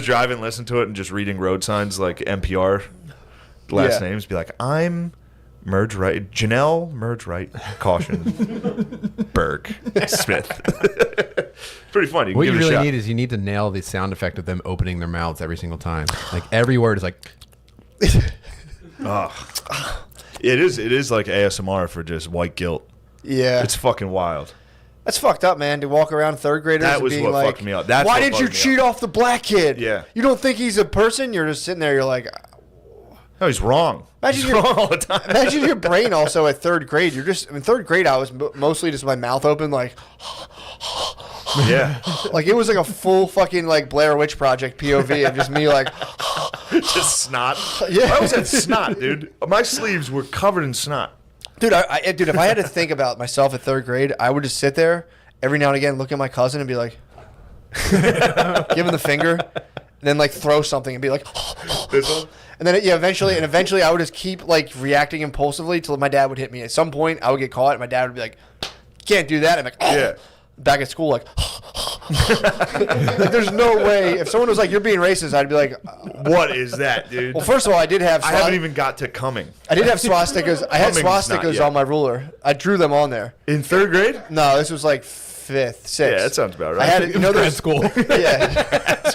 driving, listening to it, and just reading road signs like NPR last Yeah. names. Be like, I'm Merge Right, Janelle Merge Right, caution, Berg Smith. Pretty fun. You can What give you it a really shot. need is you need to nail the sound effect of them opening their mouths every single time. Like every word is like. It is like ASMR for just white guilt. Yeah. It's fucking wild. That's fucked up, man, to walk around third graders That and was being what like, fucked me up. That's why what did you bugged me cheat out. off the black kid? Yeah. You don't think he's a person? You're just sitting there, you're like, No, he's wrong. Imagine He's your- wrong all the time. imagine your brain also at third grade. You're just, in third grade, I was mostly just my mouth open, like Yeah. it was like a full fucking like Blair Witch Project POV of just me like, Just snot. Yeah. I always had snot, dude. My sleeves were covered in snot. dude, dude, if I had to think about myself at third grade, I would just sit there every now and again, look at my cousin and be like, give him the finger, and then like throw something and be like, This one? and then eventually I would just keep like reacting impulsively till my dad would hit me. At some point, I would get caught, and my dad would be like, "Can't do that." I'm like, Yeah. Back at school, like, like, there's no way. If someone was like, "You're being racist," I'd be like, What is that, dude? well, first of all, I did have I haven't even got to coming. I did have swastikas. I had Humming's not swastikas yet. on my ruler. I drew them on there. In third grade? No, this was like fifth, sixth. Yeah, that sounds about right. I had it. You know, Grad there's school. yeah.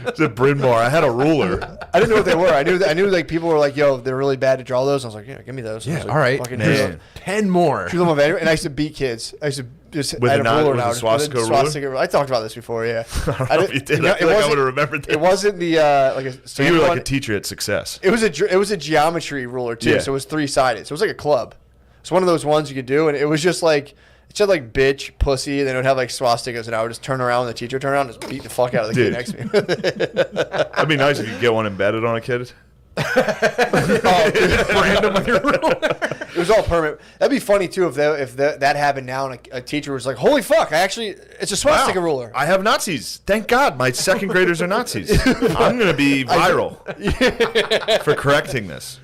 It's a Bryn Mawr. I had a ruler. I didn't know what they were. I knew like people were like, "Yo, they're really bad to draw those." I was like, "Yeah, give me those." I Yeah, was like, all right. fucking Man. drew them. 10 more. Drew them on every- and I used to beat kids. I used to just With I had a ruler with now. a swastika ruler? I talked about this before. Yeah, I don't know if you did. I feel like I would have remembered that. It wasn't the like a. So you were sample like on a it. teacher at Success. It was a geometry ruler too, Yeah. so it was 3-sided. So it was like a club. It's one of those ones you could do, and it was just like it said like bitch, pussy, and then it would have like swastikas, and I would just turn around, and the teacher would turn around, and just beat the fuck out of the kid Dude. next to me. That'd be nice if you could get one embedded on a kid. Oh, dude, random on your ruler. It was all permanent. That'd be funny too if that happened now, and a teacher was like, "Holy fuck! It's a swastika Wow. ruler." I have Nazis. Thank God my second graders are Nazis. I'm going to be viral for correcting this.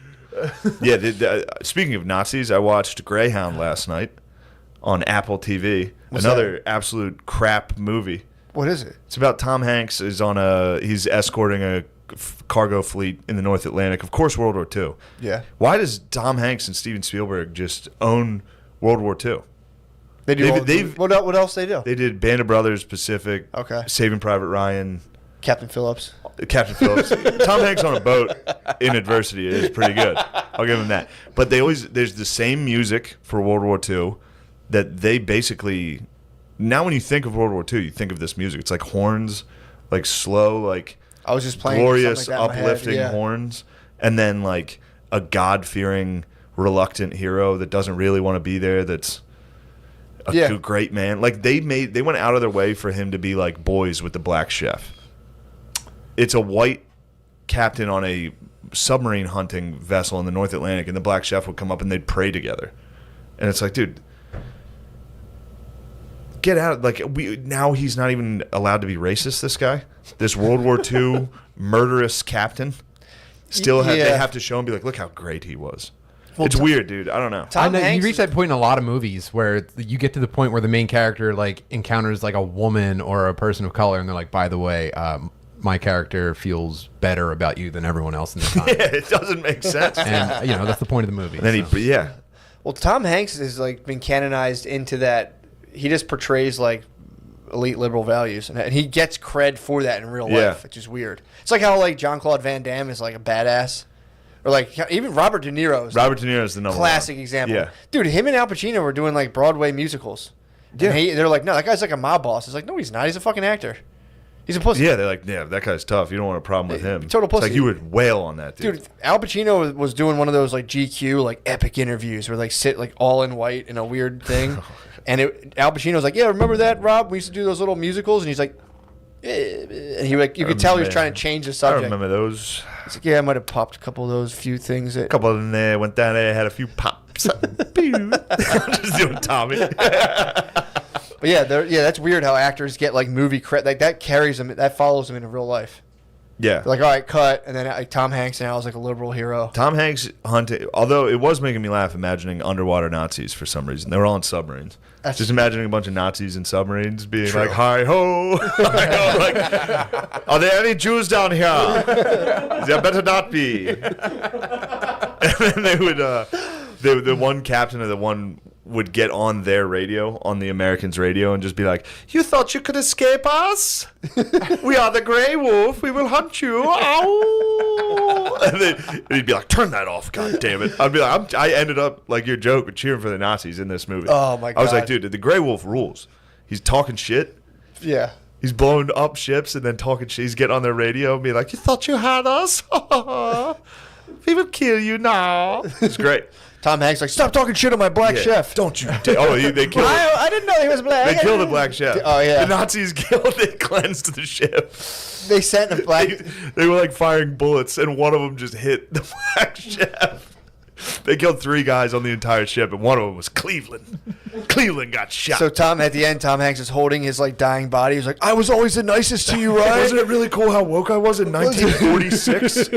Yeah, speaking of Nazis, I watched Greyhound last night on Apple TV. What's Another absolute crap movie. What is it? It's about Tom Hanks he's escorting a cargo fleet in the North Atlantic. Of course, World War II. Yeah. Why does Tom Hanks and Steven Spielberg just own World War II? They do. They've- what else they do? They did Band of Brothers, Pacific, Okay. Saving Private Ryan, Captain Phillips. Captain Phillips. Tom Hanks on a boat in adversity is pretty good. I'll give him that. But there's the same music for World War II that they basically, now when you think of World War II, you think of this music. It's like horns, like slow, like I was just playing glorious, something like that in my head, uplifting yeah. horns, and then like a God-fearing, reluctant hero that doesn't really want to be there. That's a Yeah. great man. Like they went out of their way for him to be like boys with the black chef. It's a white captain on a submarine hunting vessel in the North Atlantic, and the black chef would come up and they'd pray together. And it's like, dude, get out! Like now he's not even allowed to be racist. This guy, this World War II murderous captain, still they Yeah. have to show him, be like, look how great he was. Well, it's weird, dude. I don't know. I Tom know, you Hanks reach that point in a lot of movies where you get to the point where the main character like encounters like a woman or a person of color, and they're like, "By the way, my character feels better about you than everyone else in the time." Yeah, it doesn't make sense. And that's the point of the movie. And then so. yeah. Well, Tom Hanks has like been canonized into that. He just portrays like elite liberal values, and he gets cred for that in real life, Yeah. which is weird. It's like how like Jean-Claude Van Damme is like a badass, or like even Robert De Niro is Robert De Niro is the number classic one. example. Yeah. Dude, him and Al Pacino were doing like Broadway musicals. Yeah. And they're like, no, that guy's like a mob boss. It's like, no, he's not. He's a fucking actor. He's a pussy. Yeah, they're like, yeah, that guy's tough. You don't want a problem with him. Total It's like pussy. you would wail on that dude. Dude, Al Pacino was doing one of those like GQ like epic interviews where like sit like all in white in a weird thing, and Al Pacino's like, yeah, remember that, Rob? We used to do those little musicals, and he's like, and he like you could tell he was trying to change the I subject. remember those. He's like, yeah, I might have popped a couple of those few things. A couple in there, went down there, had a few pops. Pew. Just doing Tommy. But yeah, that's weird how actors get like movie credit. Like that carries them, that follows them in real life. Yeah. They're like, all right, cut, and then like Tom Hanks now is like a liberal hero. Tom Hanks hunted, although it was making me laugh imagining underwater Nazis for some reason. They were all in submarines. Just imagining a bunch of Nazis in submarines being like, hi ho. Hi-ho. Like, are there any Jews down here? There better not be. And then they would, the one captain of the one would get on their radio, on the Americans' radio, and just be like, you thought you could escape us? We are the Grey Wolf. We will hunt you. Ow! And he'd be like, turn that off, god damn it. I'd be like, I ended up, like your joke, with cheering for the Nazis in this movie. Oh, my I was like, God. dude, the Grey Wolf rules. He's talking shit. Yeah. He's blowing up ships and then talking shit. He's getting on their radio and being like, you thought you had us? We will kill you now. It's great. Tom Hanks like, stop talking shit on my black Yeah. chef. Don't you dare. Oh, they killed him. I didn't know he was black. They killed the black chef. Oh, yeah. The Nazis killed, they cleansed the ship. They sent a black. They were like firing bullets, and one of them just hit the black chef. They killed 3 guys on the entire ship, and one of them was Cleveland. Cleveland got shot. So at the end, Tom Hanks is holding his like dying body. He's like, I was always the nicest to you, right? Wasn't it really cool how woke I was in 1946?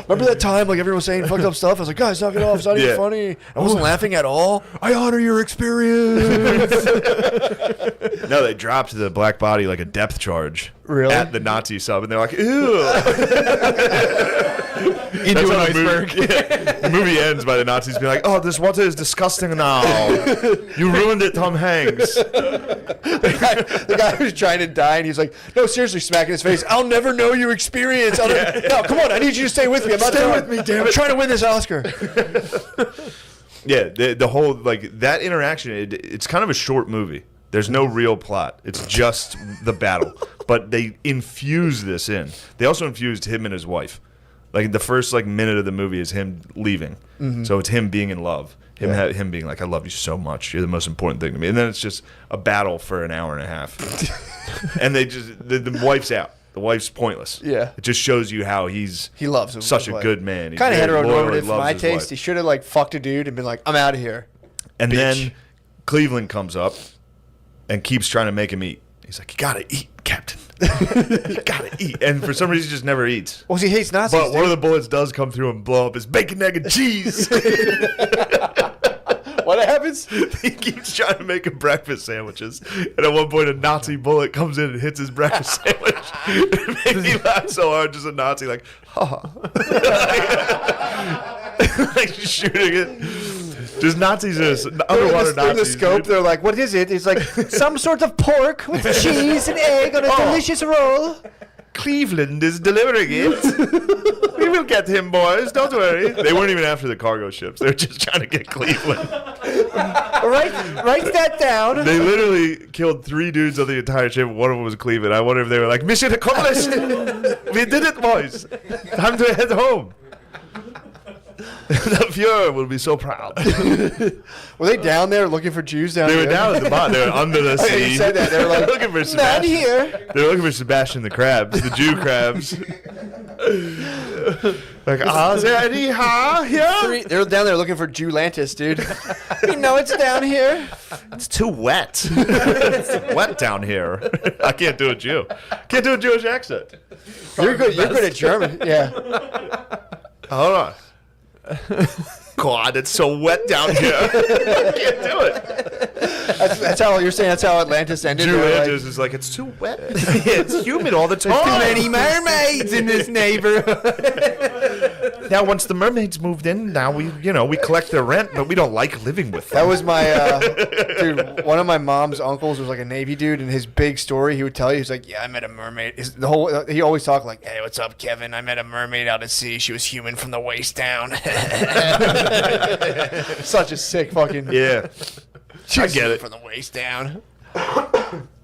Remember that time like everyone was saying fucked up stuff? I was like, guys, knock it off. It's not even Yeah. funny. I wasn't laughing at all. I honor your experience. No, they dropped the black body like a depth charge Really? at the Nazi sub, and they're like, ew. Into That's an how iceberg. The movie ends by the Nazis being like, oh, this water is disgusting now. You ruined it, Tom Hanks. The guy who's trying to die, and he's like, no, seriously, smacking his face. I'll never know your experience. No, come on, I need you to stay with me. I'm not Stay done. with me, damn I'm it. trying to win this Oscar. Yeah, the whole, like, that interaction, it's kind of a short movie. There's no real plot. It's just the battle. But they infuse this in. They also infused him and his wife. Like, the first, like, minute of the movie is him leaving. Mm-hmm. So it's him being in love. Him being like, I love you so much. You're the most important thing to me. And then it's just a battle for an hour and a half. And they just, the wife's out. The wife's pointless. Yeah. It just shows you how he loves him. such a good man. He's Kind of very loyal. He heteronormative for loves my his taste. wife. He should have like fucked a dude and been like, I'm out of here. And Bitch. then Cleveland comes up and keeps trying to make him eat. He's like, you gotta eat, Captain. You gotta eat. And for some reason, he just never eats. Well, he hates Nazis. But one of the bullets does come through and blow up his bacon, egg, and cheese. What happens? He keeps trying to make him breakfast sandwiches. And at one point, a Nazi bullet comes in and hits his breakfast sandwich. It made me laugh so hard, just a Nazi like, ha. Like shooting it. Just Nazis, underwater In Nazis. the scope, dude. they're like, what is it? It's like some sort of pork with cheese and egg on a delicious roll. Cleveland is delivering it. We will get him, boys. Don't worry. They weren't even after the cargo ships. They were just trying to get Cleveland. Write that down. They literally killed 3 dudes on the entire ship. One of them was Cleveland. I wonder if they were like, mission accomplished. We did it, boys. Time to head home. The Fuhrer will be so proud. Were they down there looking for Jews down They there? were down at the bottom. They were under the sea. You said that. They were like, looking for not Sebastian. here. They were looking for Sebastian the crabs, the Jew crabs. Like, is there any here? They were down there looking for Jewlantis, dude. You know it's down here. It's too wet. It's wet down here. I can't do a Jew. Can't do a Jewish accent. You're good. You're good at German. Yeah. Hold on. God, it's so wet down here. I can't do it. That's how you're saying. That's how Atlantis ended. Jew They were like, Andrews is like, it's too wet. It's humid all the time. Too many mermaids in this neighborhood. Now, once the mermaids moved in, now we collect their rent, but we don't like living with them. that was my dude. One of my mom's uncles was like a Navy dude, and his big story he would tell you, he's like, "Yeah, I met a mermaid." He always talked like, "Hey, what's up, Kevin? I met a mermaid out at sea. She was human from the waist down." Such a sick fucking. Yeah. She I was get human it. from the waist down.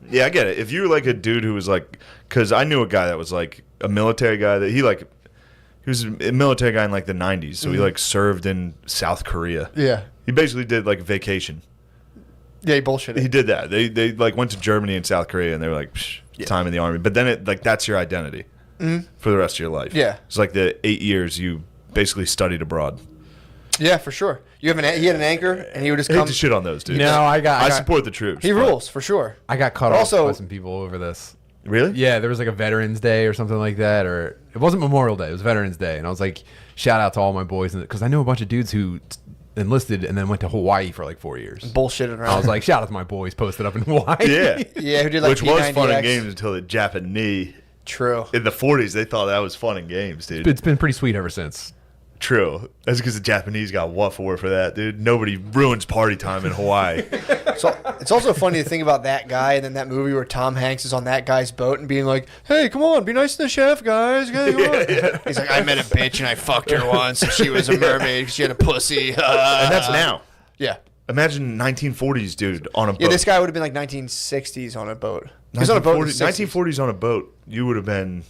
Yeah, I get it. If you're like a dude who was like, because I knew a guy that was like a military guy that he was a military guy in like the 90s, so he like served in South Korea. Yeah. He basically did like a vacation. Yeah, he bullshitted. He did that. They like went to Germany and South Korea, and they were like, Psh, time in the army. But then it like that's your identity for the rest of your life. Yeah. It's like the 8 years you basically studied abroad. Yeah, for sure. He had an anchor, and he would just I hate come. to shit on those dudes. No, I support the troops. He but- rules for sure. I got cut Also- off by some people over this. Really? Yeah, there was like a Veterans Day or something like that, or it wasn't Memorial Day. It was Veterans Day, and I was like, shout out to all my boys, because I know a bunch of dudes who enlisted and then went to Hawaii for like 4 years. Bullshitting around. I was like, shout out to my boys posted up in Hawaii. Yeah. yeah, who did like Which was fun in P90X. games until the Japanese. True. In the 40s, they thought that was fun in games, dude. It's been pretty sweet ever since. True. That's because the Japanese got what for that, dude. Nobody ruins party time in Hawaii. So it's also funny to think about that guy and then that movie where Tom Hanks is on that guy's boat and being like, "Hey, come on, be nice to the chef, guys." Come on." He's like, "I met a bitch and I fucked her once, and she was a mermaid because she had a pussy." And that's now. Yeah. Imagine 1940s dude on a boat. Yeah, this guy would have been like 1960s on a boat. He was on a boat in the 60s. 1940s on a boat, you would have been...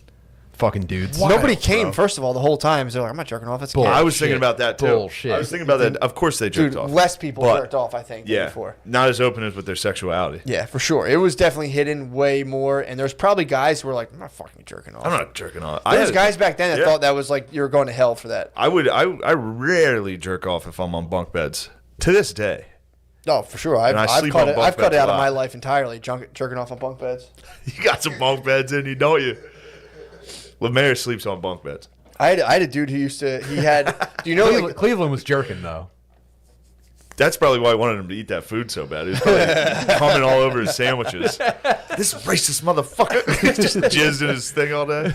Fucking dudes. Nobody came, bro. first of all, the whole time. So like, I'm not jerking off. It's Bull. gay. I was Bullshit. thinking about that, too. Bullshit. I was thinking about that. Of course they jerked Dude, off. less people But- jerked off, I think, than Yeah. before. Not as open as with their sexuality. Yeah, for sure. It was definitely hidden way more, and there's probably guys who were like, "I'm not fucking jerking off." I'm not jerking off. There's guys back then that Yeah. thought that was like you were going to hell for that. I rarely jerk off if I'm on bunk beds. To this day. No, for sure. I've sleep cut on it. bunk I've cut beds it a out of lot. my life entirely. Jerking off on bunk beds. You got some bunk beds in you, don't you? Lemaire sleeps on bunk beds. I had a dude who used to. He had. Do you know? Cleveland, Like, Cleveland was jerking though. That's probably why I wanted him to eat that food so bad. He was probably coming all over his sandwiches. This racist motherfucker. He just jizzed in his thing all day.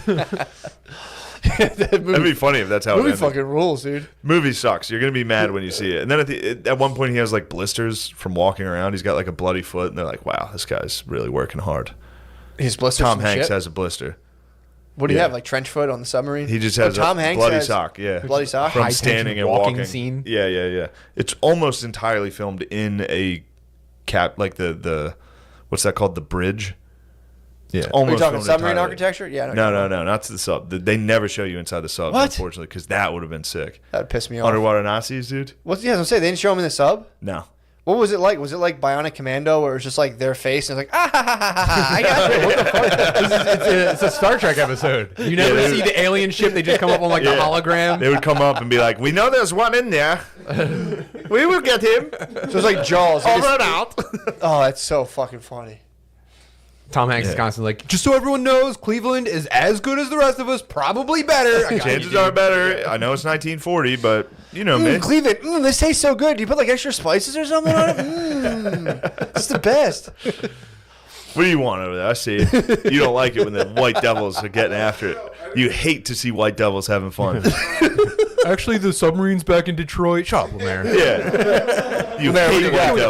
That'd be funny if that's how it movie ended. fucking rules, dude. Movie sucks. You're gonna be mad when you see it. And then at one point he has like blisters from walking around. He's got like a bloody foot, and they're like, "Wow, this guy's really working hard." His blisters. Tom from Hanks shit? has a blister. What do you yeah. have? Like trench foot on the submarine? He just Oh, has Tom a Hanks bloody has sock. Yeah, bloody sock. from High standing tension and walking walking. scene. Yeah. It's almost entirely filmed in a like the what's that called? The bridge. Yeah. Are you Almost talking filmed submarine entirely. architecture? Yeah. No, not to the sub. They never show you inside the sub, What? unfortunately, because that would have been sick. That would piss me off. Underwater Nazis, dude? What's yeah? I was gonna say they didn't show him in the sub. No. What was it like? Was it like Bionic Commando, where it was just like their face and it's like, ah ha ha ha ha, I got you. What the fuck? It's a Star Trek episode. You never Yeah, see the alien ship. They just come up on like Yeah. the hologram. They would come up and be like, "We know there's one in there. We will get him. So it's like Jaws. He Over just- and out." Oh, that's so fucking funny. Tom Hanks is constantly like, just so everyone knows, Cleveland is as good as the rest of us, probably better. I got Chances you, are dude. better. I know it's 1940, but you know me. Cleveland, this tastes so good. Do you put like extra spices or something on it? It's the best. What do you want over there? I see it. You don't like it when the White Devils are getting after it. You hate to see White Devils having fun. Actually, the submarine's back in Detroit. Shut up, Lemaire. Yeah. You Lemaire, what hate do you White got? Devils.